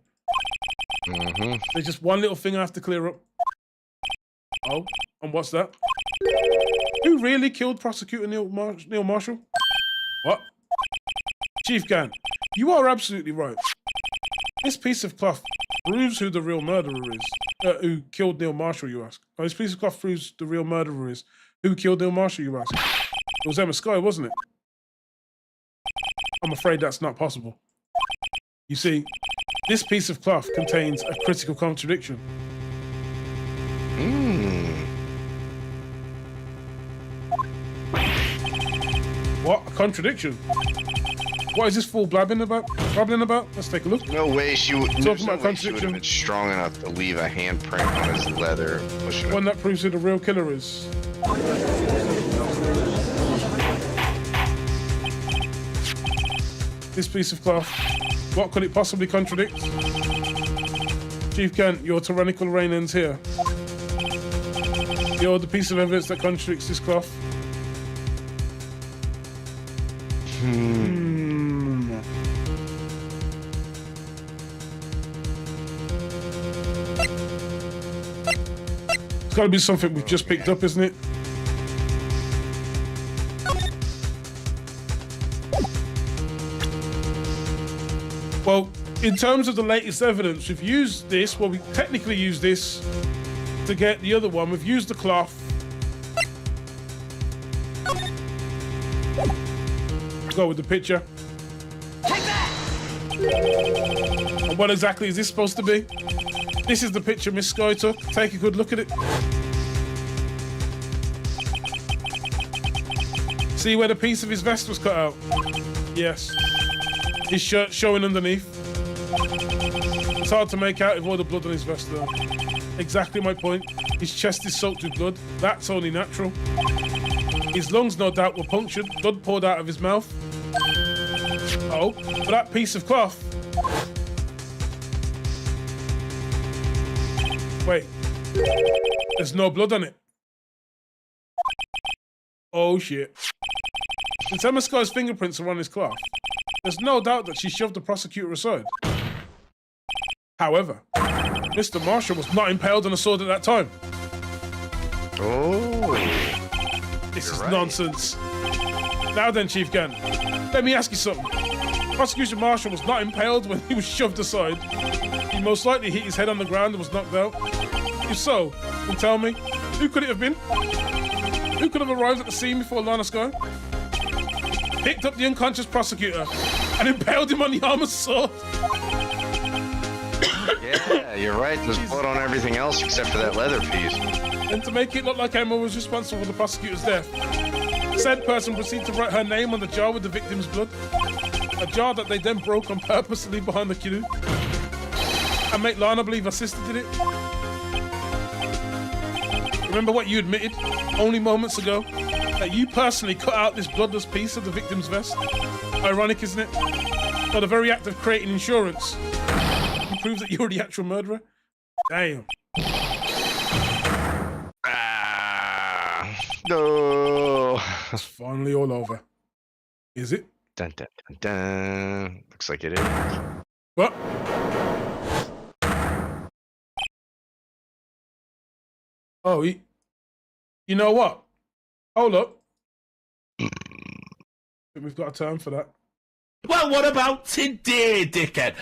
There's just one little thing I have to clear up. Oh, and what's that? Who really killed Prosecutor Neil Marshall? What? Chief Gann, you are absolutely right. This piece of cloth proves who the real murderer is. Who killed Neil Marshall, you ask? Oh, this piece of cloth proves the real murderer is. Who killed Neil Marshall, you ask? It was Emma Skye, wasn't it? I'm afraid that's not possible. You see, this piece of cloth contains a critical contradiction. What? A contradiction? What is this fool blabbing about? Let's take a look. No way she would. Talking about She would contradiction. have been strong enough to leave a handprint on his leather. Pushing One that proves who the real killer is. This piece of cloth. What could it possibly contradict? Chief Kent, your tyrannical reign ends here. You're the piece of evidence that contradicts this cloth. It's got to be something we've just picked up, isn't it? Well, in terms of the latest evidence, we've used this. Well, we technically used this to get the other one. We've used the cloth. Go with the picture. Take that! And what exactly is this supposed to be? This is the picture Miss Sky took. Take a good look at it. See where the piece of his vest was cut out? Yes. His shirt showing underneath. It's hard to make out with all the blood on his vest though. Exactly my point. His chest is soaked with blood. That's only natural. His lungs no doubt were punctured. Blood poured out of his mouth. Oh, but that piece of cloth. Wait. There's no blood on it. Oh shit. Since Emma Sky's fingerprints are on his cloth, there's no doubt that she shoved the prosecutor aside. However, Mr. Marshall was not impaled on a sword at that time. Oh. This is right. nonsense. Now then, Chief Gann, let me ask you something. Prosecutor Marshall was not impaled when he was shoved aside. He most likely hit his head on the ground and was knocked out. If so, then tell me, who could it have been? Who could have arrived at the scene before Lana Sky? Picked up the unconscious prosecutor and impaled him on the arm of sword. Yeah, you're right. There's blood on everything else except for that leather piece. And to make it look like Emma was responsible for the prosecutor's death, said person proceeded to write her name on the jar with the victim's blood. A jar that they then broke on purpose to leave behind the canoe. And make Lana believe her sister did it. Remember what you admitted only moments ago? That you personally cut out this bloodless piece of the victim's vest? Ironic, isn't it? Or the very act of creating insurance proves that you're the actual murderer? Damn. No. It's finally all over. Is it? Dun, dun, dun, dun. Looks like it is. What? Oh, you know what? Hold up. We've got a term for that. Well, what about today, dickhead?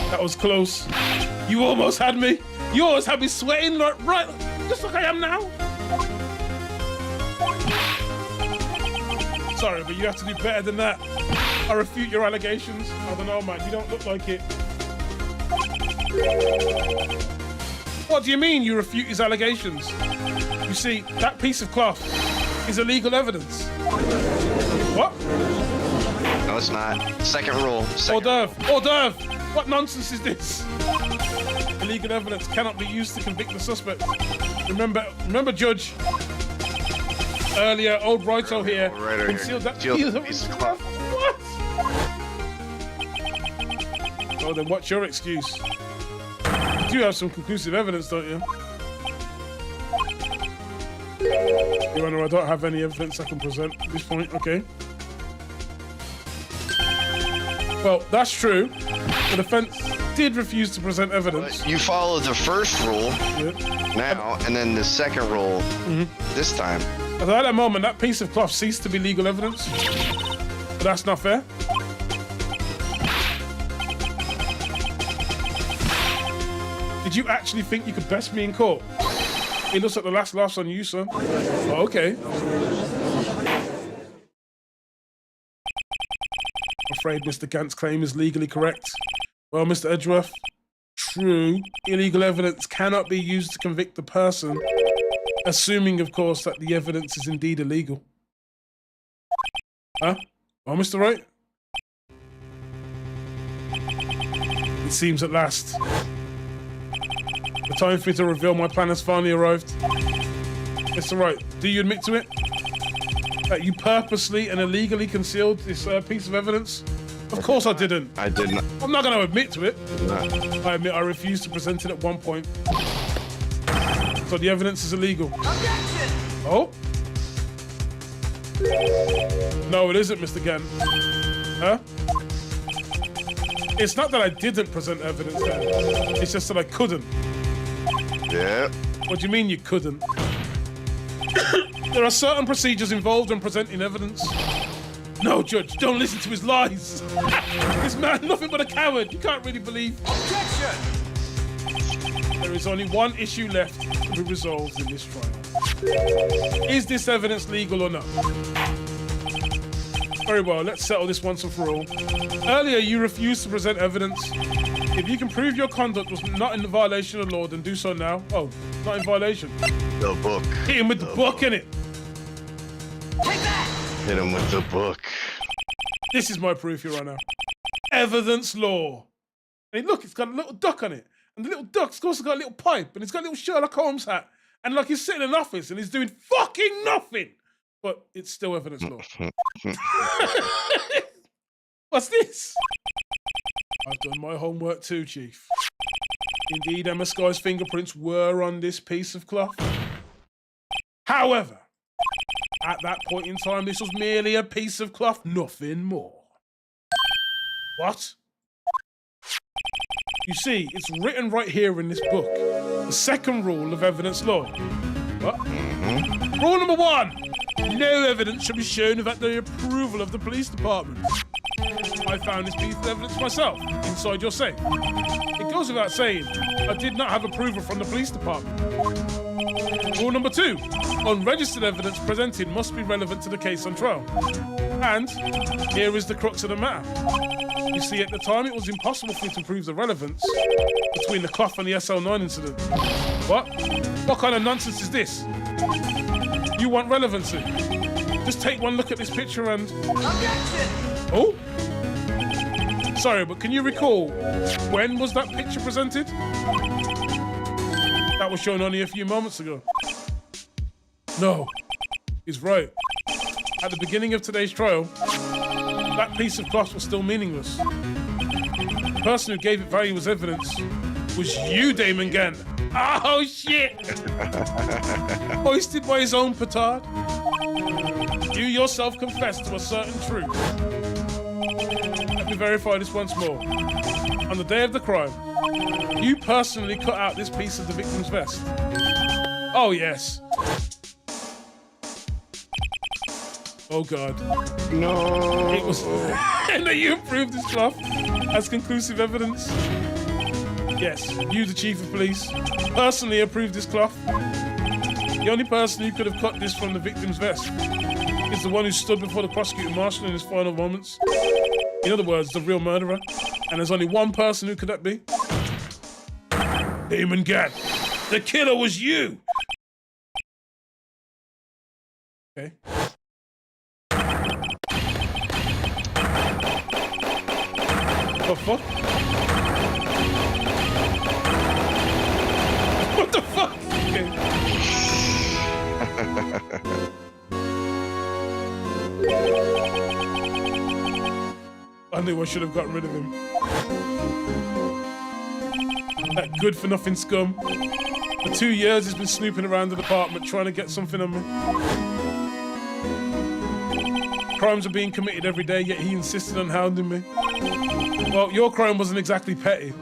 That was close. You almost had me. You almost had me sweating like right, just like I am now. Sorry, but you have to do better than that. I refute your allegations. I don't know, man. You don't look like it. What do you mean you refute his allegations? You see, that piece of cloth is illegal evidence. What? No, it's not. Second rule. Hors d'oeuvre. Hors d'oeuvre. What nonsense is this? Illegal evidence cannot be used to convict the suspect. Remember, Judge. Earlier, old Righto here concealed that piece of cloth. What? Oh, then what's your excuse? You do have some conclusive evidence, don't you? Your Honor, I don't have any evidence I can present at this point. Okay. Well, that's true. The defense did refuse to present evidence. You follow the first rule now, and then the second rule this time. At that moment, that piece of cloth ceased to be legal evidence. But that's not fair. Did you actually think you could best me in court? It looks like the last laugh's on you, son. Oh, okay. I'm afraid Mr. Gant's claim is legally correct. Well, Mr. Edgeworth, true, illegal evidence cannot be used to convict the person, assuming, of course, that the evidence is indeed illegal. Huh? Oh, Mr. Wright? It seems at last the time for me to reveal my plan has finally arrived. Mr. Wright, do you admit to it? That you purposely and illegally concealed this piece of evidence? Of course I didn't. I didn't. I'm not going to admit to it. No. I admit I refused to present it at one point. So the evidence is illegal. Objection! Oh? No, it isn't, Mr. Gann. Huh? It's not that I didn't present evidence there. It's just that I couldn't. Yeah. What do you mean you couldn't? There are certain procedures involved in presenting evidence. No, Judge, don't listen to his lies. This man, nothing but a coward. You can't really believe. Objection! There is only one issue left to be resolved in this trial. Is this evidence legal or not? Very well, let's settle this once and for all. Earlier, you refused to present evidence. If you can prove your conduct was not in violation of law, then do so now. Oh, not in violation. The book. Hit him with the book, innit? Take that! Hit him with the book. This is my proof, Your Honor. Evidence law. And look, it's got a little duck on it. And the little duck's also got a little pipe. And it's got a little Sherlock Holmes hat. And like he's sitting in an office and he's doing fucking nothing. But it's still evidence law. What's this? I've done my homework too, Chief. Indeed, Emma Sky's fingerprints were on this piece of cloth. However, at that point in time, this was merely a piece of cloth, nothing more. What? You see, it's written right here in this book. The second rule of evidence law. What? Rule number 1. No evidence shall be shown without the approval of the police department. I found this piece of evidence myself, inside your safe. It goes without saying, I did not have approval from the police department. Rule number 2, unregistered evidence presented must be relevant to the case on trial. And here is the crux of the matter. You see, at the time, it was impossible for me to prove the relevance between the cloth and the SL9 incident. What? What kind of nonsense is this? You want relevancy? Just take one look at this picture and... Objection! Oh? Sorry, but can you recall, when was that picture presented? That was shown only a few moments ago. No, he's right. At the beginning of today's trial, that piece of cloth was still meaningless. The person who gave it value as evidence was you, Damon Gann. Oh, shit! Hoisted by his own petard. You yourself confessed to a certain truth. Let me verify this once more. On the day of the crime, you personally cut out this piece of the victim's vest. Oh, yes. Oh, God. No. It was... And that you approved this cloth as conclusive evidence? Yes, you, the chief of police, personally approved this cloth. The only person who could have cut this from the victim's vest is the one who stood before the prosecuting marshal in his final moments. In other words, the real murderer. And there's only one person who could that be. Damon Gann. The killer was you! Okay. What the fuck? What the fuck? Okay. I knew I should have gotten rid of him. That good-for-nothing scum. For 2 years, he's been snooping around the department trying to get something on me. Crimes are being committed every day, yet he insisted on hounding me. Well, your crime wasn't exactly petty.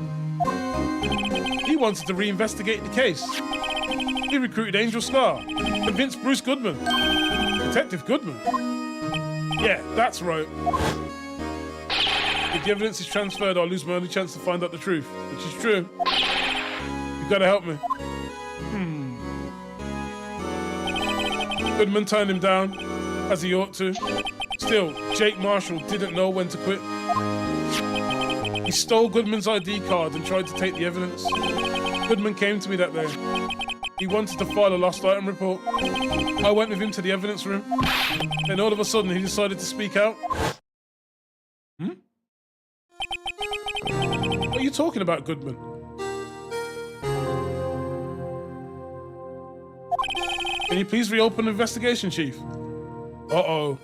He wanted to reinvestigate the case. He recruited Angel Star, convinced Bruce Goodman. Detective Goodman. Yeah, that's right. If the evidence is transferred, I'll lose my only chance to find out the truth, which is true. You've got to help me. Goodman turned him down, as he ought to. Still, Jake Marshall didn't know when to quit. He stole Goodman's ID card and tried to take the evidence. Goodman came to me that day. He wanted to file a lost item report. I went with him to the evidence room. Then all of a sudden, he decided to speak out. What are you talking about, Goodman? Can you please reopen the investigation, Chief? Uh-oh.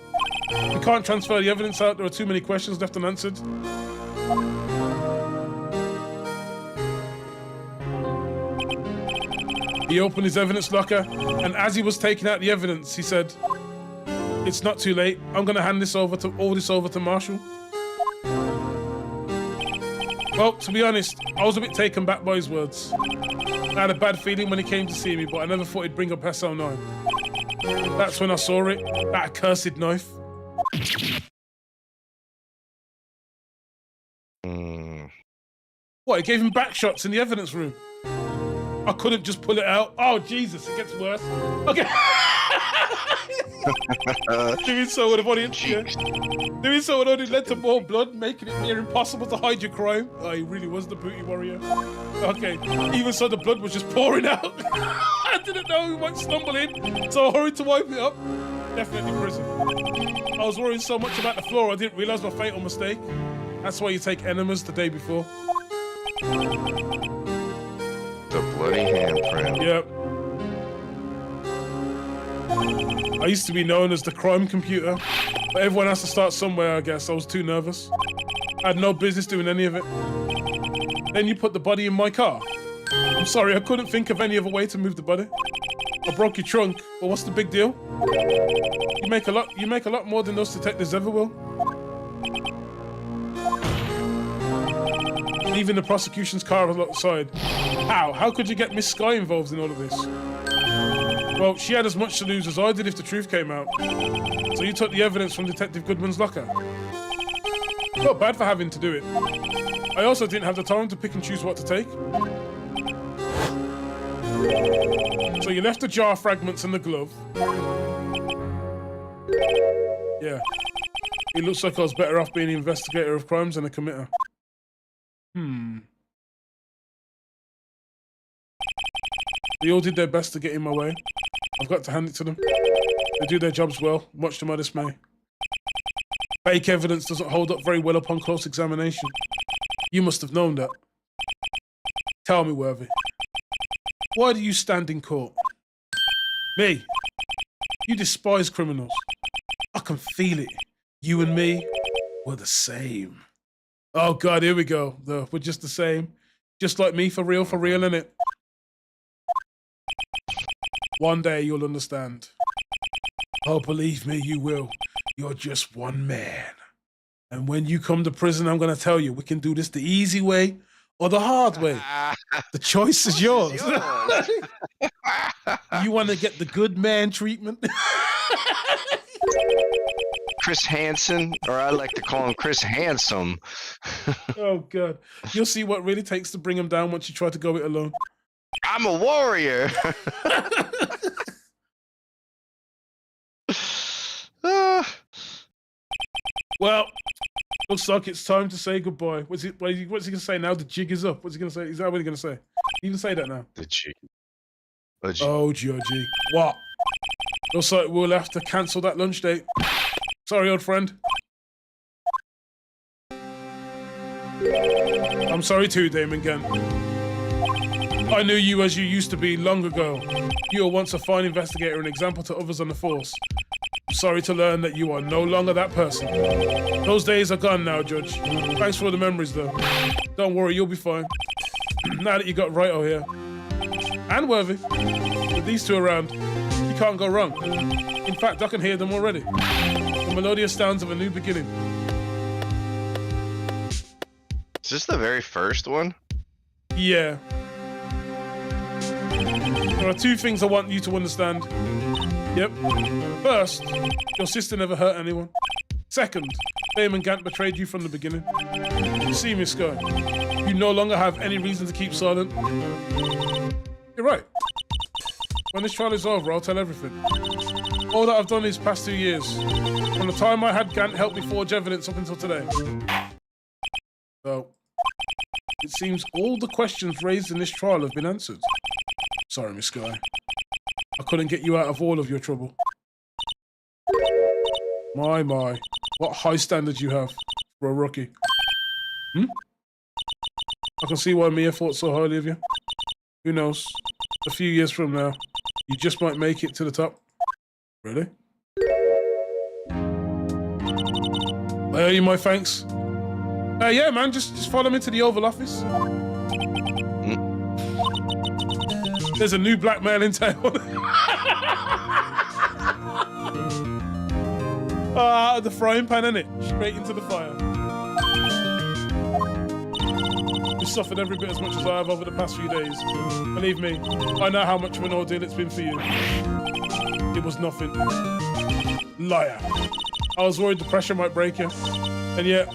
We can't transfer the evidence out. There are too many questions left unanswered. He opened his evidence locker, and as he was taking out the evidence, he said, "It's not too late. I'm going to hand all this over to Marshall." Well, to be honest, I was a bit taken back by his words. I had a bad feeling when he came to see me, but I never thought he'd bring up SL9. That's when I saw it, that accursed knife. What, it gave him back shots in the evidence room? I couldn't just pull it out. Oh, Jesus, it gets worse. Okay. Doing so would have only, doing so would only led to more blood, making it near impossible to hide your crime. Oh, he really was the booty warrior. Okay, even so, the blood was just pouring out. I didn't know he might stumble in, so I hurried to wipe it up. Definitely prison. I was worrying so much about the floor, I didn't realize my fatal mistake. That's why you take enemas the day before. The bloody handprint. Yep. I used to be known as the crime computer, but everyone has to start somewhere, I guess. I was too nervous. I had no business doing any of it. Then you put the body in my car. I'm sorry, I couldn't think of any other way to move the body. I broke your trunk, but what's the big deal? You make a lot more than those detectives ever will. Leaving the prosecution's car outside. How? How could you get Miss Sky involved in all of this? Well, she had as much to lose as I did if the truth came out. So you took the evidence from Detective Goodman's locker. Not bad for having to do it. I also didn't have the time to pick and choose what to take. So you left the jar fragments in the glove. Yeah. It looks like I was better off being an investigator of crimes than a committer. They all did their best to get in my way. I've got to hand it to them. They do their jobs well, much to my dismay. Fake evidence doesn't hold up very well upon close examination. You must have known that. Tell me, Worthy. Why do you stand in court? Me? You despise criminals. I can feel it. You and me, we're the same. Oh God, here we go. We're just the same. Just like me, for real, innit? One day you'll understand. Oh, believe me, you will. You're just one man. And when you come to prison, I'm going to tell you, we can do this the easy way or the hard way. The choice is yours. You want to get the good man treatment? Chris Hansen, or I like to call him Chris Handsome. Oh, God. You'll see what really takes to bring him down once you try to go it alone. I'm a warrior. Well, looks like it's time to say goodbye. What's he going to say now? The jig is up. What's he going to say? Is that what he's going to say? You can say that now. The jig. Oh, Georgie. What? Looks like we'll have to cancel that lunch date. Sorry, old friend. I'm sorry too, Damon Gant. I knew you as you used to be long ago. You were once a fine investigator and example to others on the force. I'm sorry to learn that you are no longer that person. Those days are gone now, Judge. Thanks for the memories, though. Don't worry, you'll be fine. Now that you got Wright here. And Worthy. With these two around, you can't go wrong. In fact, I can hear them already. The melodious sounds of a new beginning. Is this the very first one? Yeah. There are two things I want you to understand. Yep. First, your sister never hurt anyone. Second, Damon Gant betrayed you from the beginning. You see, Miss Sky, you no longer have any reason to keep silent. You're right. When this trial is over, I'll tell everything. All that I've done these past 2 years, from the time I had Gant help me forge evidence up until today. So, it seems all the questions raised in this trial have been answered. Sorry, Miss Sky. I couldn't get you out of all of your trouble. My, what high standards you have for a rookie. I can see why Mia thought so highly of you. Who knows? A few years from now, you just might make it to the top. Really? I owe you my thanks. Yeah, man, just follow me to the Oval Office. There's a new blackmail in town. Out of the frying pan, innit? Straight into the fire. You suffered every bit as much as I have over the past few days. Believe me, I know how much of an ordeal it's been for you. It was nothing. Liar. I was worried the pressure might break you. And yet,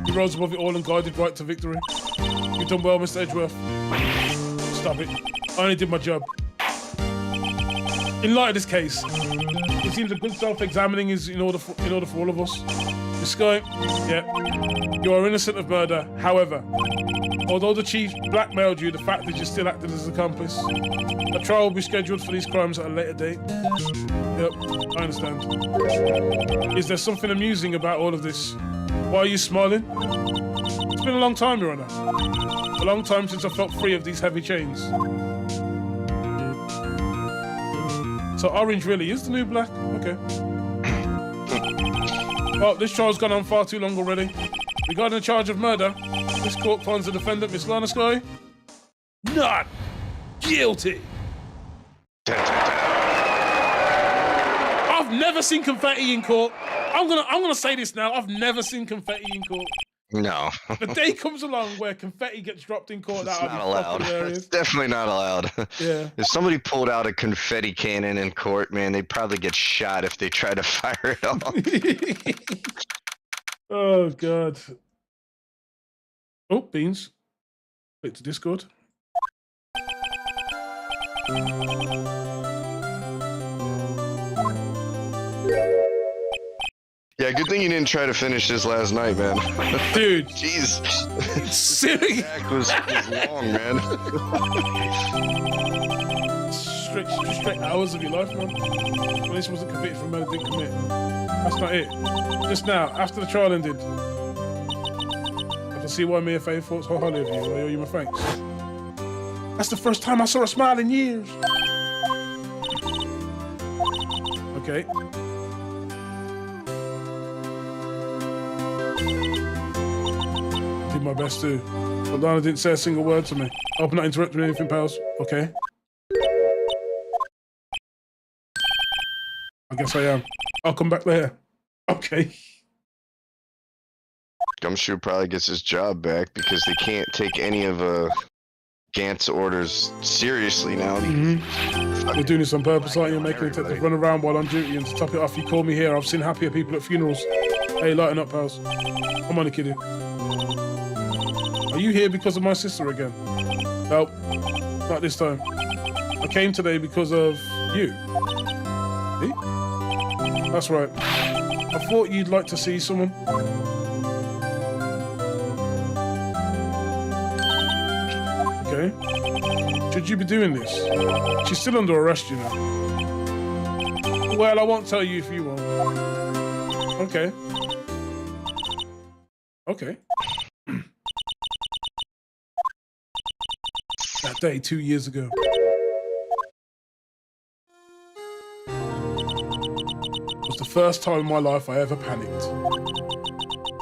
you rose above it all and guided right to victory. You've done well, Mr. Edgeworth. Stop it. I only did my job. In light of this case, it seems a good self-examining is in order for all of us. Miss Sky, yeah, you are innocent of murder. However, although the chief blackmailed you, the fact that you still acted as an accomplice. A trial will be scheduled for these crimes at a later date. Yep, I understand. Is there something amusing about all of this? Why are you smiling? It's been a long time, Your Honor. A long time since I felt free of these heavy chains. So orange really is the new black? Okay. Well, this trial's gone on far too long already. Regarding the charge of murder, this court finds the defendant, Miss Lana Sky, not guilty. I've never seen confetti in court. I'm gonna say this now. I've never seen confetti in court. No. The day comes along where confetti gets dropped in court. It's That not allowed. It's definitely not allowed. Yeah. If somebody pulled out a confetti cannon in court, man, they'd probably get shot if they tried to fire it off. Oh, God. Oh, Beans. Click to Discord. Yeah, good thing you didn't try to finish this last night, man. Dude. Jeez. Silly. That was long, man. Straight hours of your life, man. Police wasn't convicted for murder, didn't commit. That's not it. Just now, after the trial ended, I can see why Mia Faye thought so highly of you. I owe you my thanks. That's the first time I saw a smile in years. Okay. Did my best too. But Lana didn't say a single word to me. I hope I'm not interrupting anything, pals. Okay. I guess I am. I'll come back later. Okay. Gumshoe probably gets his job back because they can't take any of Gant's orders seriously now. You're doing this on purpose, aren't you? Making a detective run around while on duty, and to top it off, you call me here. I've seen happier people at funerals. Hey, lighten up, pals. I'm only kidding. Are you here because of my sister again? Nope, not this time. I came today because of you. See? That's right. I thought you'd like to see someone. Okay. Should you be doing this? She's still under arrest, you know. Well, I won't tell you if you won't. Okay. Okay. That day 2 years ago. Was the first time in my life I ever panicked.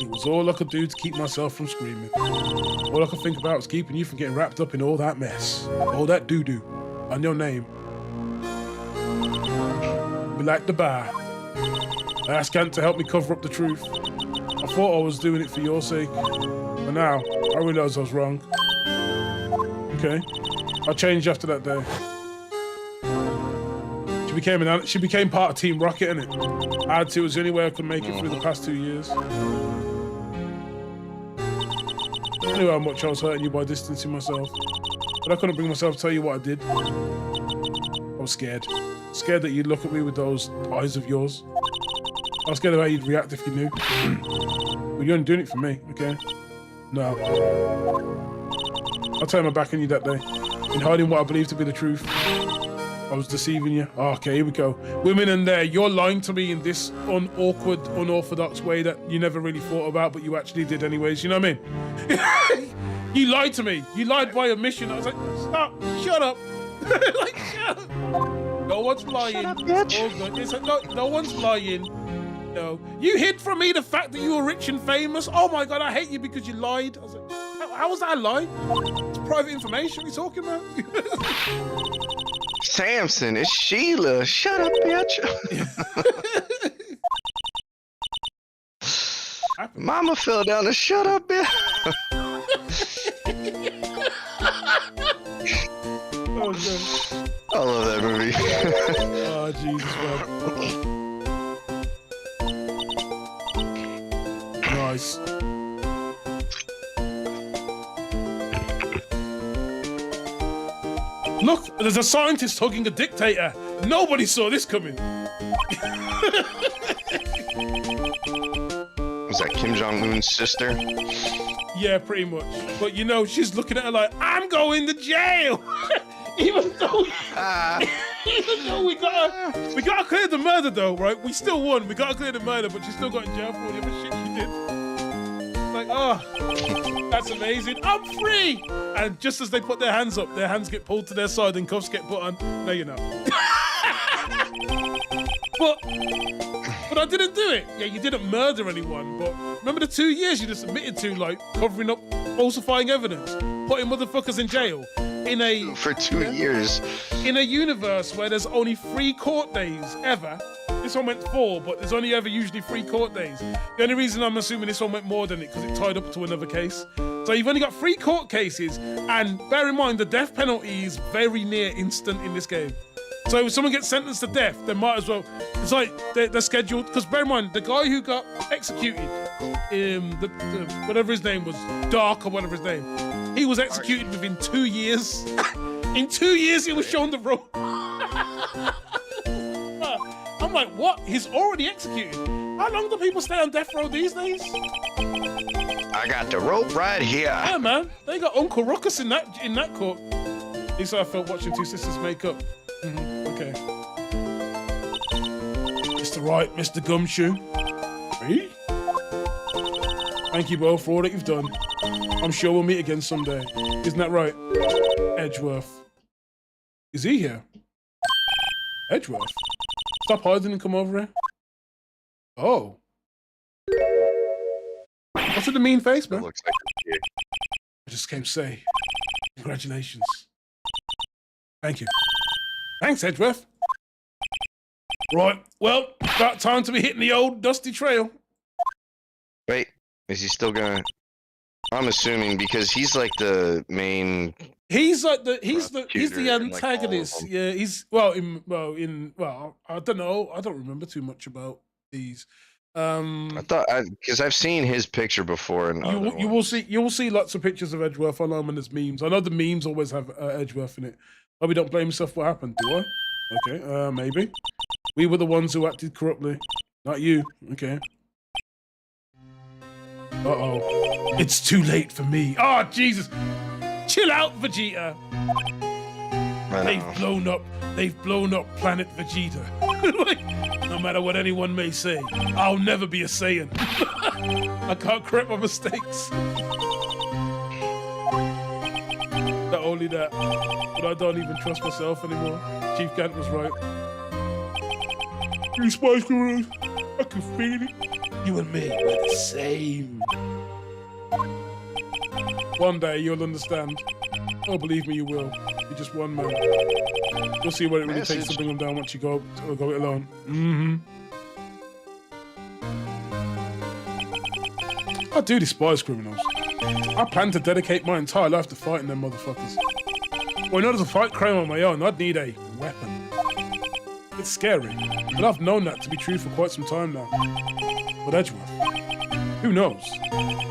It was all I could do to keep myself from screaming. All I could think about was keeping you from getting wrapped up in all that mess. All that doo-doo. On your name. We like the bar. I asked Gant to help me cover up the truth. I thought I was doing it for your sake. But now, I realize I was wrong. Okay. I changed after that day. She became part of Team Rocket, innit? I had to. It was the only way I could make it through the past 2 years. I knew how much I was hurting you by distancing myself, but I couldn't bring myself to tell you what I did. I was scared. Scared that you'd look at me with those eyes of yours. I was scared of how you'd react if you knew. But you weren't doing it for me, okay? No. I turned my back on you that day, in hiding what I believed to be the truth. I was deceiving you. Oh, okay, here we go. Women in there, you're lying to me in this awkward, unorthodox way that you never really thought about, but you actually did anyways. You know what I mean? You lied to me. You lied by omission. I was like, stop, shut up. Like, shut up. No one's lying. Shut up, bitch. Oh, it's like, no one's lying. No. You hid from me the fact that you were rich and famous. Oh my God, I hate you because you lied. I was like, how was that a lie? It's private information. What are you talking about? Samson, it's Sheila. Shut up, bitch. Mama fell down the shut up, bitch. Okay. I love that movie. Oh, Jesus, man. Nice. Look, there's a scientist hugging a dictator. Nobody saw this coming. Was that Kim Jong-un's sister? Yeah, pretty much. But you know, she's looking at her like, I'm going to jail. even though we gotta clear the murder though, right? We still won. We gotta clear the murder, but she still got in jail for all the other shit she did. Like, oh, that's amazing. I'm free. And just as they put their hands up, their hands get pulled to their side and cuffs get put on. No, you're not. But I didn't do it. Yeah, you didn't murder anyone, but remember the 2 years you just admitted to, like, covering up, falsifying evidence, putting motherfuckers in jail for 2 years. In a universe where there's only 3 court days ever. This one went 4, but there's only ever usually 3 court days. The only reason I'm assuming this one went more than it because it tied up to another case. So you've only got 3 court cases, and bear in mind the death penalty is very near instant in this game. So if someone gets sentenced to death, they might as well. It's like they're scheduled. Because bear in mind, the guy who got executed, whatever his name was, Dark or whatever his name, he was executed within 2 years. In 2 years, he was shown the rope. I'm like, what? He's already executed. How long do people stay on death row these days? I got the rope right here. Yeah, man. They got Uncle Ruckus in that court. At least I felt watching 2 sisters make up. Okay. Mr. Wright, Mr. Gumshoe. Me? Thank you both for all that you've done. I'm sure we'll meet again someday. Isn't that right? Edgeworth. Is he here? Edgeworth? Stop hiding and come over here. Oh. What's with the mean face, man? Looks like a kid. I just came to say, congratulations. Thank you. Thanks, Edgeworth. Right, well, about time to be hitting the old dusty trail. Wait, is he still gonna? I'm assuming because he's like the main. He's the antagonist. Like yeah, he's I don't know. I don't remember too much about these. I thought because I've seen his picture before, and you will see lots of pictures of Edgeworth online when there's memes. I know the memes always have Edgeworth in it. Probably don't blame yourself for what happened, do I? Okay, maybe. We were the ones who acted corruptly, not you. Okay. Uh-oh. It's too late for me. Oh, Jesus. Chill out, Vegeta. They've blown up planet Vegeta. Like, no matter what anyone may say, I'll never be a Saiyan. I can't correct my mistakes. Not only that, but I don't even trust myself anymore. Chief Gant was right. You Spice Girls, I can feel it. You and me, we're the same. One day you'll understand. Oh, believe me, you will. You're just one man. You'll see what it really takes to bring them down once you go it alone. I do despise criminals. I plan to dedicate my entire life to fighting them motherfuckers. Well, in order to fight crime on my own, I'd need a weapon. It's scary, but I've known that to be true for quite some time now. But Edgeworth, who knows?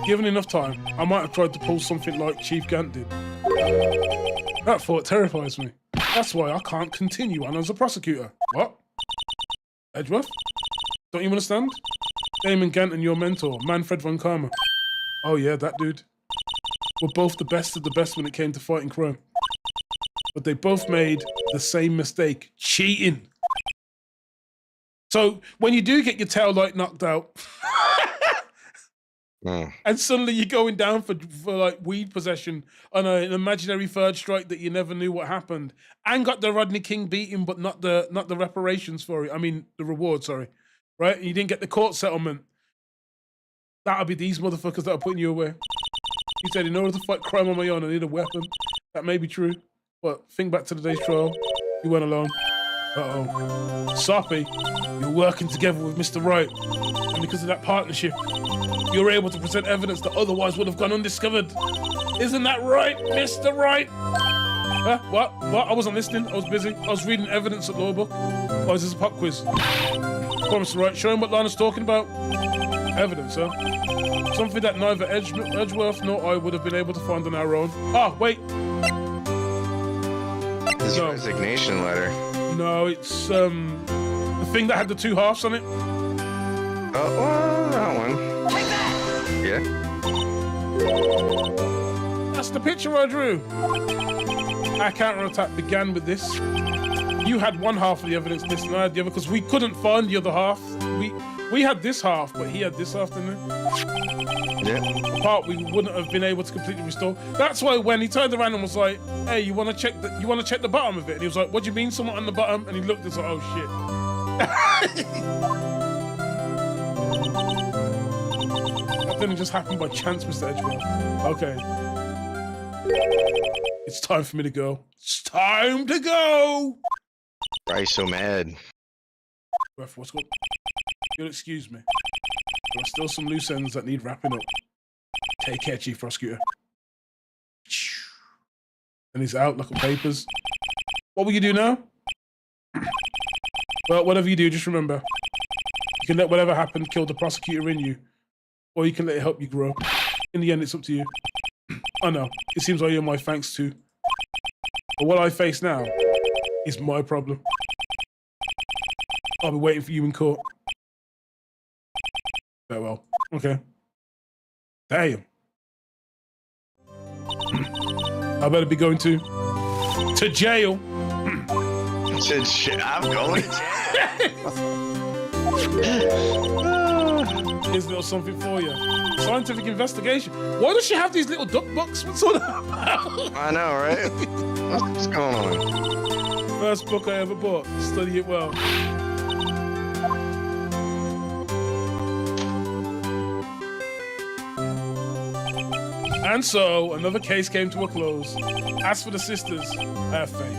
Given enough time, I might have tried to pull something like Chief Gant did. That thought terrifies me. That's why I can't continue on as a prosecutor. What? Edgeworth? Don't you understand? Damon Gant and your mentor, Manfred von Karma. Oh yeah, that dude. We're both the best of the best when it came to fighting crime. But they both made the same mistake, cheating. So when you do get your tail light knocked out, and suddenly you're going down for like weed possession on an imaginary third strike that you never knew what happened, and got the Rodney King beating, but not the reparations for it. I mean the reward, sorry, right? And you didn't get the court settlement. That'll be these motherfuckers that are putting you away. You said in order to fight crime on my own, I need a weapon. That may be true, but think back to today's trial. You went alone. Uh-oh. Soppy, you're working together with Mr. Wright, and because of that partnership, you're able to present evidence that otherwise would have gone undiscovered. Isn't that right, Mr. Wright? Huh? What? I wasn't listening. I was busy. I was reading evidence at law book. Oh, is this a pop quiz? Promise, right? Show him what Lana's talking about. Evidence, huh? Something that neither Edgeworth nor I would have been able to find on our own. Ah, wait. His resignation letter. No, it's the thing that had the two halves on it. Oh, well, that one. Take that! Yeah. That's the picture I drew. Our counterattack began with this. You had one half of the evidence list and I had the other because we couldn't find the other half. We had this half, but he had this half, didn't he? Yeah. The part we wouldn't have been able to completely restore. That's why when he turned around and was like, "Hey, you want to check the bottom of it?" And he was like, "What do you mean, someone on the bottom?" And he looked and was like, "Oh shit." That didn't just happen by chance, Mr. Edgeworth. Okay. It's time for me to go. It's time to go. Why are you so mad? What's going? You'll excuse me. There are still some loose ends that need wrapping up. Take care, Chief Prosecutor. And he's out like a papers. What will you do now? Well, whatever you do, just remember. You can let whatever happened kill the prosecutor in you. Or you can let it help you grow. In the end, it's up to you. I know, it seems like you're my thanks too. But what I face now is my problem. I'll be waiting for you in court. Farewell. Okay. Damn. I better be going to jail. I'm going to jail. Here's a little something for you. Scientific investigation. Why does she have these little duck books? What's all that about? I know, right? What's going on? First book I ever bought. Study it well. And so, another case came to a close. As for the sisters, I have faith.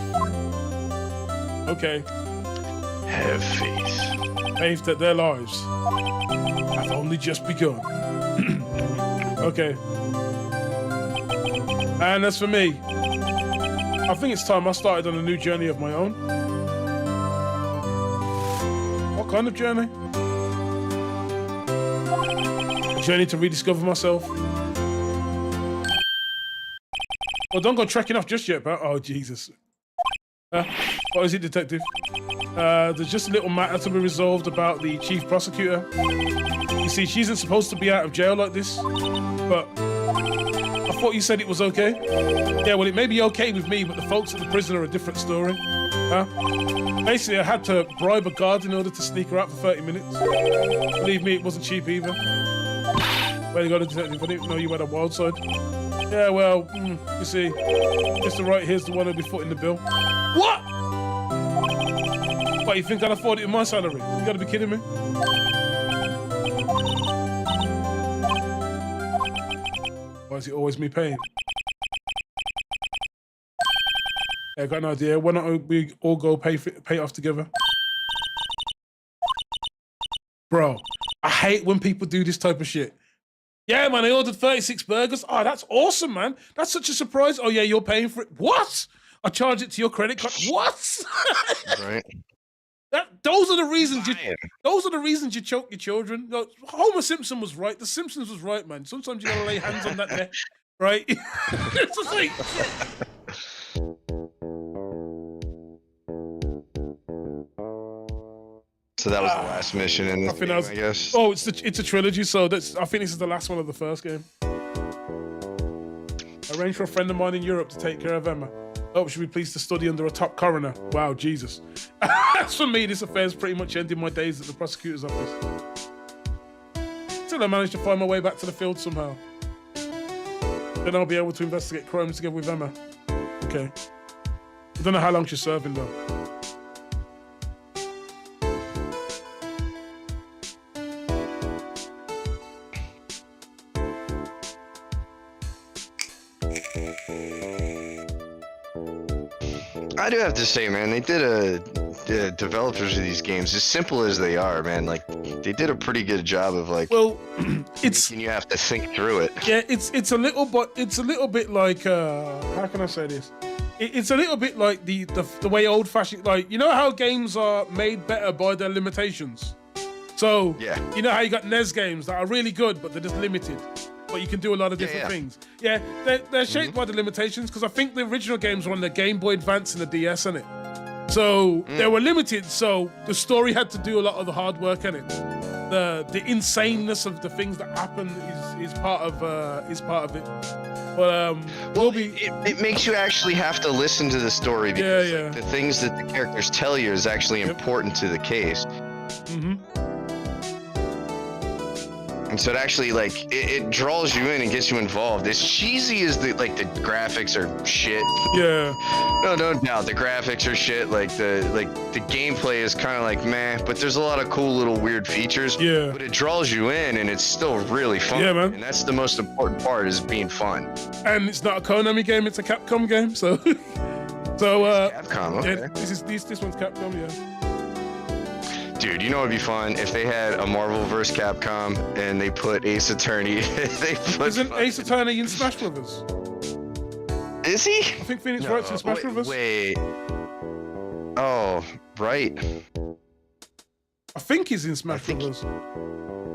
Okay. Have faith. Faith that their lives have only just begun. Okay. And as for me, I think it's time I started on a new journey of my own. What kind of journey? A journey to rediscover myself. Well, don't go trekking off just yet, but oh Jesus. What is it, detective? There's just a little matter to be resolved about the chief prosecutor. You see, she isn't supposed to be out of jail like this, but I thought you said it was okay. Yeah, well, it may be okay with me, but the folks at the prison are a different story. Basically, I had to bribe a guard in order to sneak her out for 30 minutes. Believe me, it wasn't cheap either. Where you got, detective? I didn't know you had a wild side. Yeah, well, you see, Mr. Wright here's the one who'll be footing the bill. What? What, you think I'd afford it in my salary? You gotta be kidding me. Why is it always me paying? Yeah, I got an idea. Why don't we all go pay it off together? Bro, I hate when people do this type of shit. Yeah, man, I ordered 36 burgers. Oh, that's awesome, man. That's such a surprise. Oh, yeah, you're paying for it. What? I charge it to your credit card. What? Right. Those are the reasons you choke your children. No, Homer Simpson was right. The Simpsons was right, man. Sometimes you gotta lay hands on that neck, right? It's just like... So that was the last mission in this game, I guess. Oh, it's a trilogy, so I think this is the last one of the first game. Arranged for a friend of mine in Europe to take care of Emma. Oh, should be pleased to study under a top coroner. Wow, Jesus. As for me, this affair's pretty much ending my days at the prosecutor's office. Till I managed to find my way back to the field somehow. Then I'll be able to investigate crimes together with Emma. Okay. I don't know how long she's serving, though. I do have to say, man, they did the developers of these games, as simple as they are, man, like they did a pretty good job of like. Well, it's you have to think through it. Yeah, it's a little bit like how can I say this? it's a little bit like the way old-fashioned, like, you know how games are made better by their limitations. So Yeah. you know how you got NES games that are really good, but they're just limited. But you can do a lot of different things. Yeah, they're shaped by the limitations, because I think the original games were on the Game Boy Advance and the DS in it. So they were limited, so the story had to do a lot of the hard work in it. The insaneness of the things that happen is part of it. But it makes you actually have to listen to the story, because Yeah. the things that the characters tell you is actually important to the case. Mm-hmm. And so it actually, like, it draws you in and gets you involved. As cheesy as the graphics are shit. Yeah. No doubt, the graphics are shit. Like the gameplay is kind of like meh, but there's a lot of cool little weird features. Yeah. But it draws you in, and it's still really fun. Yeah, man. And that's the most important part, is being fun. And it's not a Konami game; it's a Capcom game. So, Capcom, okay. yeah, this one's Capcom. Yeah. Dude, you know what'd be fun if they had a Marvel vs. Capcom and they put Ace Attorney. Isn't Ace Attorney in Smash Brothers? Is he? I think Phoenix Wright's in Smash Brothers. Wait. Oh, right. I think he's in Smash think Brothers.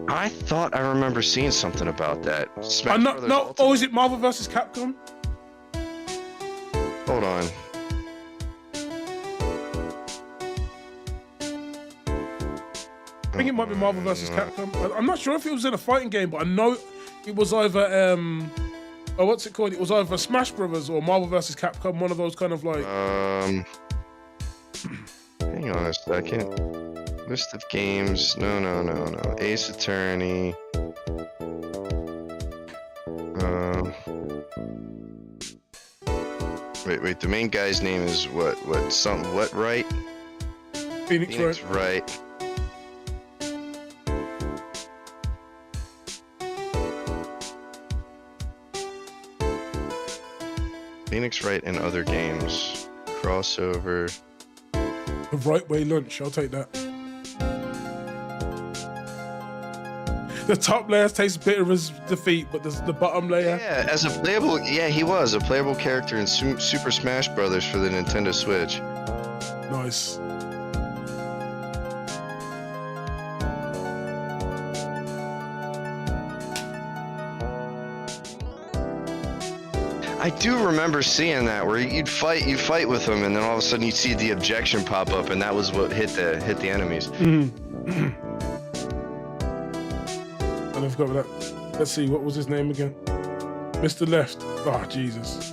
I thought I remember seeing something about that. Smash No. Brothers Oh, Ultimate? is it Marvel vs. Capcom? Hold on. I think it might be Marvel vs. Capcom. I'm not sure if it was in a fighting game, but I know it was either what's it called? It was either Smash Brothers or Marvel vs. Capcom. One of those kind of like. Hang on a second. List of games. No. Ace Attorney. Wait. The main guy's name is what? What? Wright? Phoenix Wright. Wright. Phoenix Wright and other games. Crossover. The right way lunch. I'll take that. The top layer tastes bitter as defeat, but the bottom layer. Yeah, as a playable, he was a playable character in Super Smash Brothers for the Nintendo Switch. Nice. I do remember seeing that, where you'd fight with them, and then all of a sudden you'd see the objection pop up, and that was what hit the enemies. I forgot about that. Let's see, what was his name again? Mr. Left. Oh, Jesus.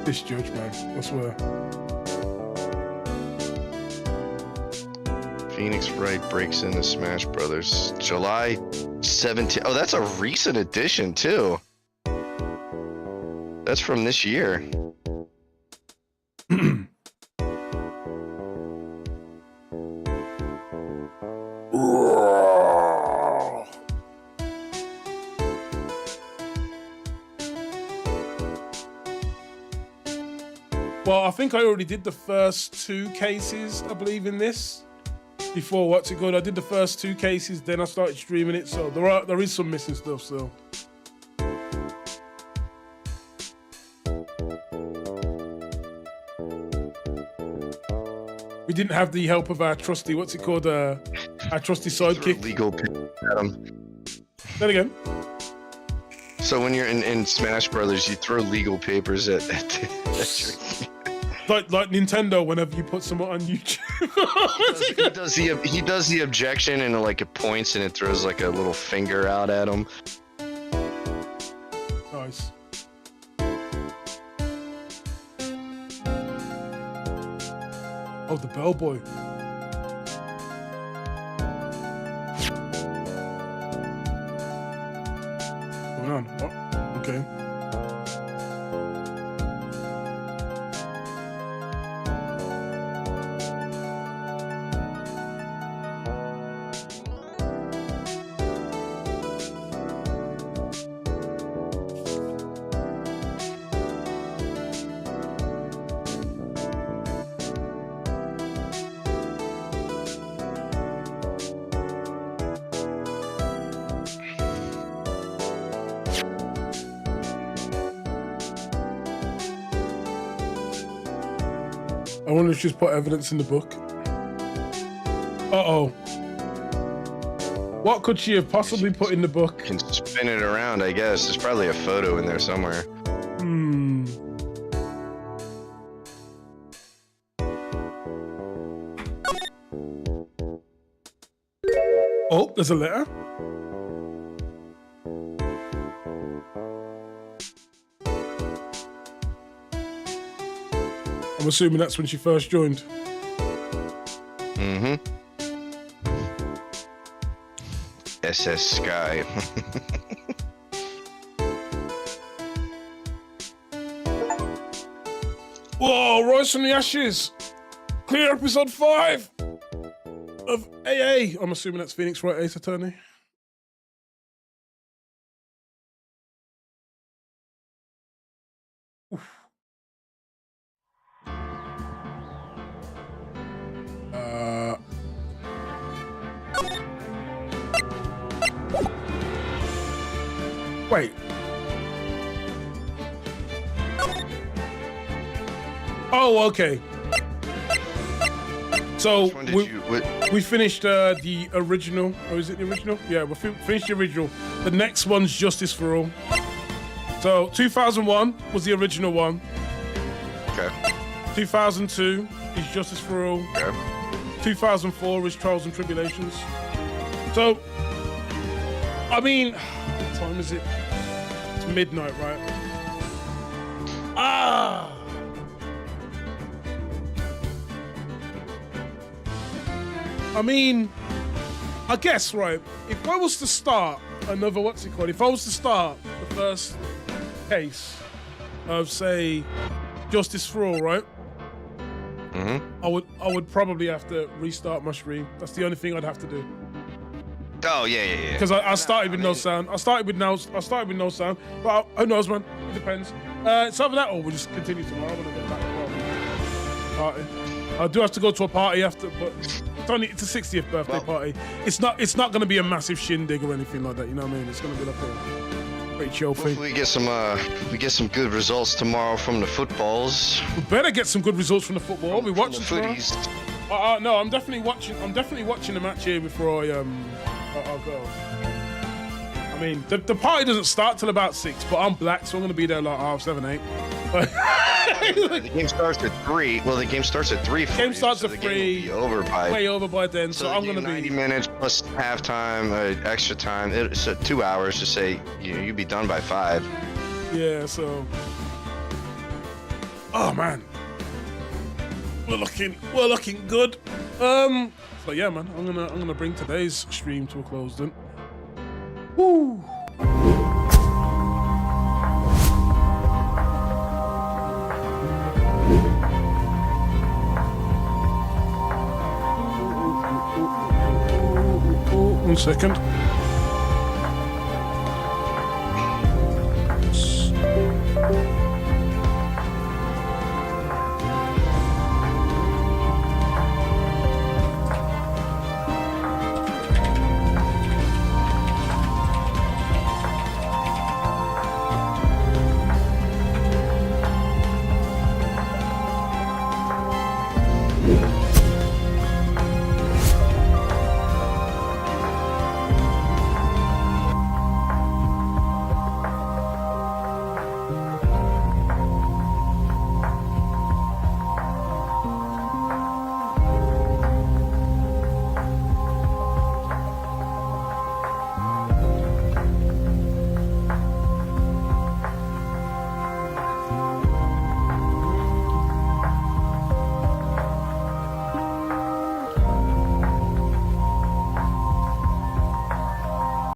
This judge, man, I swear. Phoenix Wright breaks into Smash Brothers. July 17th. Oh, that's a recent addition, too. That's from this year. Well, I think I already did the first 2 cases, I believe, in this. Before, what's it called? I did the first 2 cases, then I started streaming it, so there is some missing stuff still. We didn't have the help of our trusty, what's it called? Our trusty sidekick. Legal at him. Then again. So when you're in Smash Brothers, you throw legal papers at Like Nintendo, whenever you put someone on YouTube. he does the objection, and like it points and it throws like a little finger out at him. Nice. Oh, the bellboy. Hold on. Oh, okay. I wonder if she's put evidence in the book. Uh-oh. What could she have possibly put in the book? You can spin it around, I guess. There's probably a photo in there somewhere. Oh, there's a letter. I'm assuming that's when she first joined. Mm-hmm. SS Sky. Whoa, Rise from the Ashes. Clear episode 5 of AA. I'm assuming that's Phoenix Wright Ace Attorney. Oof. Wait. Oh, okay. So we finished the original. Or is it the original? Yeah, we finished the original. The next one's Justice for All. So 2001 was the original one. Okay. 2002 is Justice for All. Okay. 2004 is Trials and Tribulations. So, I mean, what time is it? It's midnight, right? I mean, I guess, right, if I was to start another, if I was to start the first case of, say, Justice for All, right? Mm-hmm. I would probably have to restart my stream. That's the only thing I'd have to do. Oh yeah. Because I started with no sound. I started with no sound. But who knows, man? It depends. It's either that or we'll just continue tomorrow when I get back from party. I do have to go to a party after, but it's a 60th birthday party. It's not going to be a massive shindig or anything like that. You know what I mean? It's going to be like a pretty chill thing. We get some good results tomorrow from the footballs. We better get some good results from the football. I'll be watching the footies. No, I'm definitely watching the match here before I'll go. I mean, the party doesn't start till about 6, but I'm black, so I'm gonna be there like 7:30, 8. The game starts at 3. Well, the game starts at 3. Game starts at 3. Way Over by then, so I'm gonna be 90 minutes plus halftime, extra time. It's 2 hours to say you'd be done by 5. Yeah, so. Oh man, we're looking good. So yeah, man, I'm gonna bring today's stream to a close then. Woo. One second.